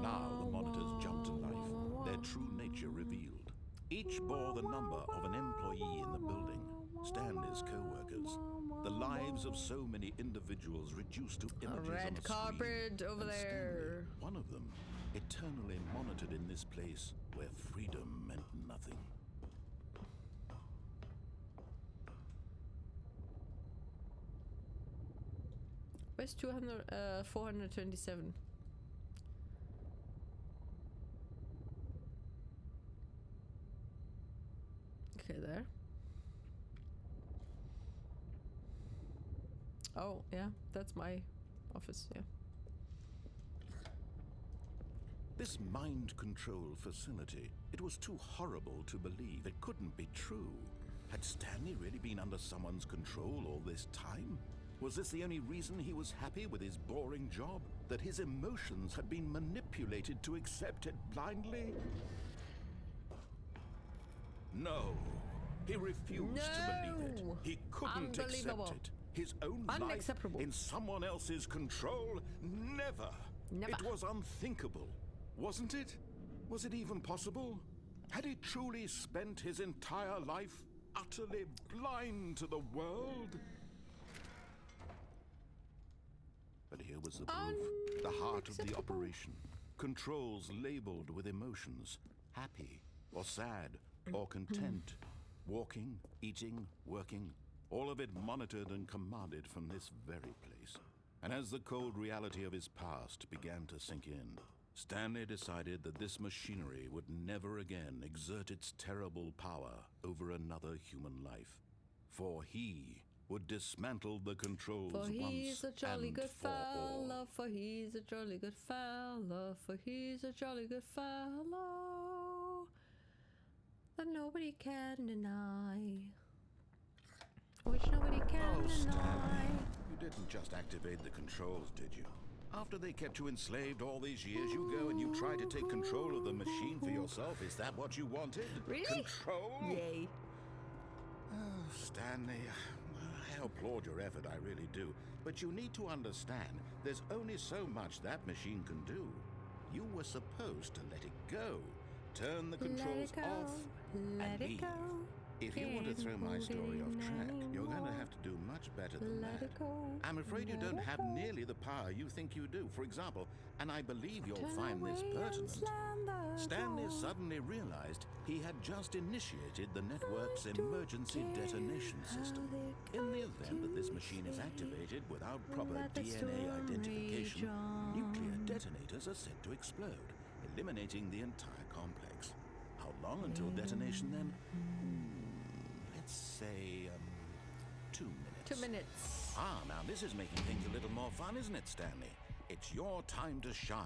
Now the monitors jumped to life, their true nature revealed. Each bore the number of an employee in the building, Stanley's co-workers. The lives of so many individuals reduced to images red on a carpet screen. over And there. Stanley, one of them, eternally monitored in this place where freedom meant nothing. Where's 427? Okay, there. Oh, yeah, that's my office, yeah. This mind control facility, it was too horrible to believe. It couldn't be true. Had Stanley really been under someone's control all this time? Was this the only reason he was happy with his boring job? That his emotions had been manipulated to accept it blindly? No. He refused to believe it. He couldn't accept it. His own life in someone else's control? Never. It was unthinkable. Wasn't it? Was it even possible? Had he truly spent his entire life utterly blind to the world? But here was the proof. The heart of the operation. Controls labeled with emotions. Happy, or sad, or content. Walking, eating, working. All of it monitored and commanded from this very place. And as the cold reality of his past began to sink in, Stanley decided that this machinery would never again exert its terrible power over another human life. For he would dismantle the controls for he's once a jolly and good for all. fella, for he's a jolly good fella, for he's a jolly good fellow that nobody can deny. Which nobody can deny. Stanley, you didn't just activate the controls, did you? After they kept you enslaved all these years, you go and you try to take control of the machine for yourself. Is that what you wanted? Really? Control? Yay. Oh, Stanley, I applaud your effort, I really do. But you need to understand, there's only so much that machine can do. You were supposed to let it go. Turn the controls off and leave. If you want to throw my story off track, you're going to have to do much much better than Let that. it go. I'm afraid you Let don't it have go. nearly the power you think you do. For example, and I believe you'll Turn find this away and pertinent, slam the Stanley door. suddenly realized he had just initiated the network's emergency detonation system. In the event that this machine is activated without proper Let the DNA storm identification, rage on. nuclear detonators are said to explode, eliminating the entire complex. How long until detonation then? Let's say 2 minutes. 2 minutes. Ah, now this is making things a little more fun, isn't it, Stanley? It's your time to shine.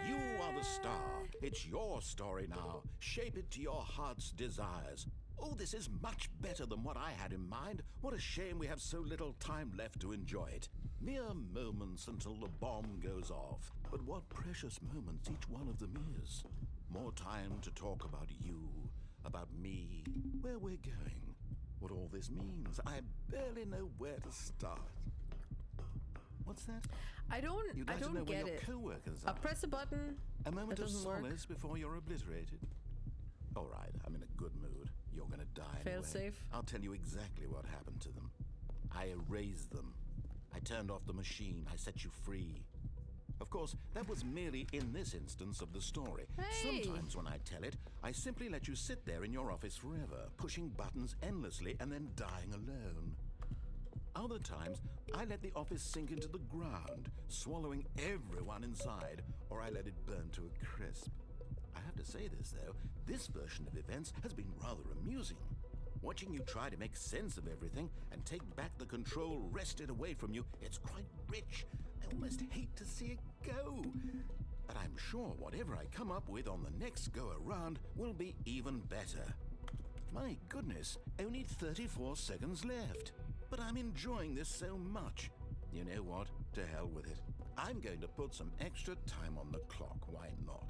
You are the star. It's your story now. Shape it to your heart's desires. Oh, this is much better than what I had in mind. What a shame we have so little time left to enjoy it. Mere moments until the bomb goes off. But what precious moments each one of them is. More time to talk about you, about me, where we're going, what all this means. I barely know where to start. What's that? I don't You'd like to know where get your it. co-workers I are. press a button. A moment it of doesn't work. solace before you're obliterated. All right, I'm in a good mood. You're gonna die Fail anyway. safe. I'll tell you exactly what happened to them. I erased them. I turned off the machine. I set you free. Of course, that was merely in this instance of the story. Hey! Sometimes when I tell it, I simply let you sit there in your office forever, pushing buttons endlessly and then dying alone. Other times, I let the office sink into the ground, swallowing everyone inside, or I let it burn to a crisp. I have to say this, though, this version of events has been rather amusing. Watching you try to make sense of everything and take back the control wrested away from you, it's quite rich. I almost hate to see it go. But I'm sure whatever I come up with on the next go-around will be even better. My goodness, only 34 seconds left. But I'm enjoying this so much. You know what? To hell with it. I'm going to put some extra time on the clock, why not?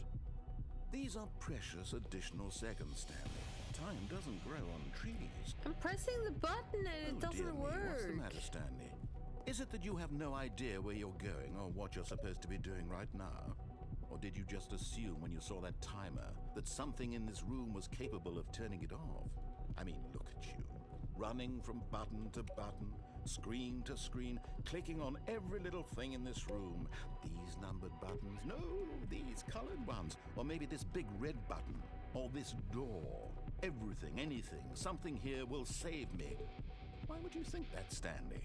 These are precious additional seconds, Stanley. Time doesn't grow on trees. I'm pressing the button and it Oh, dear doesn't me, work. what's the matter, Stanley? Is it that you have no idea where you're going or what you're supposed to be doing right now? Or did you just assume when you saw that timer that something in this room was capable of turning it off? I mean, look at you. Running from button to button, screen to screen, clicking on every little thing in this room. These numbered buttons, no, these colored ones. Or maybe this big red button, or this door. Everything, anything, something here will save me. Why would you think that, Stanley?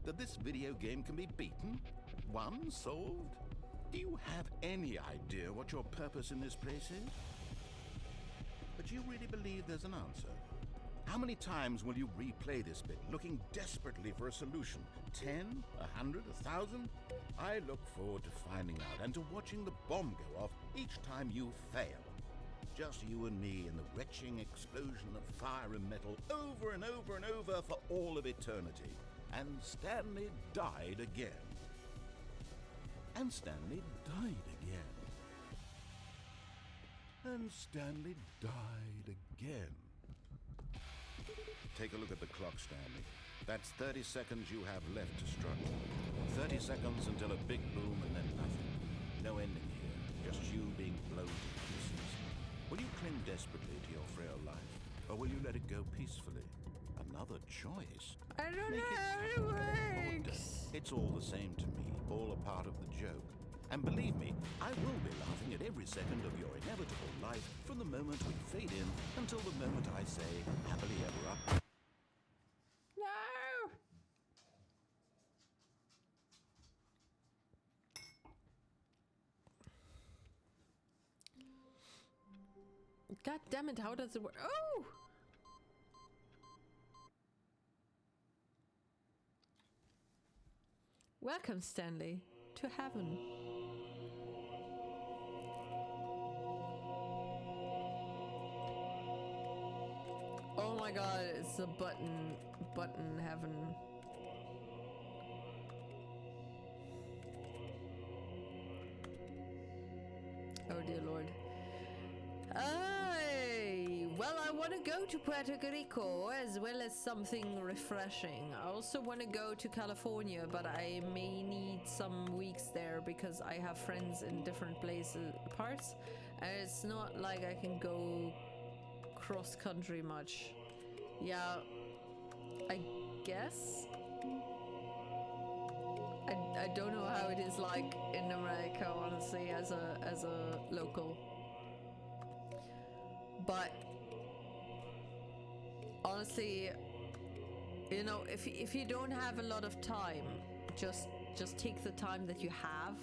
That this video game can be beaten? Won? Solved? Do you have any idea what your purpose in this place is? But you really believe there's an answer? How many times will you replay this bit, looking desperately for a solution? 10? 100? 1,000? I look forward to finding out and to watching the bomb go off each time you fail. Just you and me in the retching explosion of fire and metal over and over and over for all of eternity. And Stanley died again. And Stanley died again. And Stanley died again. Take a look at the clock, Stanley. That's 30 seconds you have left to struggle. 30 seconds until a big boom and then nothing. No ending here, just you being blown to pieces. Will you cling desperately to your frail life, or will you let it go peacefully? Another choice. I don't Make know how it tougher or works. It's all the same to me, all a part of the joke. And believe me, I will be laughing at every second of your inevitable life from the moment we fade in until the moment I say happily ever after. No. God damn it, how does it work? Oh! Welcome, Stanley, to heaven. Oh my god, it's a button heaven. Oh dear lord. Well, I want to go to Puerto Rico as well as something refreshing. I also want to go to California, but I may need some weeks there because I have friends in different parts, and it's not like I can go cross country much. Yeah, I guess I don't know how it is like in America, honestly, as a local. But honestly, you know, if you don't have a lot of time, just take the time that you have.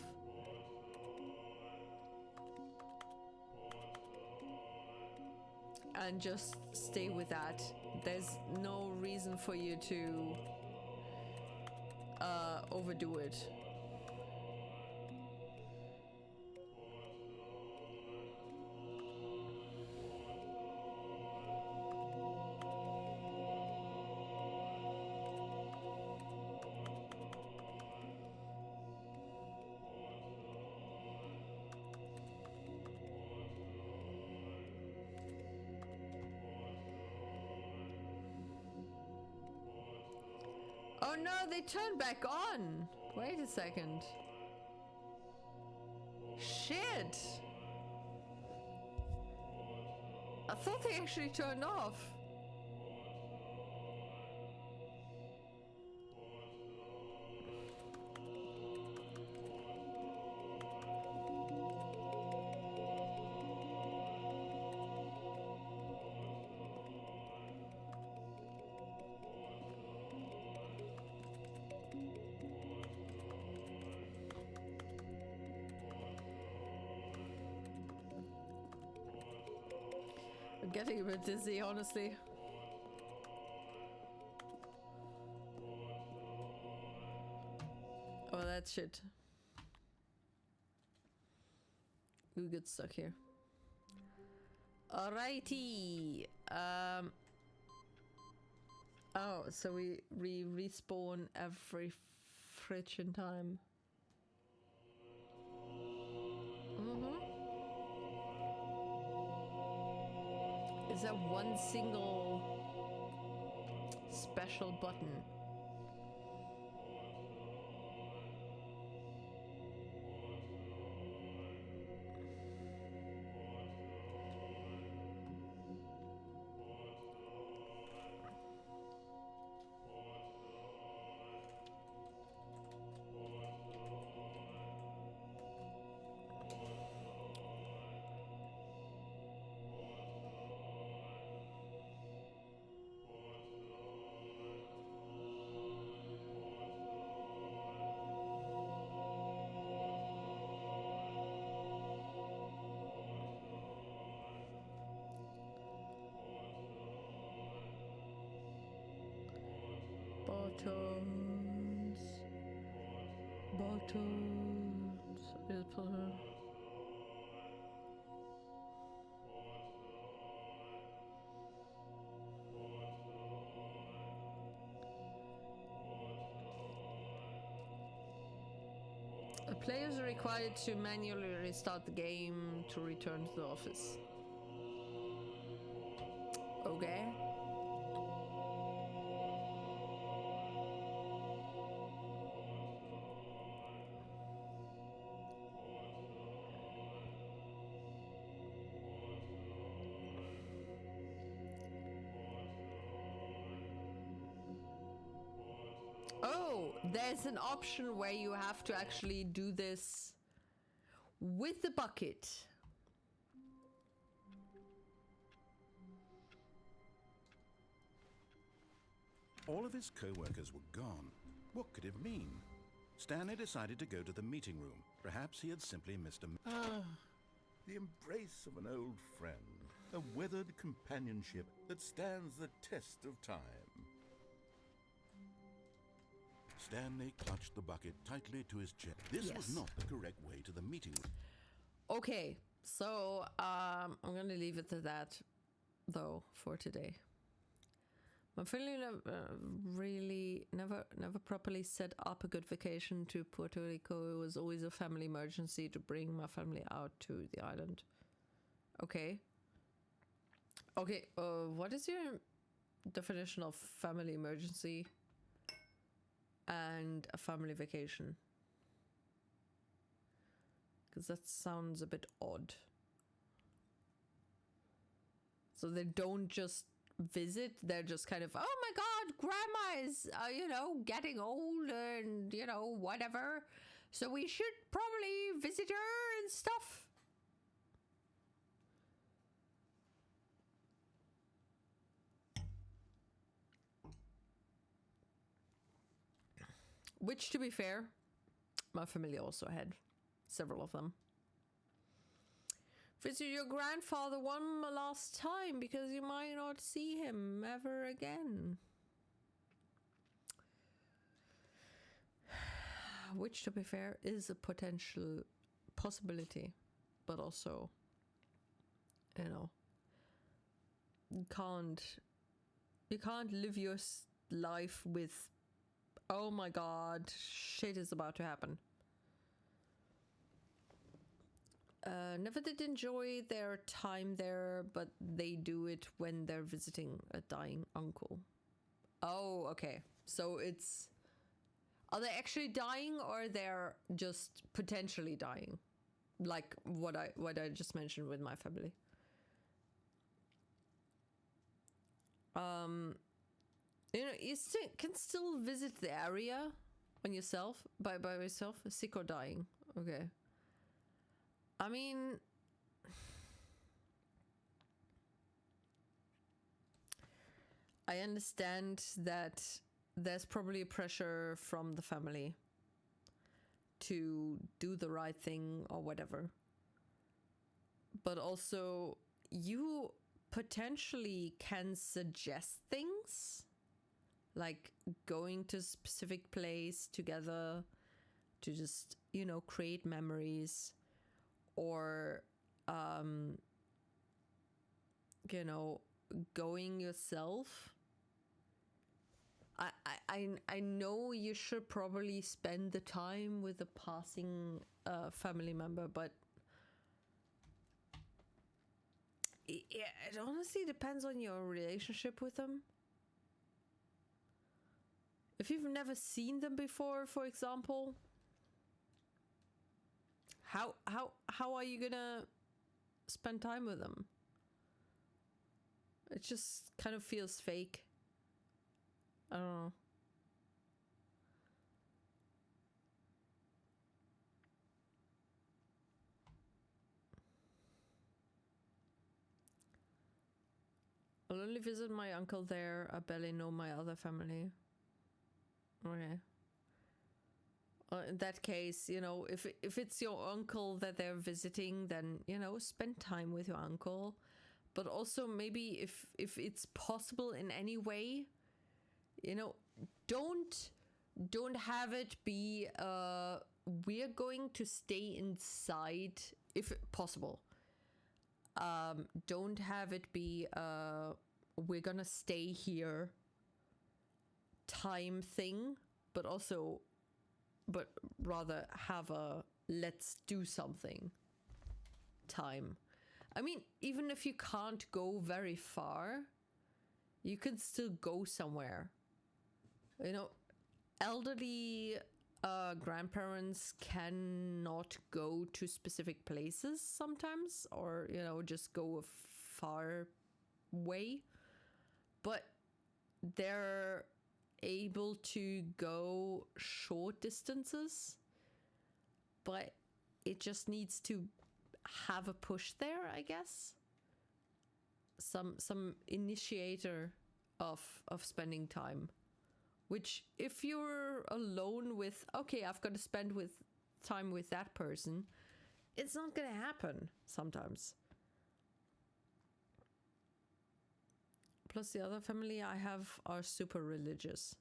And just stay with that. There's no reason for you to overdo it. Oh no, they turned back on. Wait a second. Shit. I thought they actually turned off. I'm getting a bit dizzy, honestly. Oh, that shit. We get stuck here. Alrighty. Oh, so we respawn every friction time. Is there one single special button? Buttons. Players are required to manually restart the game to return to the office. Okay. Oh, there's an option where you have to actually do this with the bucket. All of his co-workers were gone. What could it mean? Stanley decided to go to the meeting room. Perhaps he had simply missed a... the embrace of an old friend. A weathered companionship that stands the test of time. Stanley clutched the bucket tightly to his chest. This was not the correct way to the meeting room. Okay, so I'm gonna leave it to that, though, for today. My family never properly set up a good vacation to Puerto Rico. It was always a family emergency to bring my family out to the island. Okay. Okay, what is your definition of family emergency and a family vacation? Because that sounds a bit odd. So they don't just visit. They're just kind of, oh my God, grandma is, getting old and, whatever. So we should probably visit her and stuff. Which, to be fair, my family also had several of them. Visit your grandfather one last time because you might not see him ever again. Which, to be fair, is a potential possibility, but also, you can't live your life with, oh my God, shit is about to happen. Never did enjoy their time there, but they do it when they're visiting a dying uncle. Oh, okay. So it's... Are they actually dying or they're just potentially dying? Like what I just mentioned with my family. You can still visit the area on yourself, by yourself, sick or dying. Okay. I mean, I understand that there's probably a pressure from the family to do the right thing or whatever. But also, you potentially can suggest things, like going to a specific place together to just, create memories. Or, going yourself. I know you should probably spend the time with a passing family member, but it honestly depends on your relationship with them. If you've never seen them before, for example, how are you gonna spend time with them? It just kind of feels fake. I don't know. I'll only visit my uncle there. I barely know my other family. Okay. In that case, if it's your uncle that they're visiting, then, spend time with your uncle. But also maybe if it's possible in any way, don't have it be, we're going to stay inside, if possible. Don't have it be, we're gonna stay here time thing, but rather have a let's do something time. I mean, even if you can't go very far, you can still go somewhere. Elderly grandparents cannot go to specific places sometimes, or, just go a far way. But they're able to go short distances, but it just needs to have a push there, I guess. Some initiator of spending time, which if you're alone with, okay, I've got to spend time with that person, it's not gonna happen sometimes. Plus the other family I have are super religious.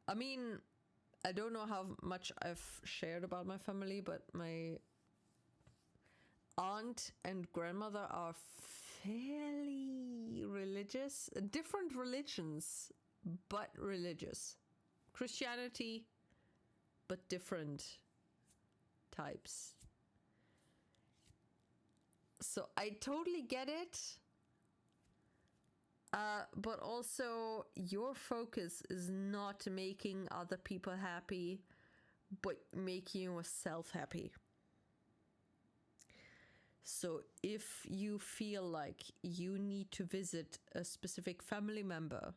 I mean, I don't know how much I've shared about my family, but my aunt and grandmother are fairly religious. Different religions, but religious. Christianity, but different types. So I totally get it. But also, your focus is not making other people happy, but making yourself happy. So if you feel like you need to visit a specific family member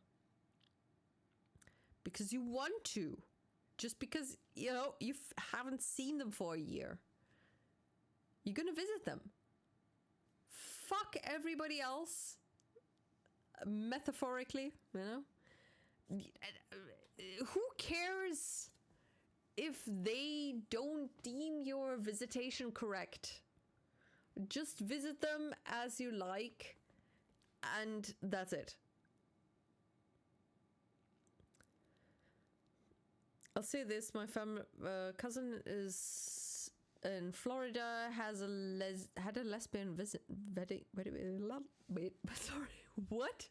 because you want to, just because, you know, you haven't seen them for a year, you're gonna visit them. Fuck everybody else, metaphorically, you know? Who cares if they don't deem your visitation correct? Just visit them as you like, and that's it. I'll say this: my cousin is in Florida, had a lesbian wedding. Wait, sorry, what?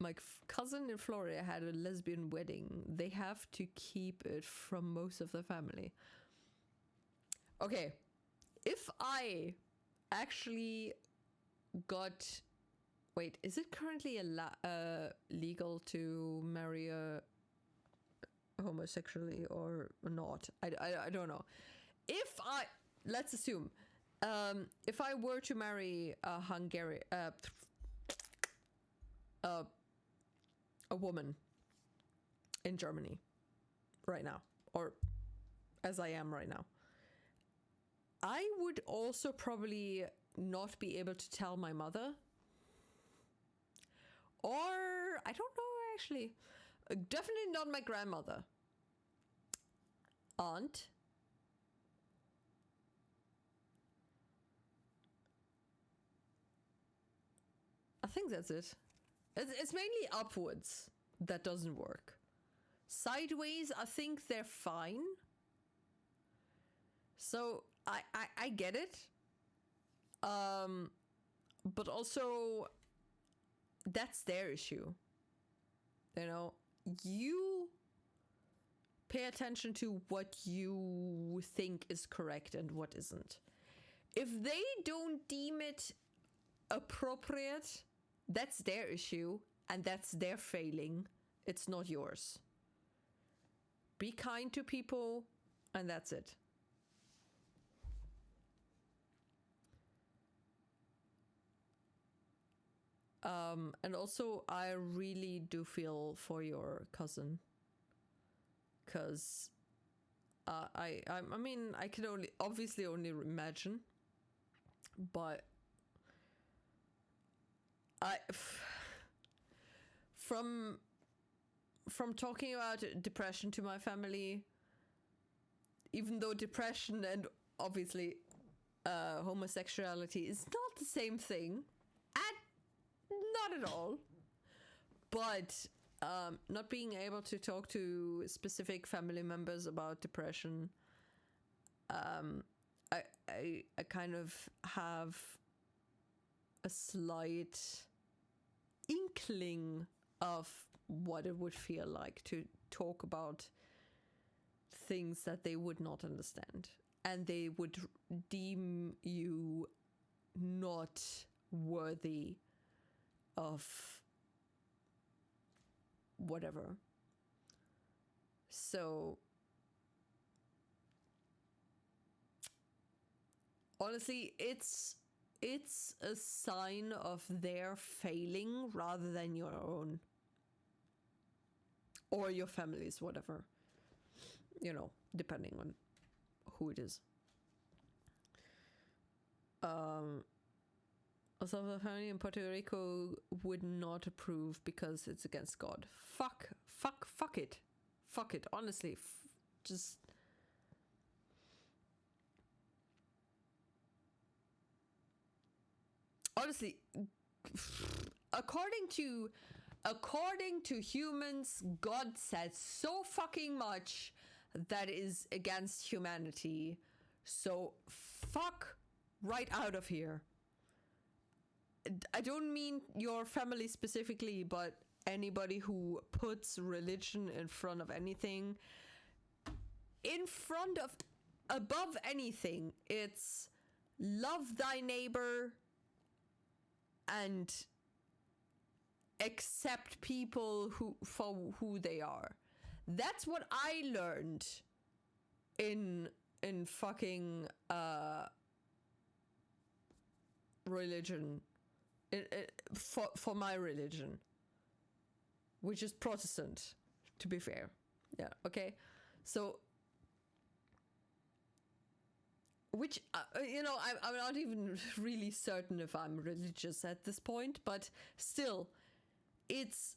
My cousin in Florida had a lesbian wedding. They have to keep it from most of the family. Okay, if I actually got... Wait, is it currently legal to marry a homosexually or not? I don't know. If I... Let's assume, if I were to marry a Hungarian... a woman in Germany right now, or as I am right now, I would also probably not be able to tell my mother, or I don't know, actually, definitely not my grandmother, aunt, I think that's it. It's mainly upwards that doesn't work. Sideways, I think they're fine. So I get it. But also, that's their issue. You know, you pay attention to what you think is correct and what isn't. If they don't deem it appropriate, that's their issue, and that's their failing. It's not yours. Be kind to people, and that's it. And also, I really do feel for your cousin, because I mean, I can obviously only imagine, but from talking about depression to my family, even though depression and obviously homosexuality is not the same thing, not at all, but not being able to talk to specific family members about depression, I kind of have a slight inkling of what it would feel like to talk about things that they would not understand, and they would deem you not worthy of whatever. So honestly, it's a sign of their failing rather than your own. Or your family's, whatever. You know, depending on who it is. Also, the family in Puerto Rico would not approve because it's against God. Fuck it. Fuck it, honestly. Just... Honestly, according to humans, God said so fucking much that is against humanity. So fuck right out of here. I don't mean your family specifically, but anybody who puts religion in front of anything, above anything. It's love thy neighbor and accept people for who they are. That's what I learned in fucking religion, for my religion, which is Protestant, to be fair. Yeah, okay. So, which, I'm not even really certain if I'm religious at this point, but still, it's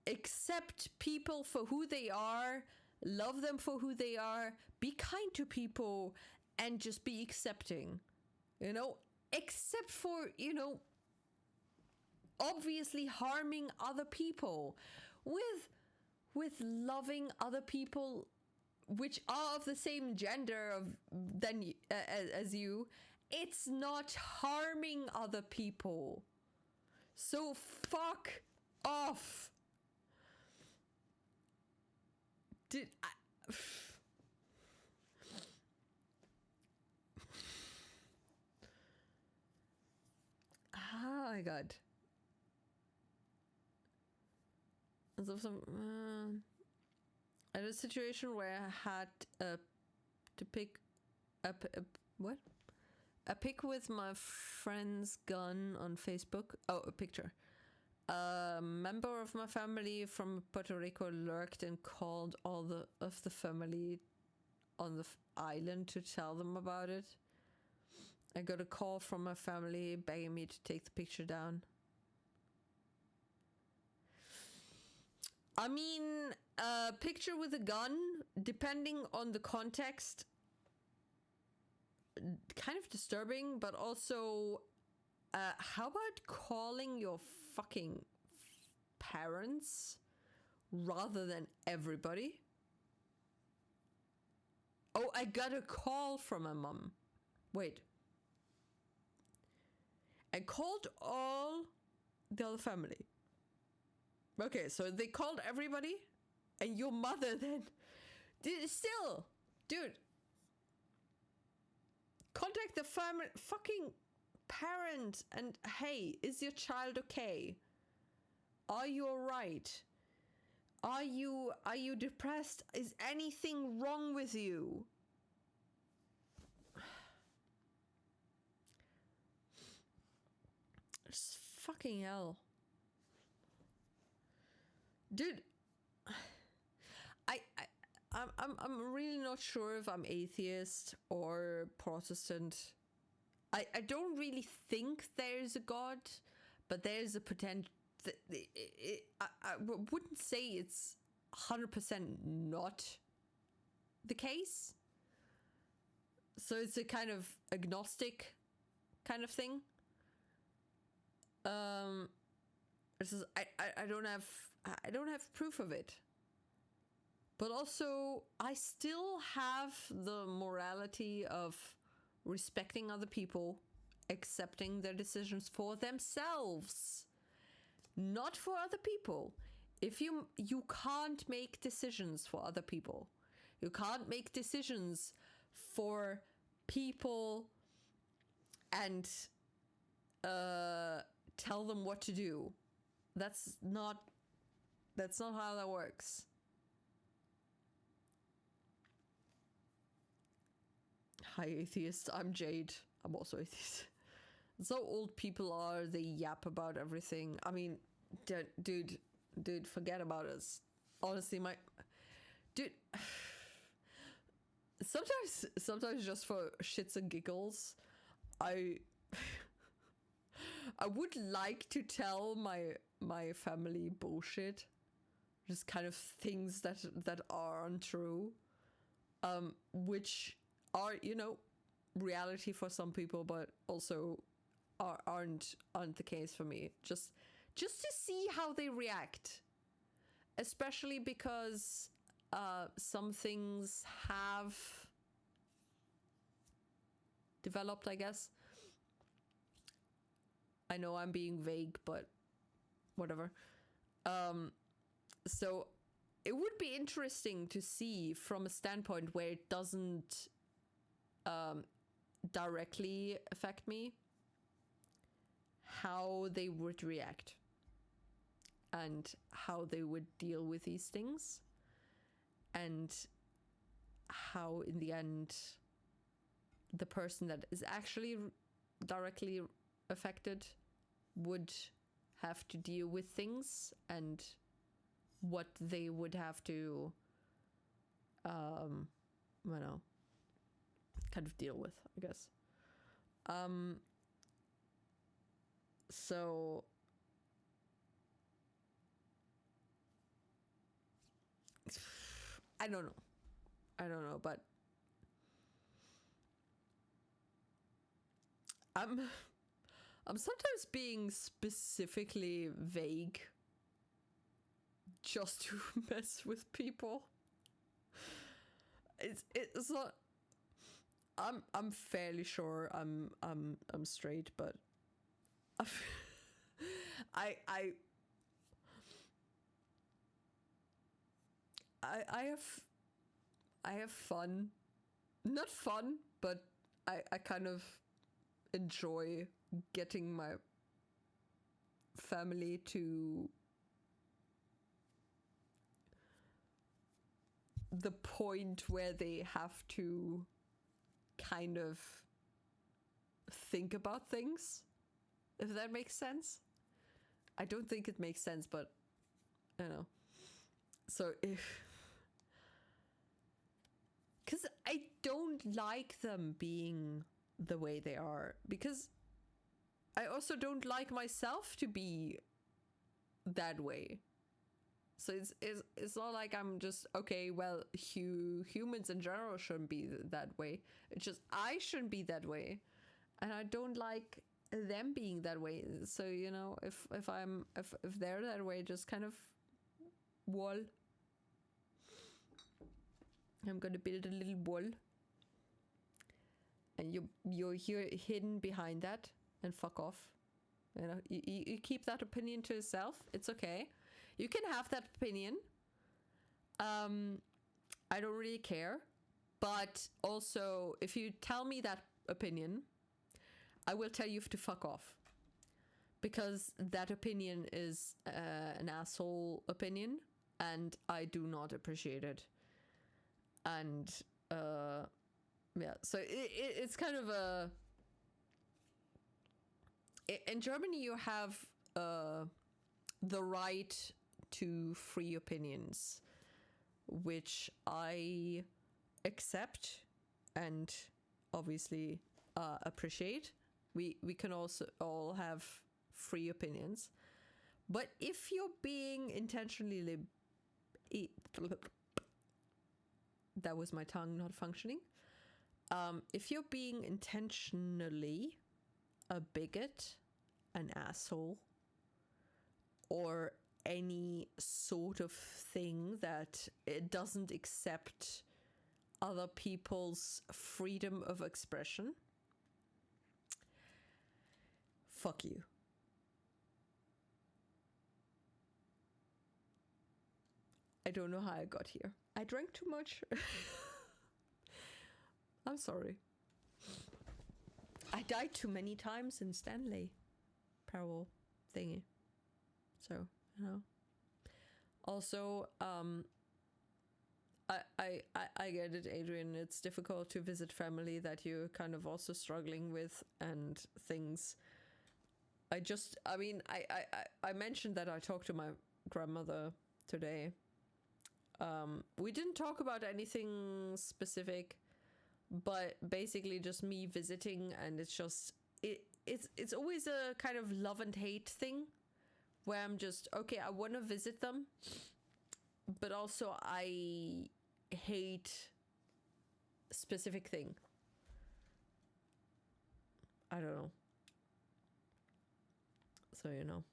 accept people for who they are, love them for who they are, be kind to people, and just be accepting, except for, obviously harming other people with loving other people which are of the same gender as you. It's not harming other people. So fuck off. Oh my god. So I had a situation where I had to pick a pic with my friend's gun on Facebook. Oh, a picture. A member of my family from Puerto Rico lurked and called all of the family on the island to tell them about it. I got a call from my family begging me to take the picture down. I mean, a picture with a gun, depending on the context, kind of disturbing, but also, how about calling your fucking parents rather than everybody? Oh, I got a call from my mom. Wait. I called all the other family. Okay, so they called everybody, and your mother then... Still, dude. Contact the family, fucking parent, and hey, is your child okay? Are you alright? Are you depressed? Is anything wrong with you? Just fucking hell. Dude, I'm really not sure if I'm atheist or Protestant. I don't really think there's a God, but there's a potential. I wouldn't say it's 100% not the case. So it's a kind of agnostic kind of thing. This is, I don't have proof of it. But also, I still have the morality of respecting other people, accepting their decisions for themselves, not for other people. If you can't make decisions for other people, you can't make decisions for people and tell them what to do. That's not how that works. Hi, atheist. I'm Jade. I'm also atheist. So old people are, they yap about everything. I mean, dude, forget about us. Honestly, dude, sometimes just for shits and giggles, I would like to tell my family bullshit, just kind of things that are untrue, which are, reality for some people, but also aren't the case for me. Just to see how they react, especially because some things have developed, I guess. I know I'm being vague, but whatever. So it would be interesting to see from a standpoint where it doesn't directly affect me, how they would react and how they would deal with these things, and how in the end, the person that is actually directly affected would have to deal with things and what they would have to, you know, kind of deal with, I guess. So I don't know, but I'm sometimes being specifically vague just to mess with people. It's not. I'm fairly sure I'm straight, but I have fun. Not fun, but I kind of enjoy getting my family to the point where they have to kind of think about things, if that makes sense. I don't think it makes sense, but I know. So if, because I don't like them being the way they are, because I also don't like myself to be that way. So it's not like I'm just, okay, well, humans in general shouldn't be that way. It's just I shouldn't be that way, and I don't like them being that way. So, you know, if they're that way, just kind of wall. I'm gonna build a little wall, and you're here hidden behind that, and fuck off. You know, you keep that opinion to yourself. It's okay. You can have that opinion. I don't really care. But also, if you tell me that opinion, I will tell you to fuck off. Because that opinion is an asshole opinion, and I do not appreciate it. And, yeah, so it's kind of a... In Germany, you have the right to free opinions, which I accept and obviously appreciate. We can also all have free opinions, but if you're being intentionally that was my tongue not functioning. If you're being intentionally a bigot, an asshole, or any sort of thing that it doesn't accept other people's freedom of expression, fuck you. I don't know how I got here. I drank too much. I'm sorry. I died too many times in Stanley Parable thingy. So, you know. Also, I get it, Adrian. It's difficult to visit family that you're kind of also struggling with and things. I mentioned that I talked to my grandmother today. We didn't talk about anything specific, but basically just me visiting, and it's just it's always a kind of love and hate thing, where I'm just, okay, I want to visit them, but also I hate a specific thing. I don't know. So, you know.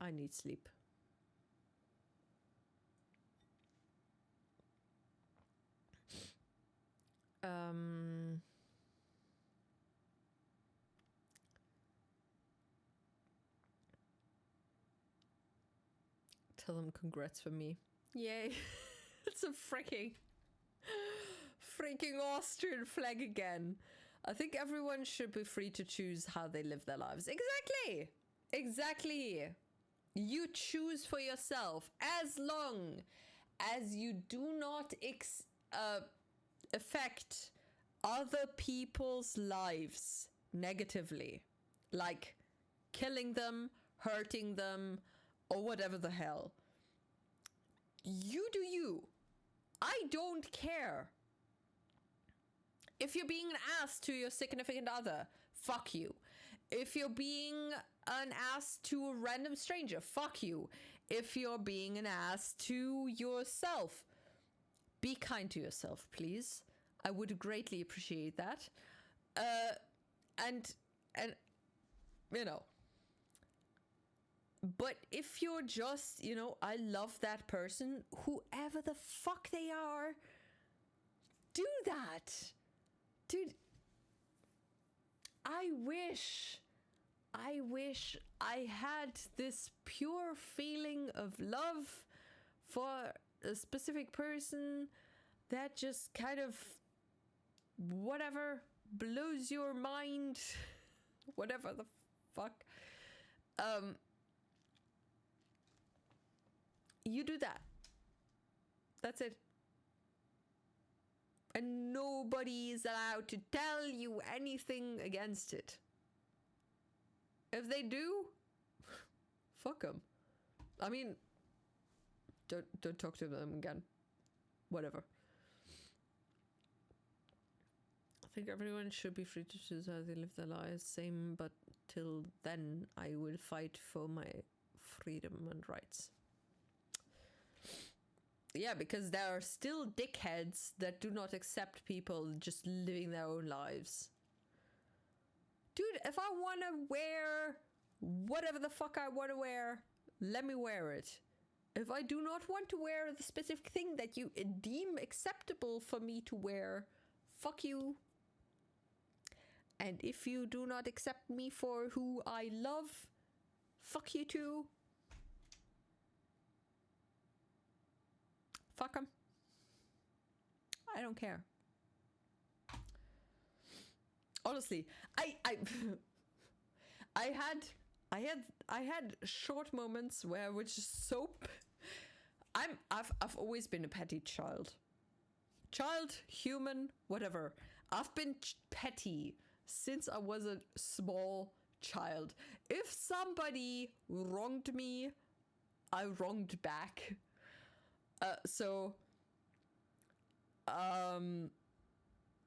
I need sleep. Tell them congrats for me. Yay. It's a freaking Austrian flag again. I think everyone should be free to choose how they live their lives. Exactly. You choose for yourself, as long as you do not affect other people's lives negatively, like killing them, hurting them, or whatever the hell. You do you. I don't care. If you're being an ass to your significant other, fuck you. If you're being an ass to a random stranger, fuck you. If you're being an ass to yourself, be kind to yourself, please. I would greatly appreciate that. And you know. But if you're just, you know, I love that person, whoever the fuck they are, do that. Dude, I wish I had this pure feeling of love for a specific person that just kind of whatever blows your mind, whatever the fuck. You do that. That's it. And nobody is allowed to tell you anything against it. If they do, fuck them. I mean, don't talk to them again. Whatever. I think everyone should be free to choose how they live their lives. Same, but till then, I will fight for my freedom and rights. Yeah, because there are still dickheads that do not accept people just living their own lives. Dude, if I want to wear whatever the fuck I want to wear, let me wear it. If I do not want to wear the specific thing that you deem acceptable for me to wear, fuck you. And if you do not accept me for who I love, fuck you too. Fuck them. I don't care. Honestly, I had short moments where I was just so I've always been a petty child, human, whatever. I've been petty since I was a small child. If somebody wronged me, I wronged back.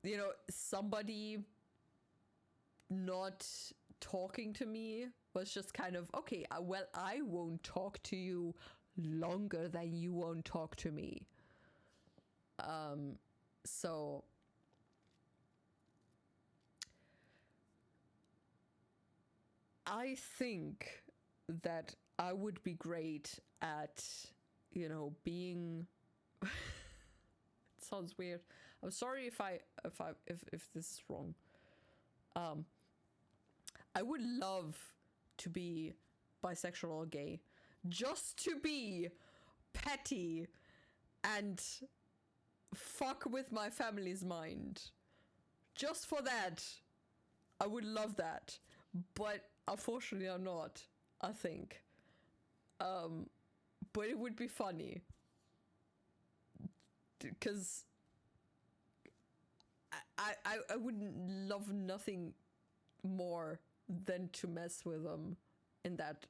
You know, somebody not talking to me was just kind of, okay, well, I won't talk to you longer than you won't talk to me. So I think that I would be great at, you know, being it sounds weird. I'm sorry if this is wrong. I would love to be bisexual or gay, just to be petty and fuck with my family's mind. Just for that, I would love that. But unfortunately, I'm not, I think. But it would be funny. Because I would love nothing more than to mess with them in that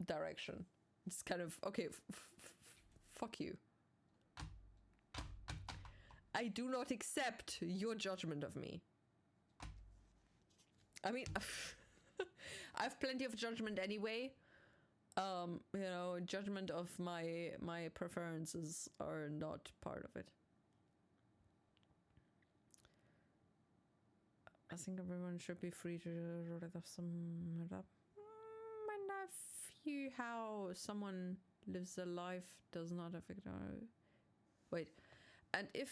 direction. It's kind of, okay, fuck you. I do not accept your judgment of me. I mean, I have plenty of judgment anyway. You know, judgment of my preferences are not part of it. I think everyone should be free to sum it up. And I view how someone lives their life does not affect our... Wait. And if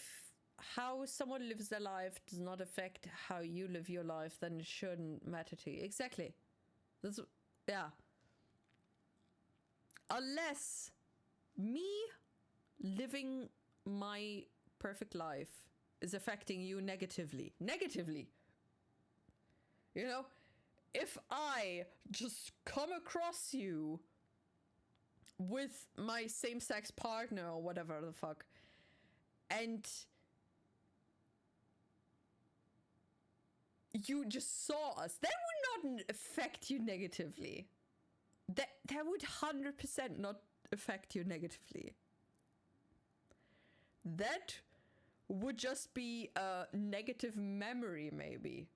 how someone lives their life does not affect how you live your life, then it shouldn't matter to you. Exactly. That's... Yeah. Unless me living my perfect life is affecting you negatively. You know, if I just come across you with my same-sex partner or whatever the fuck, and you just saw us, that would not affect you negatively. That would 100% not affect you negatively. That would just be a negative memory, maybe.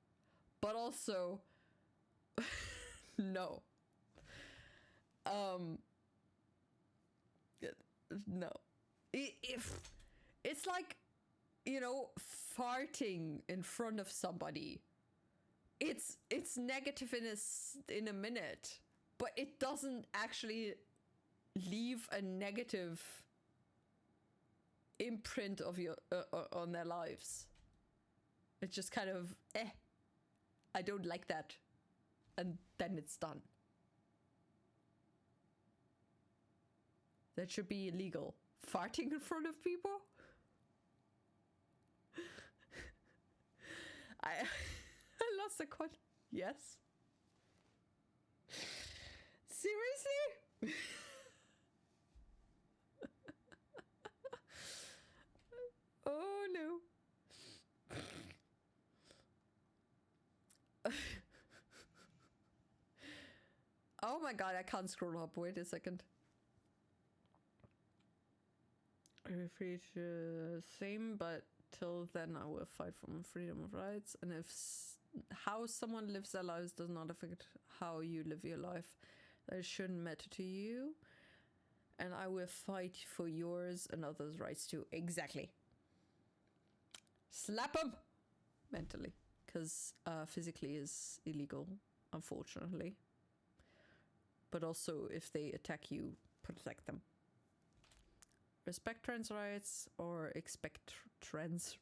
But also, no. No. If it's like, you know, farting in front of somebody. It's negative in a minute, but it doesn't actually leave a negative imprint of your on their lives. It's just kind of I don't like that, and then it's done. That should be illegal. Farting in front of people? I lost the quote. Yes. Seriously? Oh no. Oh my god, I can't scroll up. Wait a second. Free to same, but till then I will fight for my freedom of rights. And if how someone lives their lives does not affect how you live your life, that shouldn't matter to you. And I will fight for yours and others' rights too. Exactly. Slap them mentally, because physically is illegal, unfortunately. But also, if they attack you, protect them. Respect trans rights or expect trans.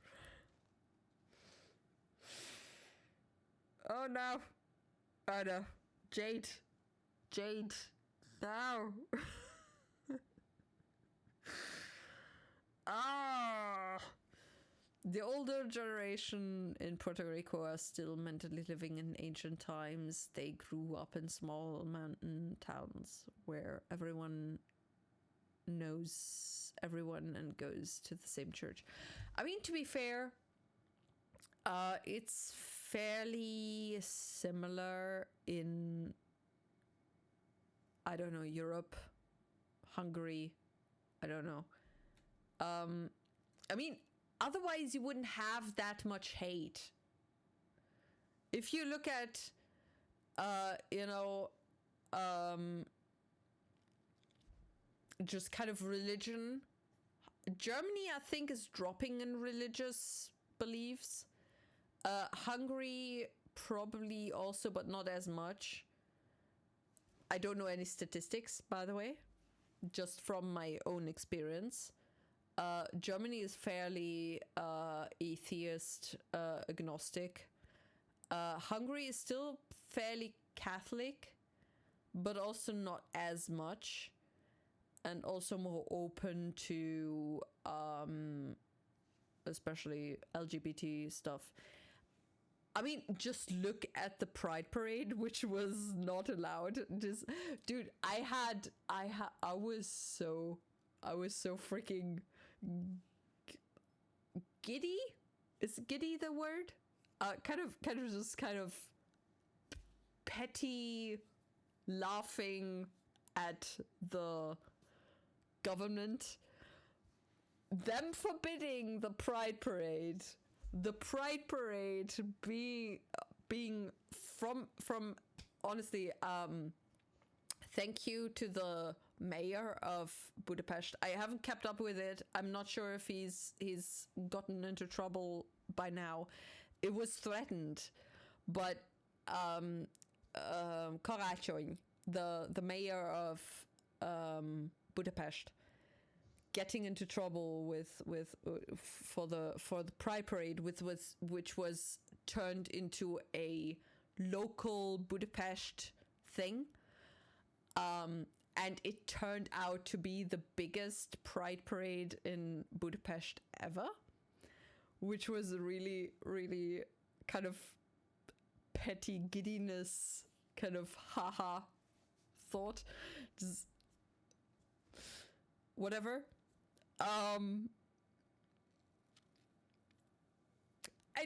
Oh no. Oh no. Jade. No. Ah. The older generation in Puerto Rico are still mentally living in ancient times. They grew up in small mountain towns where everyone knows everyone and goes to the same church. I mean, to be fair, it's fairly similar in, I don't know, Europe, Hungary, I don't know. I mean, otherwise you wouldn't have that much hate. If you look at, just kind of religion, Germany, I think, is dropping in religious beliefs. Hungary, probably also, but not as much. I don't know any statistics, by the way, just from my own experience. Germany is fairly atheist, agnostic. Hungary is still fairly Catholic, but also not as much, and also more open to especially LGBT stuff. I mean, just look at the Pride Parade, which was not allowed. Just, dude, I was so freaking giddy. Is giddy the word? Kind of petty laughing at the government. Them forbidding the Pride Parade. The Pride Parade being from honestly, thank you to the mayor of Budapest. I haven't kept up with it. I'm not sure if he's gotten into trouble by now. It was threatened, but Karácsony, the mayor of Budapest, getting into trouble with for the Pride Parade, which was turned into a local Budapest thing, and it turned out to be the biggest Pride Parade in Budapest ever, which was a really, really kind of petty giddiness, kind of haha thought. Just, whatever. I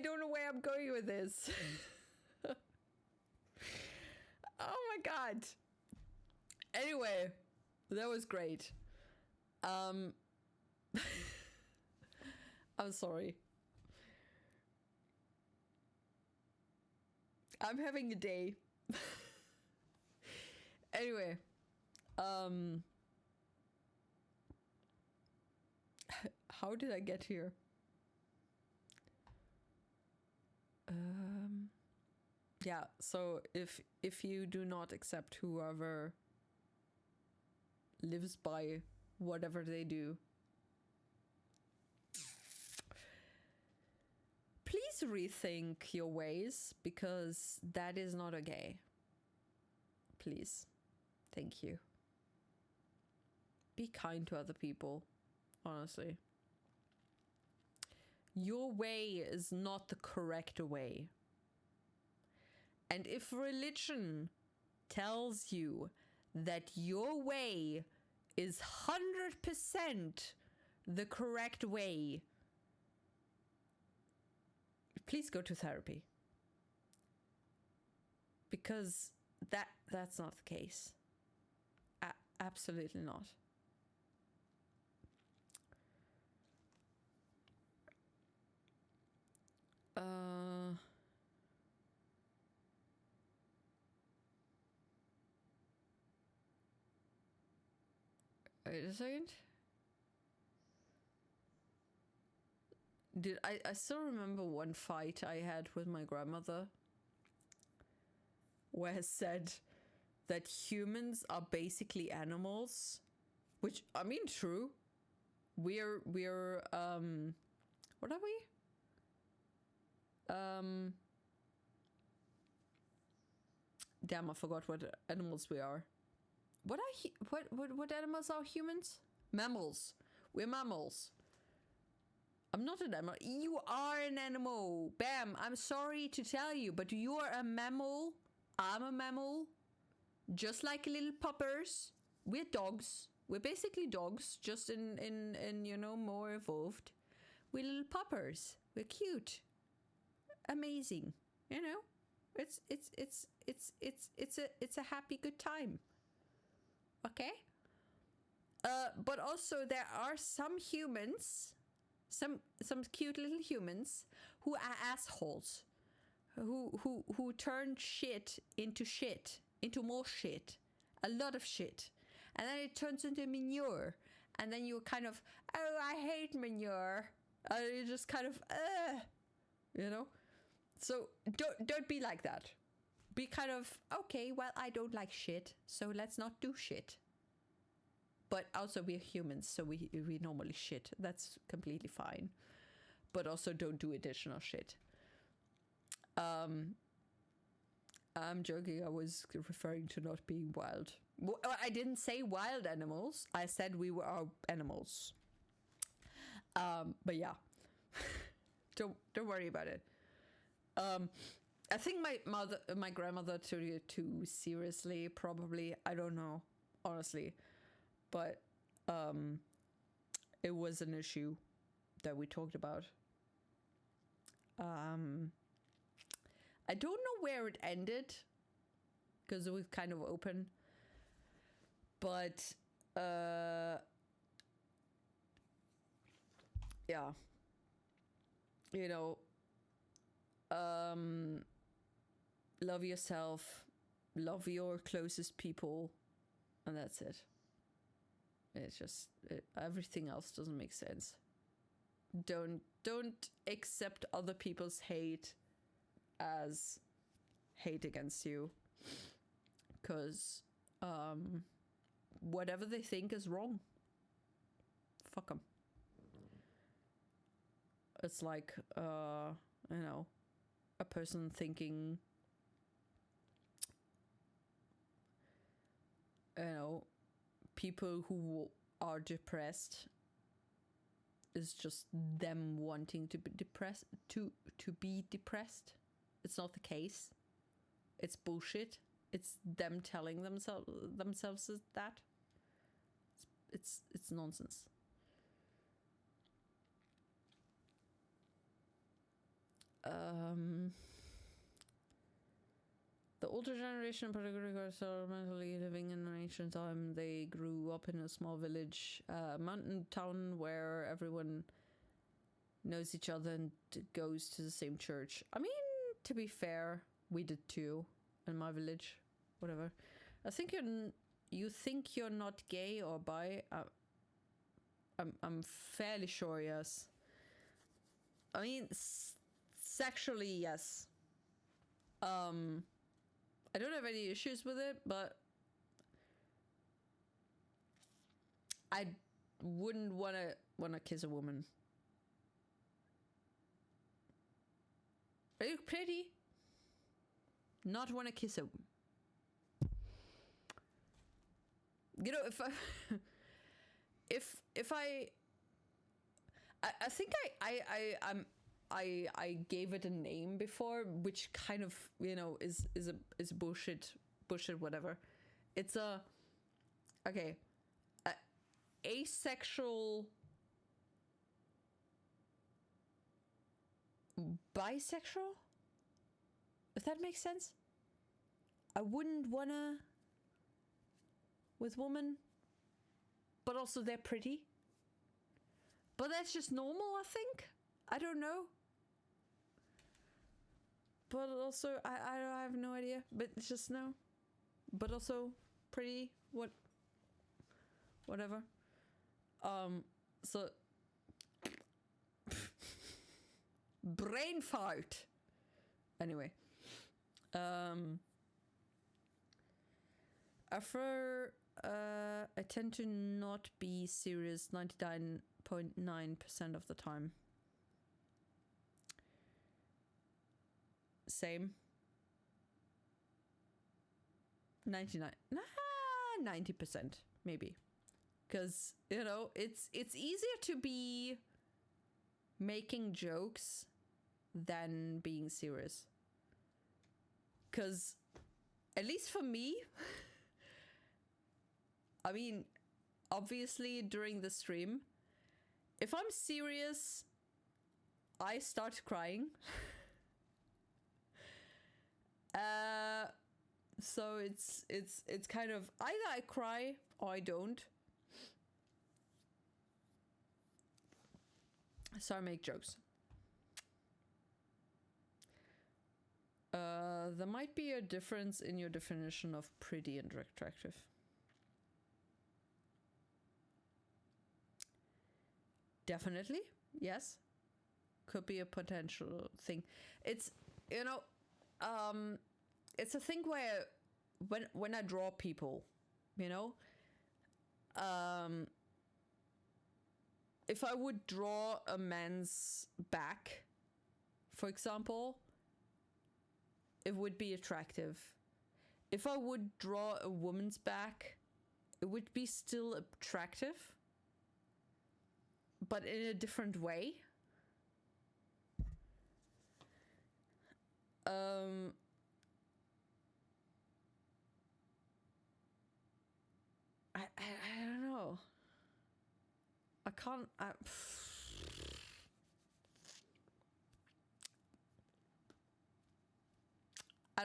don't know where I'm going with this. Oh my god. Anyway, that was great. I'm sorry. I'm having a day. Anyway, how did I get here? Yeah, so if you do not accept whoever lives by whatever they do, please rethink your ways, because that is not okay. Please. Thank you. Be kind to other people, honestly. Your way is not the correct way. And if religion tells you that your way is 100% the correct way, please go to therapy. Because that's not the case. Absolutely not. Wait a second. I still remember one fight I had with my grandmother, where I said that humans are basically animals, which, I mean, true. We're what are we? Damn, I forgot what animals we are. What animals are humans? Mammals. We're mammals. I'm not an animal. You are an animal. Bam. I'm sorry to tell you, but you are a mammal. I'm a mammal. Just like little puppers. We're dogs. We're basically dogs, just in you know, more evolved. We're little puppers. We're cute. Amazing. You know? It's a happy good time. Okay? But also there are some humans, some cute little humans who are assholes, who turn shit, into more shit, a lot of shit, and then it turns into manure, and then you're kind of, oh, I hate manure, you're just kind of, you know. So don't be like that. Be kind of, okay, well, I don't like shit, so let's not do shit. But also we're humans, so we normally shit. That's completely fine. But also don't do additional shit. I'm joking. I was referring to not being wild. Well, I didn't say wild animals. I said we were our animals. But yeah. Don't worry about it. I think my grandmother took it too seriously, probably. I don't know, honestly. But it was an issue that we talked about. I don't know where it ended, because it was kind of open. But yeah, you know, love yourself, love your closest people, and that's it. It's just everything else doesn't make sense. Don't accept other people's hate as hate against you, because whatever they think is wrong. Fuck them. It's like you know, a person thinking, you know, people who are depressed is just them wanting to be depressed, to be depressed. It's not the case. It's bullshit. It's them telling themselves that. it's nonsense. The older generation, particularly, are mentally living in an ancient time. They grew up in a small village, mountain town where everyone knows each other and goes to the same church. I mean, to be fair, we did too in my village. Whatever. I think you think you're not gay or bi. I'm fairly sure, yes. I mean, sexually, yes. I don't have any issues with it, but I wouldn't wanna kiss a woman. Are you pretty? Not wanna kiss a woman. You know, if I if I think I gave it a name before, which kind of, you know, is bullshit whatever. It's a asexual bisexual, if that makes sense. I wouldn't wanna with women, but also they're pretty, but that's just normal, I think. I don't know, but also I have no idea, but it's just no, but also pretty, whatever. So brain fart. Anyway, after I tend to not be serious 99.9% of the time. Same. 90% maybe, because, you know, it's easier to be making jokes than being serious, because at least for me, I mean, obviously during the stream, if I'm serious, I start crying. So it's kind of either I cry or I don't. So I make jokes. There might be a difference in your definition of pretty and attractive. Definitely, yes. Could be a potential thing. It's, you know, it's a thing where when I draw people, you know, if I would draw a man's back, for example, it would be attractive. If I would draw a woman's back, it would be still attractive, but in a different way. I don't know. I can't. I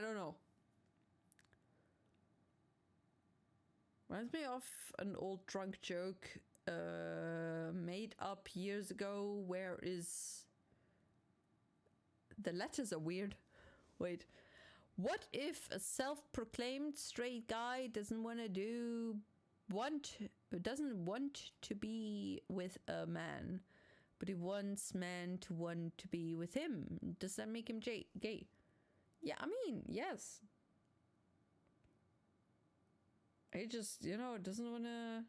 don't know. Reminds me of an old drunk joke made up years ago. Where is the letters are weird. Wait. What if a self-proclaimed straight guy doesn't want to be with a man, but he wants man to want to be with him? Does that make him gay? Yeah, I mean, yes. He just, you know, doesn't want to.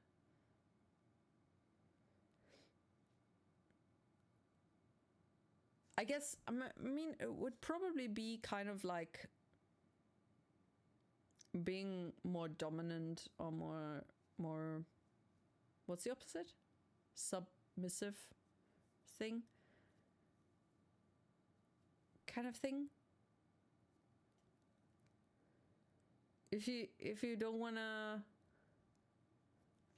I guess, I mean, it would probably be kind of like being more dominant or more, what's the opposite? Submissive thing? Kind of thing? If you don't wanna,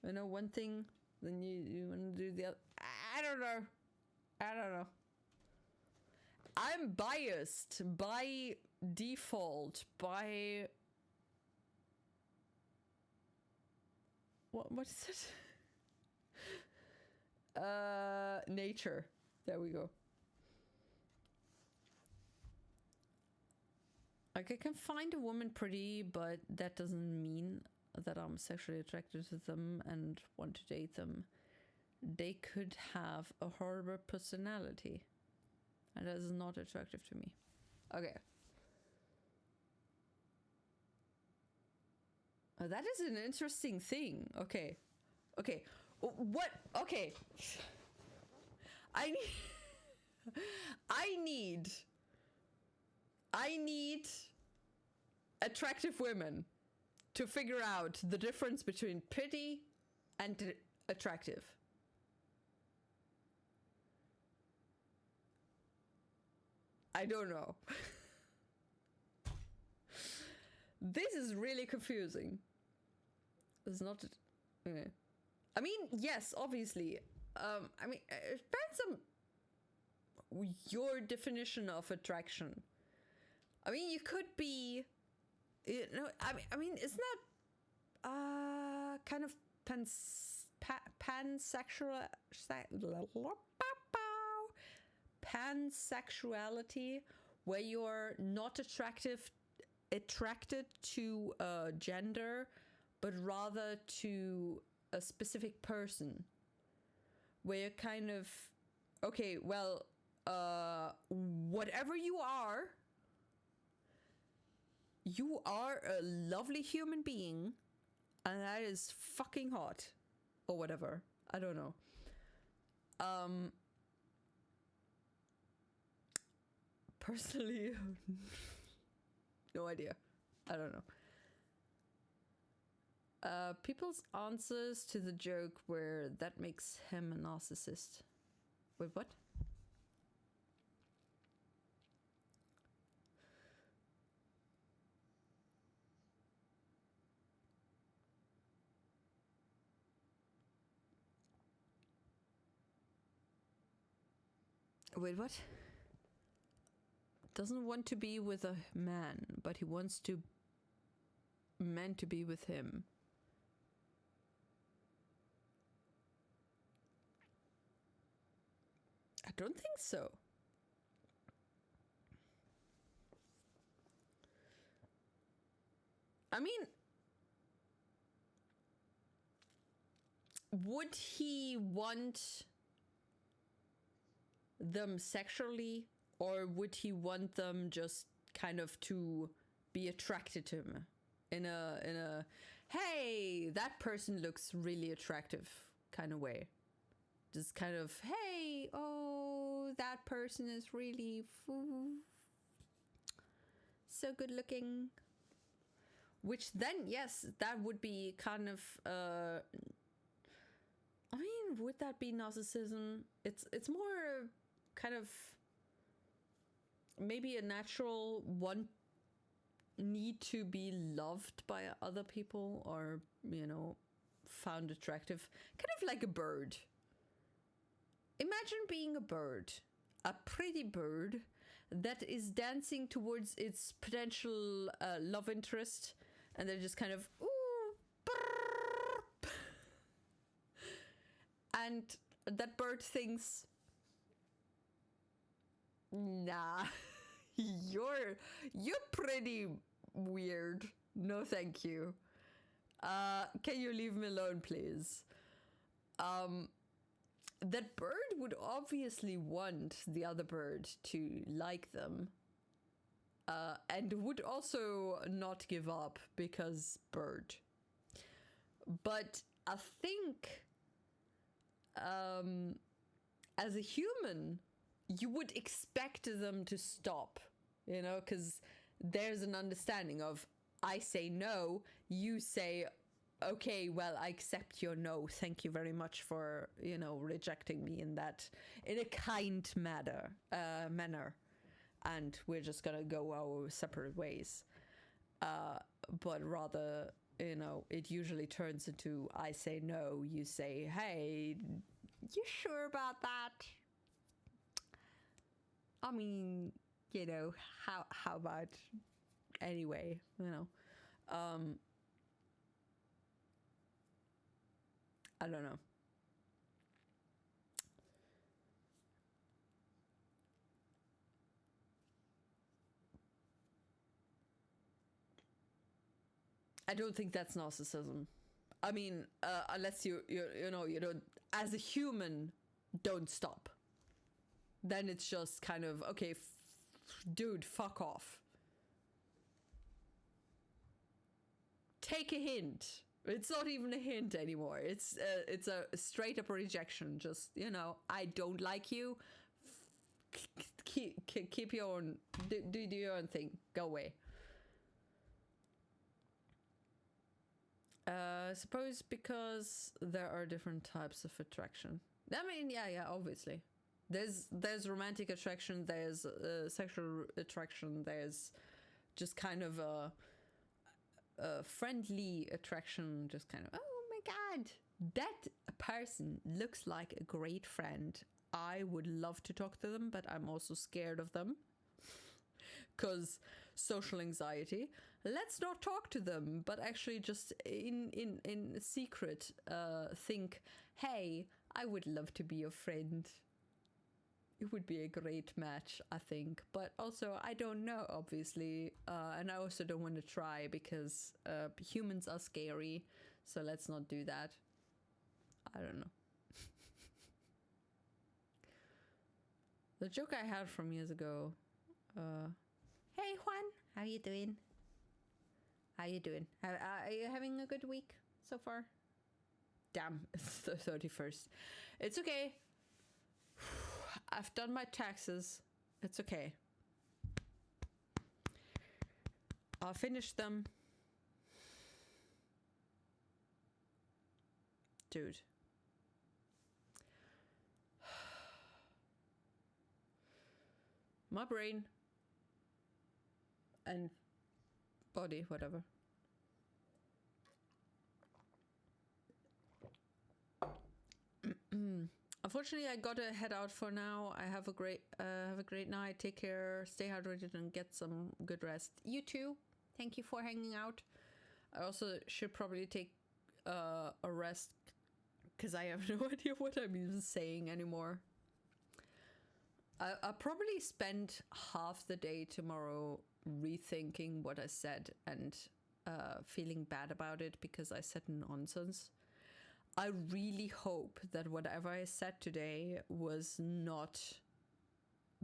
You know, one thing, then you want to do the other. I don't know. I'm biased by default, by... What is it? Nature. There we go. Like, I can find a woman pretty, but that doesn't mean that I'm sexually attracted to them and want to date them. They could have a horrible personality, and that is not attractive to me. Okay. Oh, that is an interesting thing. Okay. What? Okay. I need attractive women to figure out the difference between pretty and attractive. I don't know. This is really confusing. It's not... Okay. I mean, yes, obviously. I mean, it depends on your definition of attraction. I mean, you could be, you know, I mean, isn't that kind of pansexuality, where you're not attracted to gender, but rather to a specific person, where you're kind of, okay, well, whatever you are a lovely human being, and that is fucking hot, or whatever. I don't know. Personally, no idea. I don't know. People's answers to the joke were, that makes him a narcissist. Wait, what? Wait, what? Doesn't want to be with a man, but he wants to men to be with him. I don't think so. I mean, would he want them sexually, or would he want them just kind of to be attracted to him in a hey, that person looks really attractive kind of way? Just kind of, hey, oh, that person is really so good looking. Which then, yes, that would be kind of, I mean, would that be narcissism? It's more kind of maybe a natural need to be loved by other people, or, you know, found attractive. Kind of like a bird. Imagine being a bird, a pretty bird that is dancing towards its potential love interest, and they're just kind of, ooh, brrr. And that bird thinks, nah, you're pretty weird. No, thank you. Can you leave me alone, please? That bird would obviously want the other bird to like them, and would also not give up because bird. But I think, as a human, you would expect them to stop, you know, because there's an understanding of, I say no, you say, okay, well, I accept your no. Thank you very much for, you know, rejecting me in a kind manner. And we're just gonna go our separate ways. But rather, you know, it usually turns into I say no, you say, hey, you sure about that? I mean, you know, how about anyway, you know? I don't know. I don't think that's narcissism. I mean, unless you know, you don't, as a human, don't stop. Then it's just kind of, okay, dude, fuck off. Take a hint. It's not even a hint anymore. It's a straight up rejection. Just, you know, I don't like you. Keep your own, do your own thing. Go away. Suppose because there are different types of attraction. I mean, yeah, obviously. There's romantic attraction, there's sexual attraction, there's just kind of a friendly attraction, just kind of, oh my god, that person looks like a great friend. I would love to talk to them, but I'm also scared of them. Because social anxiety. Let's not talk to them, but actually just in secret think, hey, I would love to be your friend. It would be a great match, I think. But also, I don't know, obviously. And I also don't want to try because humans are scary. So let's not do that. I don't know. The joke I had from years ago. Hey Juan, how you doing? How you doing? Are you having a good week so far? Damn, it's the 31st. It's okay. I've done my taxes. It's okay. I'll finish them. Dude. My brain and body, whatever. Unfortunately, I gotta head out for now. I have a great night. Take care, stay hydrated, and get some good rest. You too. Thank you for hanging out. I also should probably take a rest because I have no idea what I'm even saying anymore. I'll probably spend half the day tomorrow rethinking what I said and feeling bad about it because I said nonsense. I really hope that whatever I said today was not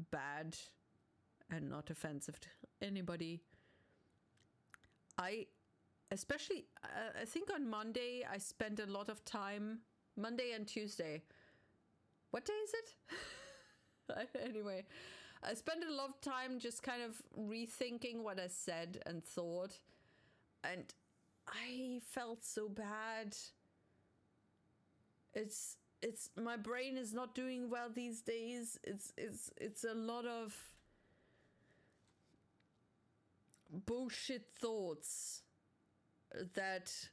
bad and not offensive to anybody. I think on Monday I spent a lot of time, Monday and Tuesday. What day is it? Anyway, I spent a lot of time just kind of rethinking what I said and thought, and I felt so bad. It's my brain is not doing well these days. It's a lot of bullshit thoughts that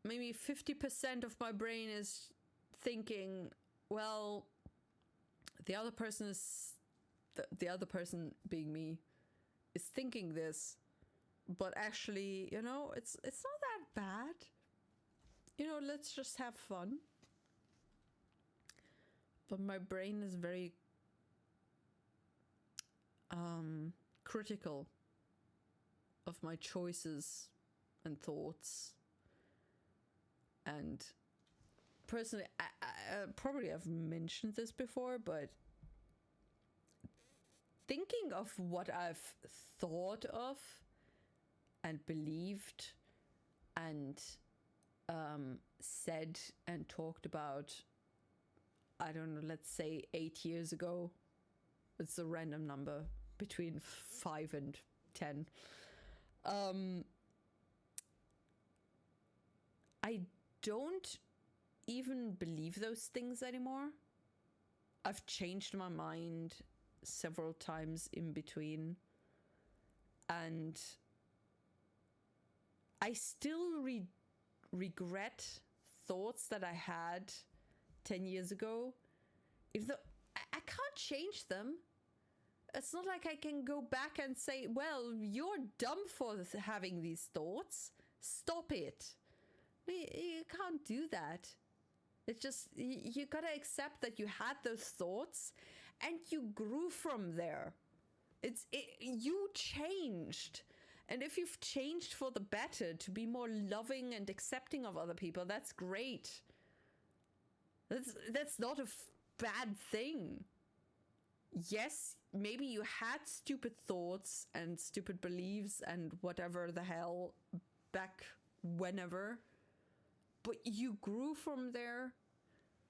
maybe 50% of my brain is thinking, well, the other person is the other person being me is thinking this, but actually, you know, it's not that bad. You know, let's just have fun. But my brain is very critical of my choices and thoughts. And personally, I probably have mentioned this before, but thinking of what I've thought of and believed and said and talked about, I don't know, let's say 8 years ago. It's a random number between 5 and 10. I don't even believe those things anymore. I've changed my mind several times in between, and I still regret thoughts that I had 10 years ago, even though I can't change them. It's not like I can go back and say, well, you're dumb for having these thoughts. Stop it. You can't do that. It's just, you gotta accept that you had those thoughts and you grew from there. You changed. And if you've changed for the better to be more loving and accepting of other people, that's great. That's not a bad thing. Yes, maybe you had stupid thoughts and stupid beliefs and whatever the hell back whenever, but you grew from there,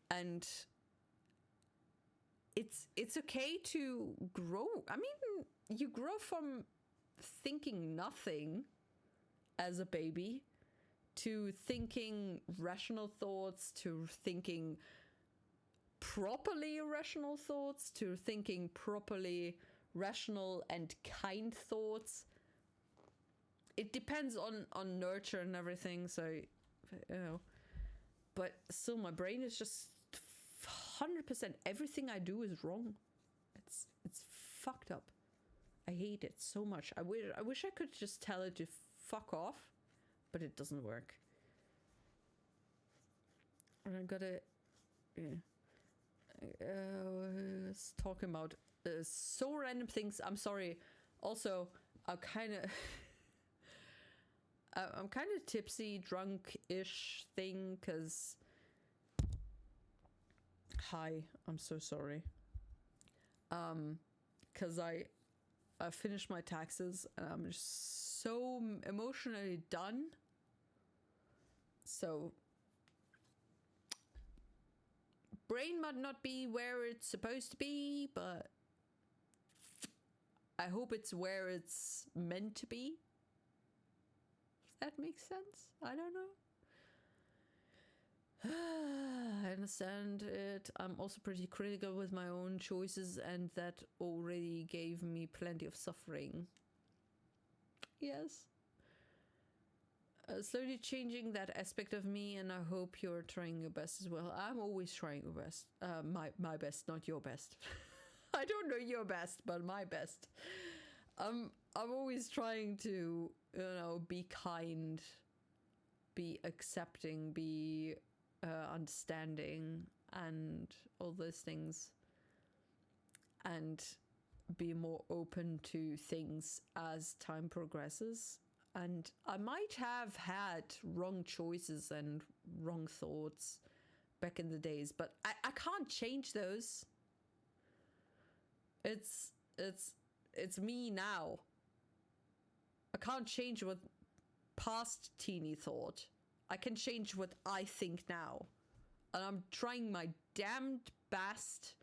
and it's okay to grow. I mean, you grow from thinking nothing as a baby to thinking rational thoughts, to thinking properly rational thoughts, to thinking properly rational and kind thoughts. It depends on nurture and everything, so you know. But still, my brain is just 100%. Everything I do is wrong. It's fucked up. I hate it so much. I wish I could just tell it to fuck off, but it doesn't work. And I gotta, yeah. Talking about so random things. I'm sorry. Also, I'm kind of tipsy, drunk-ish thing, because hi, I'm so sorry. Because I finished my taxes and I'm just so emotionally done. So brain might not be where it's supposed to be, but I hope it's where it's meant to be. If that makes sense? I don't know. I understand it. I'm also pretty critical with my own choices, and that already gave me plenty of suffering. Yes. Slowly changing that aspect of me, and I hope you're trying your best as well. I'm always trying your best. My best, not your best. I don't know your best, but my best. I'm always trying to, be kind, be accepting, be understanding, and all those things, and be more open to things as time progresses. And I might have had wrong choices and wrong thoughts back in the days, but I can't change those. It's me now. I can't change what past teeny thought. I can change what I think now. And I'm trying my damned best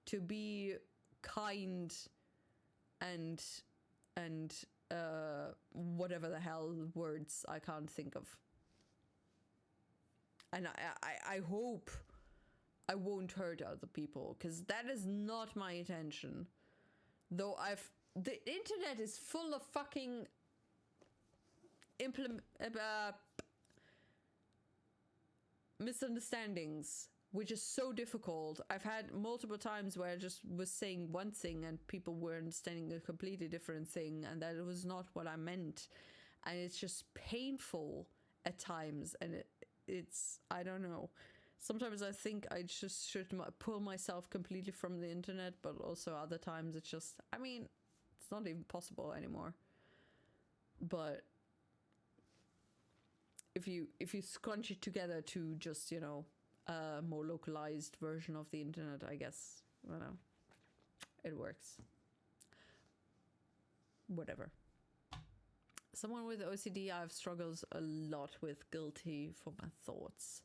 to be kind and whatever the hell words I can't think of. And I hope I won't hurt other people, because that is not my intention. Though the internet is full of fucking misunderstandings, which is so difficult. I've had multiple times where I just was saying one thing and people were understanding a completely different thing, and that was not what I meant. And it's just painful at times, and it's I don't know. Sometimes I think I just should pull myself completely from the internet, but also other times it's just, it's not even possible anymore. But if you scrunch it together to just, a more localized version of the internet, I guess, it works. Whatever. Someone with OCD, I've struggles a lot with guilty for my thoughts.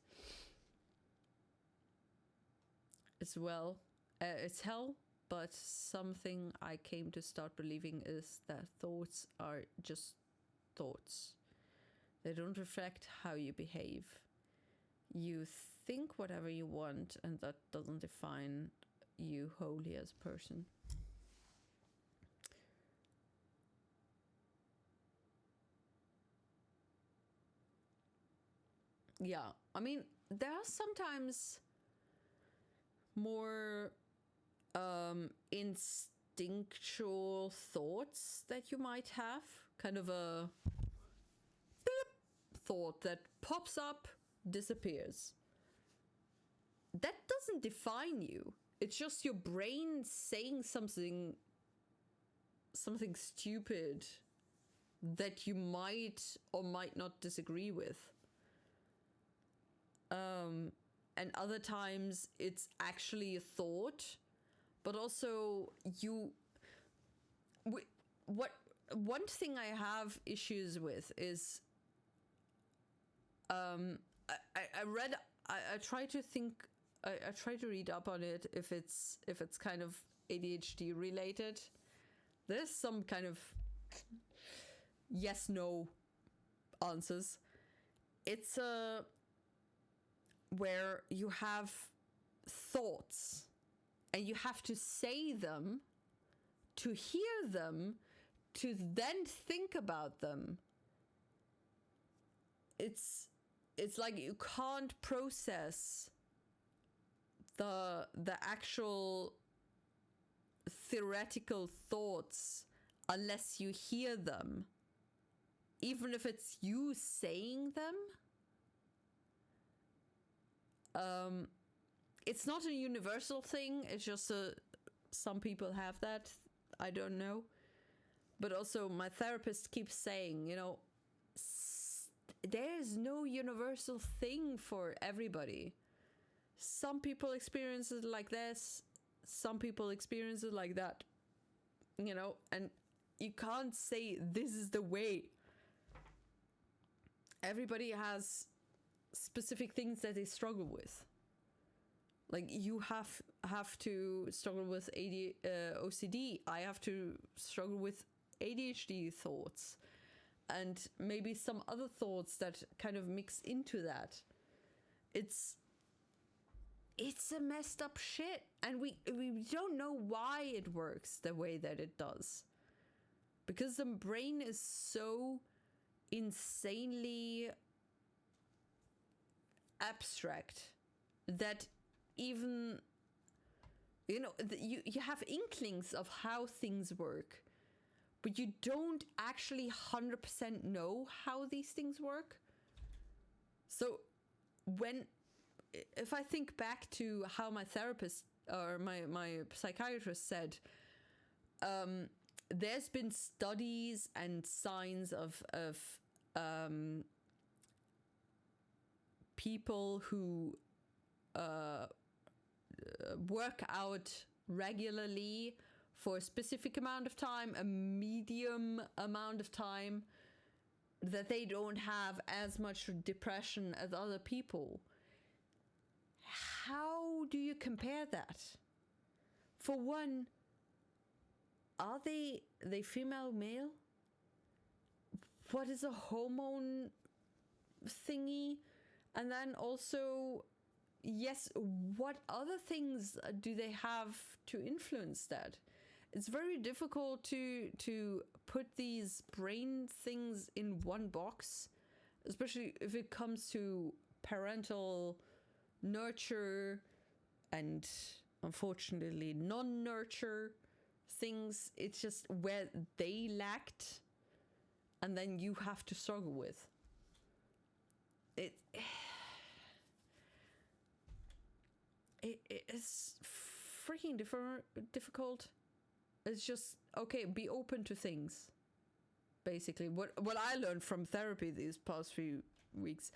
It's hell, but something I came to start believing is that thoughts are just thoughts. They don't reflect how you behave. You think whatever you want, and that doesn't define you wholly as a person. yeah, I mean, there are sometimes more instinctual thoughts that you might have, kind of a thought that pops up, disappears. That doesn't define you. It's just your brain saying something stupid that you might or might not disagree with. And other times it's actually a thought, but also one thing I have issues with is I try to think, I try to read up on it if it's kind of ADHD related. There's some kind of yes no answers. It's where you have thoughts and you have to say them to hear them to then think about them. It's like you can't process the actual theoretical thoughts unless you hear them, even if it's you saying them. It's not a universal thing. It's just some people have that. I don't know. But also my therapist keeps saying, you know, there's no universal thing for everybody. Some people experience it like this. Some people experience it like that. You know, and you can't say this is the way. Everybody has specific things that they struggle with. Like you have to struggle with OCD. I have to struggle with ADHD thoughts, and maybe some other thoughts that kind of mix into that. It's a messed up shit, and we don't know why it works the way that it does, because the brain is so insanely abstract that even, you know, you have inklings of how things work, but you don't actually 100% know how these things work. So if I think back to how my therapist or my psychiatrist said, there's been studies and signs of people who work out regularly for a specific amount of time, a medium amount of time, that they don't have as much depression as other people. How do you compare that? For one, are they female, male? What is a hormone thingy? And then also, yes, what other things do they have to influence that? It's very difficult to put these brain things in one box, especially if it comes to parental nurture and unfortunately non-nurture things. It's just where they lacked, and then you have to struggle with it. It's freaking difficult. It's just, okay, be open to things. Basically, what I learned from therapy these past few weeks.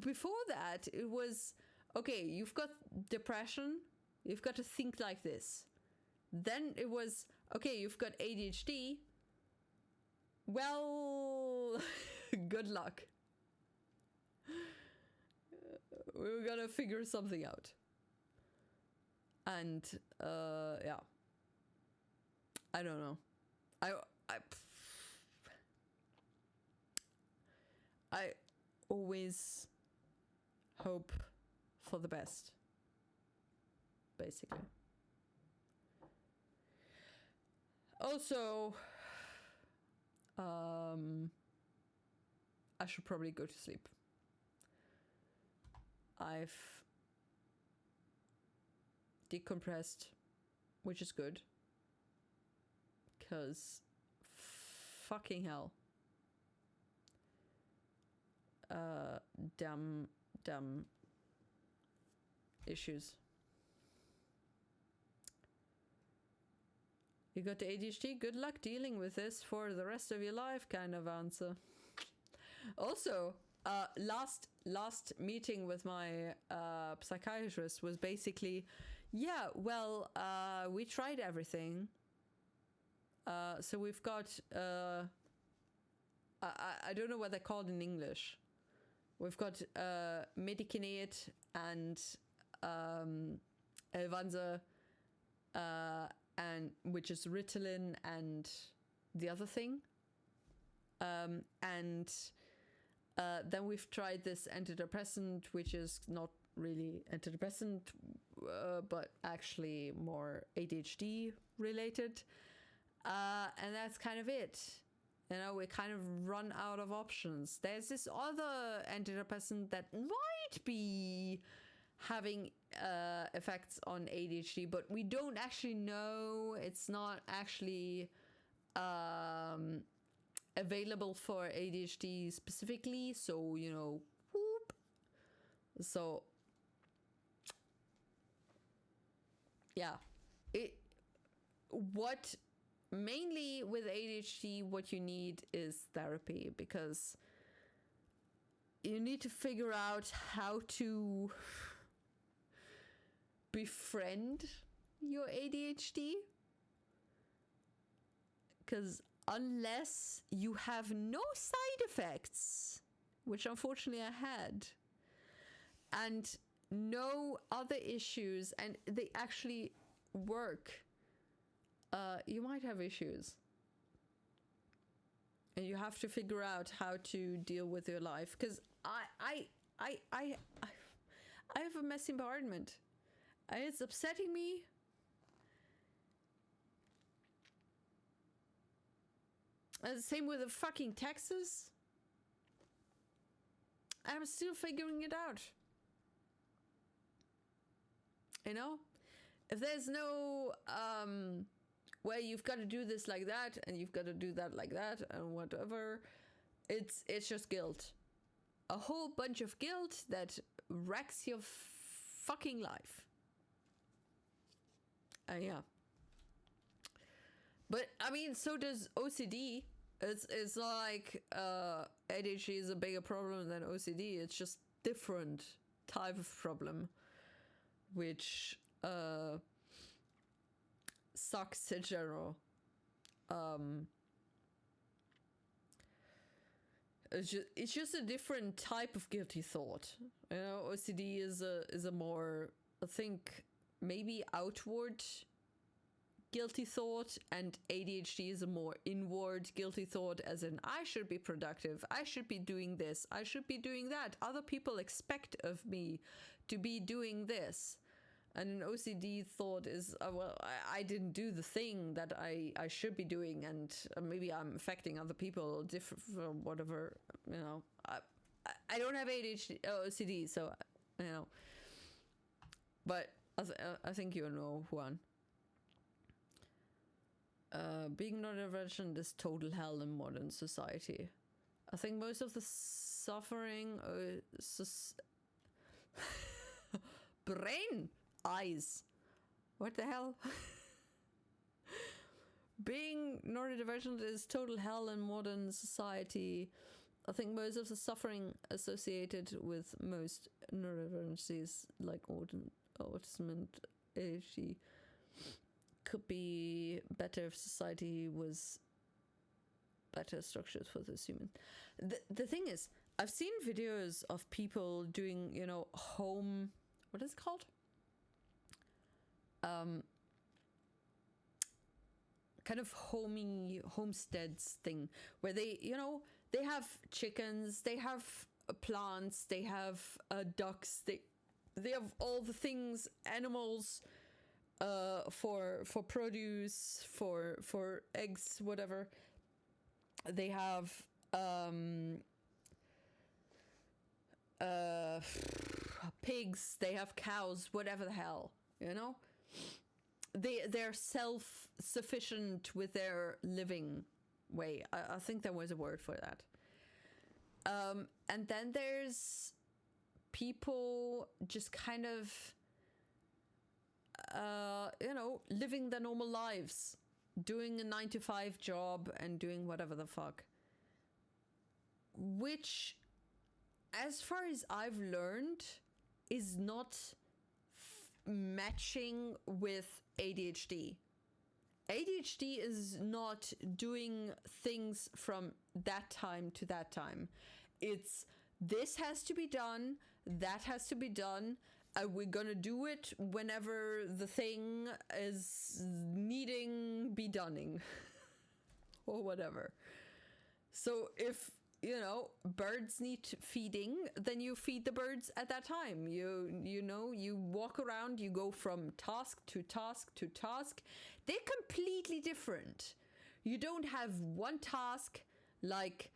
Before that, it was, okay, you've got depression, you've got to think like this. Then it was, okay, you've got ADHD. Well, good luck. We're gonna figure something out. And yeah, I don't know. I always hope for the best, basically. Also, I should probably go to sleep. I've decompressed, which is good. Because fucking hell. Dumb issues. You got the ADHD? Good luck dealing with this for the rest of your life, kind of answer. Also, last meeting with my psychiatrist was basically, yeah, well, we tried everything. So we've got, I don't know what they're called in English. We've got Medicaid and Elvanza, and which is Ritalin and the other thing. And then we've tried this antidepressant, which is not really antidepressant, but actually more ADHD related. And that's kind of it. You know, we kind of run out of options. There's this other antidepressant that might be having effects on ADHD, but we don't actually know. It's not actually available for ADHD specifically. So, you know, whoop. So, yeah. Mainly with ADHD, what you need is therapy, because you need to figure out how to befriend your ADHD. Because unless you have no side effects, which unfortunately I had, and no other issues, and they actually work, you might have issues. And you have to figure out how to deal with your life. Because I have a messy environment. And it's upsetting me. And the same with the fucking taxes. I'm still figuring it out. You know? If there's no where you've got to do this like that and you've got to do that like that and whatever, it's just guilt. A whole bunch of guilt that wrecks your fucking life. Yeah. But I mean, so does OCD. It's not like ADHD is a bigger problem than OCD. It's just different type of problem, which sucks in general. It's just a different type of guilty thought. You know, OCD is a more, I think, maybe outward guilty thought, and ADHD is a more inward guilty thought, as in, I should be productive, I should be doing this, I should be doing that, other people expect of me to be doing this. And an OCD thought is, well, I didn't do the thing that I should be doing, and maybe I'm affecting other people different from whatever, you know. I don't have ADHD, OCD, so, you know. But I think you know, Juan. Being neurodivergent is total hell in modern society. I think most of the suffering, brain, eyes, what the hell? Being neurodivergent is total hell in modern society. I think most of the suffering associated with most neurodivergencies, like autism and ADHD, could be better if society was better structured for this human. The thing is, I've seen videos of people doing, you know, home, what is it called? Kind of homesteads thing, where they, you know, they have chickens, they have plants, they have ducks, they have all the things, animals, for produce, for eggs, whatever. They have pigs, they have cows, whatever the hell, you know? They're self-sufficient with their living way. I think there was a word for that. And then there's people just kind of, living their normal lives, doing a 9-to-5 job and doing whatever the fuck. Which, as far as I've learned, is not matching with ADHD. ADHD is not doing things from that time to that time. It's this has to be done, that has to be done, we're gonna do it whenever the thing is needing be doneing or whatever. So if birds need feeding, then you feed the birds at that time. You walk around, you go from task to task to task. They're completely different. You don't have one task like,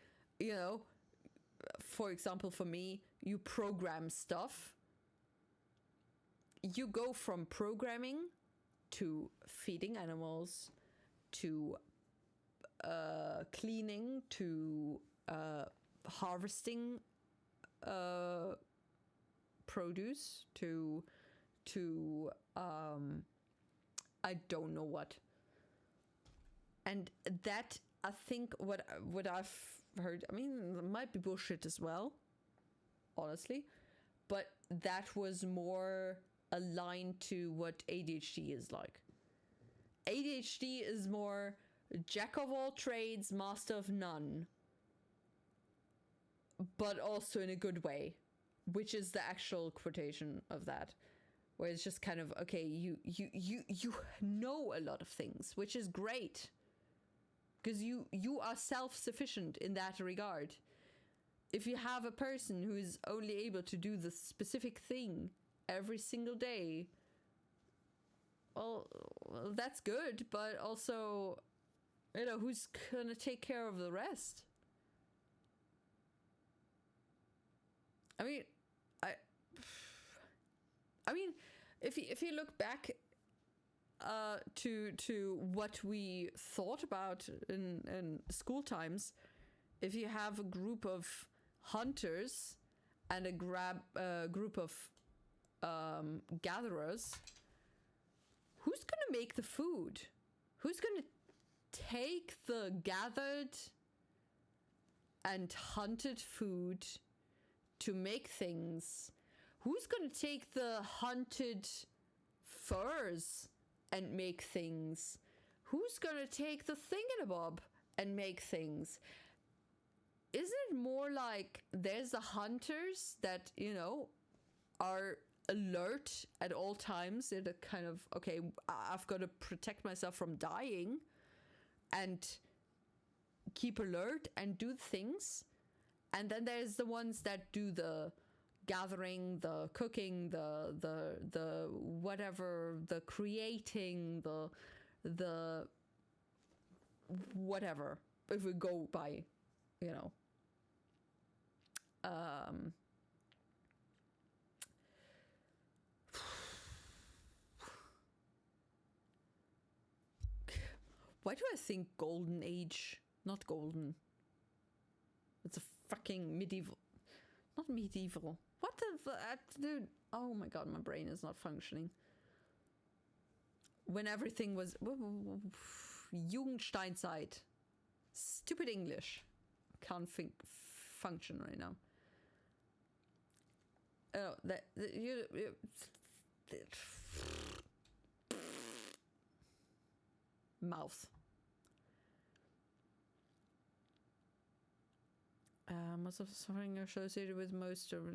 for example, for me, you program stuff. You go from programming to feeding animals to cleaning to harvesting produce to I don't know what. And that, I think, what I've heard, I mean, it might be bullshit as well, honestly, but that was more aligned to what ADHD is like. ADHD is more jack of all trades, master of none, but also in a good way, which is the actual quotation of that, where it's just kind of, okay, you know a lot of things, which is great, because you are self-sufficient in that regard. If you have a person who is only able to do the specific thing every single day, well, that's good, but also, who's gonna take care of the rest? I mean, if you look back to what we thought about in school times, if you have a group of hunters and a group of gatherers, who's gonna make the food? Who's gonna take the gathered and hunted food to make things? Who's gonna take the hunted furs and make things? Who's gonna take the thingamabob and make things? Isn't it more like there's the hunters that, are alert at all times? They're the kind of, okay, I've got to protect myself from dying and keep alert and do things. And then there's the ones that do the gathering, the cooking, the whatever, the creating, the whatever, if we go by, why do I think golden age? Not golden. It's a fucking medieval. Not medieval. What the dude? Oh my god, my brain is not functioning. When everything was Jugendsteinzeit. Stupid English. Can't function right now. Oh, mouth. Most of the suffering associated with most of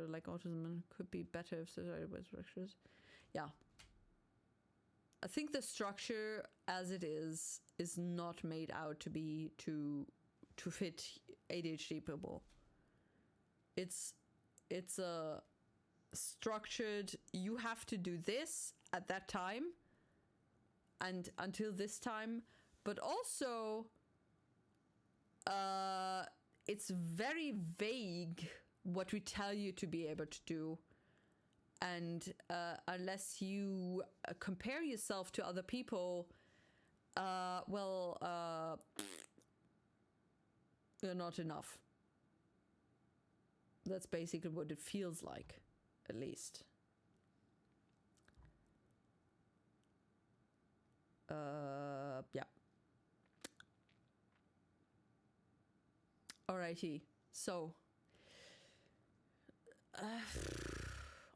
like autism could be better if society was structures. Yeah. I think the structure as it is not made out to be to fit ADHD people. It's a structured, you have to do this at that time and until this time, but also it's very vague what we tell you to be able to do. And unless you compare yourself to other people, you're not enough. That's basically what it feels like, at least. Yeah. Alrighty. So,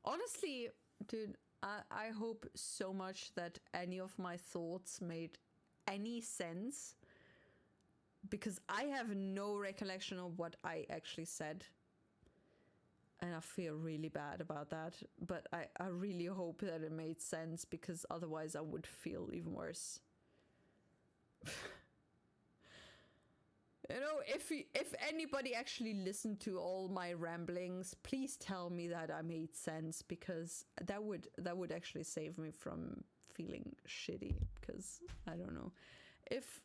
honestly, dude, I hope so much that any of my thoughts made any sense, because I have no recollection of what I actually said. And I feel really bad about that. But I really hope that it made sense, because otherwise I would feel even worse. You know, if anybody actually listened to all my ramblings, please tell me that I made sense, because that would actually save me from feeling shitty, because I don't know. If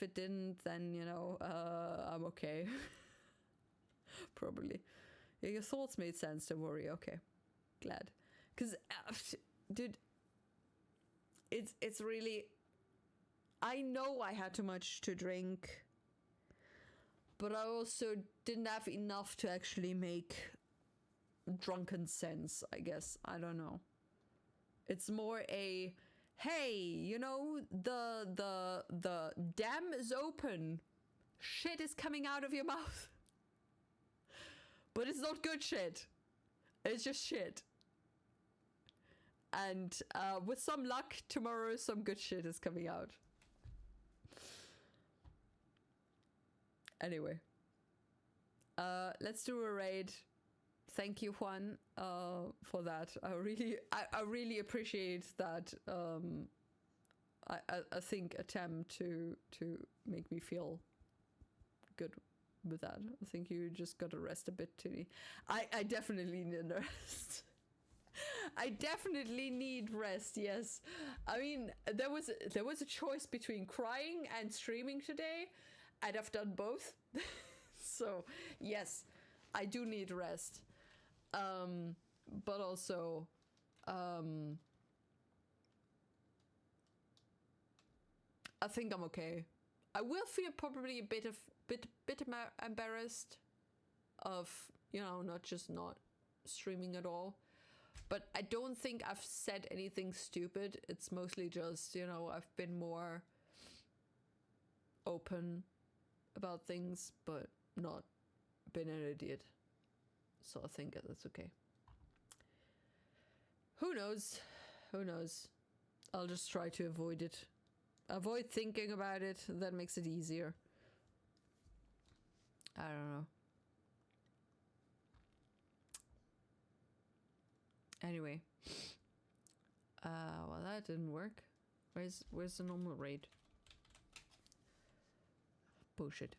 it didn't, then, you know, I'm okay. Probably. Yeah, your thoughts made sense, don't worry. Okay. Glad. Because, dude, it's really... I know I had too much to drink, but I also didn't have enough to actually make drunken sense, I guess. I don't know. It's more a, hey, you know, the dam is open. Shit is coming out of your mouth. But it's not good shit. It's just shit. And with some luck, tomorrow some good shit is coming out. Anyway. Let's do a raid. Thank you, Juan, for that. I really appreciate that. I think attempt to make me feel good with that. I think you just got to rest a bit too. I definitely need a rest. I definitely need rest. Yes, I mean there was a choice between crying and streaming today, and I've done both. So yes, I do need rest. But also, I think I'm okay. I will feel probably a bit embarrassed of, you know, not streaming at all. But I don't think I've said anything stupid. It's mostly just, you know, I've been more open about things, but not been an idiot. So I think that's okay. Who knows? Who knows? I'll just try to avoid it. Avoid thinking about it. That makes it easier. I don't know. Anyway. Well, that didn't work. Where's the normal raid? Bullshit.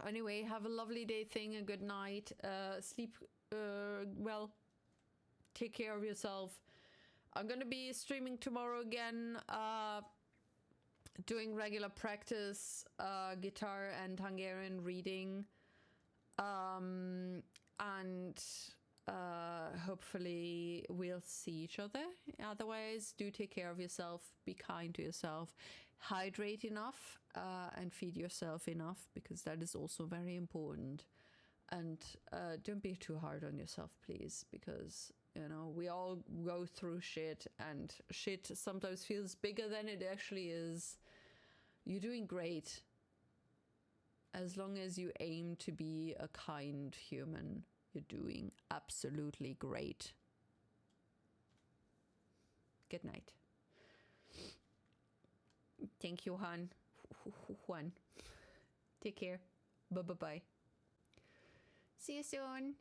Anyway, have a lovely day thing, a good night. Sleep well. Take care of yourself. I'm gonna be streaming tomorrow again. Doing regular practice, guitar and Hungarian reading. And hopefully we'll see each other. Otherwise, do take care of yourself. Be kind to yourself. Hydrate enough and feed yourself enough, because that is also very important. And don't be too hard on yourself, please, because, you know, we all go through shit, and shit sometimes feels bigger than it actually is. You're doing great. As long as you aim to be a kind human, you're doing absolutely great. Good night. Thank you, Juan. Juan. Take care. Bye-bye. See you soon.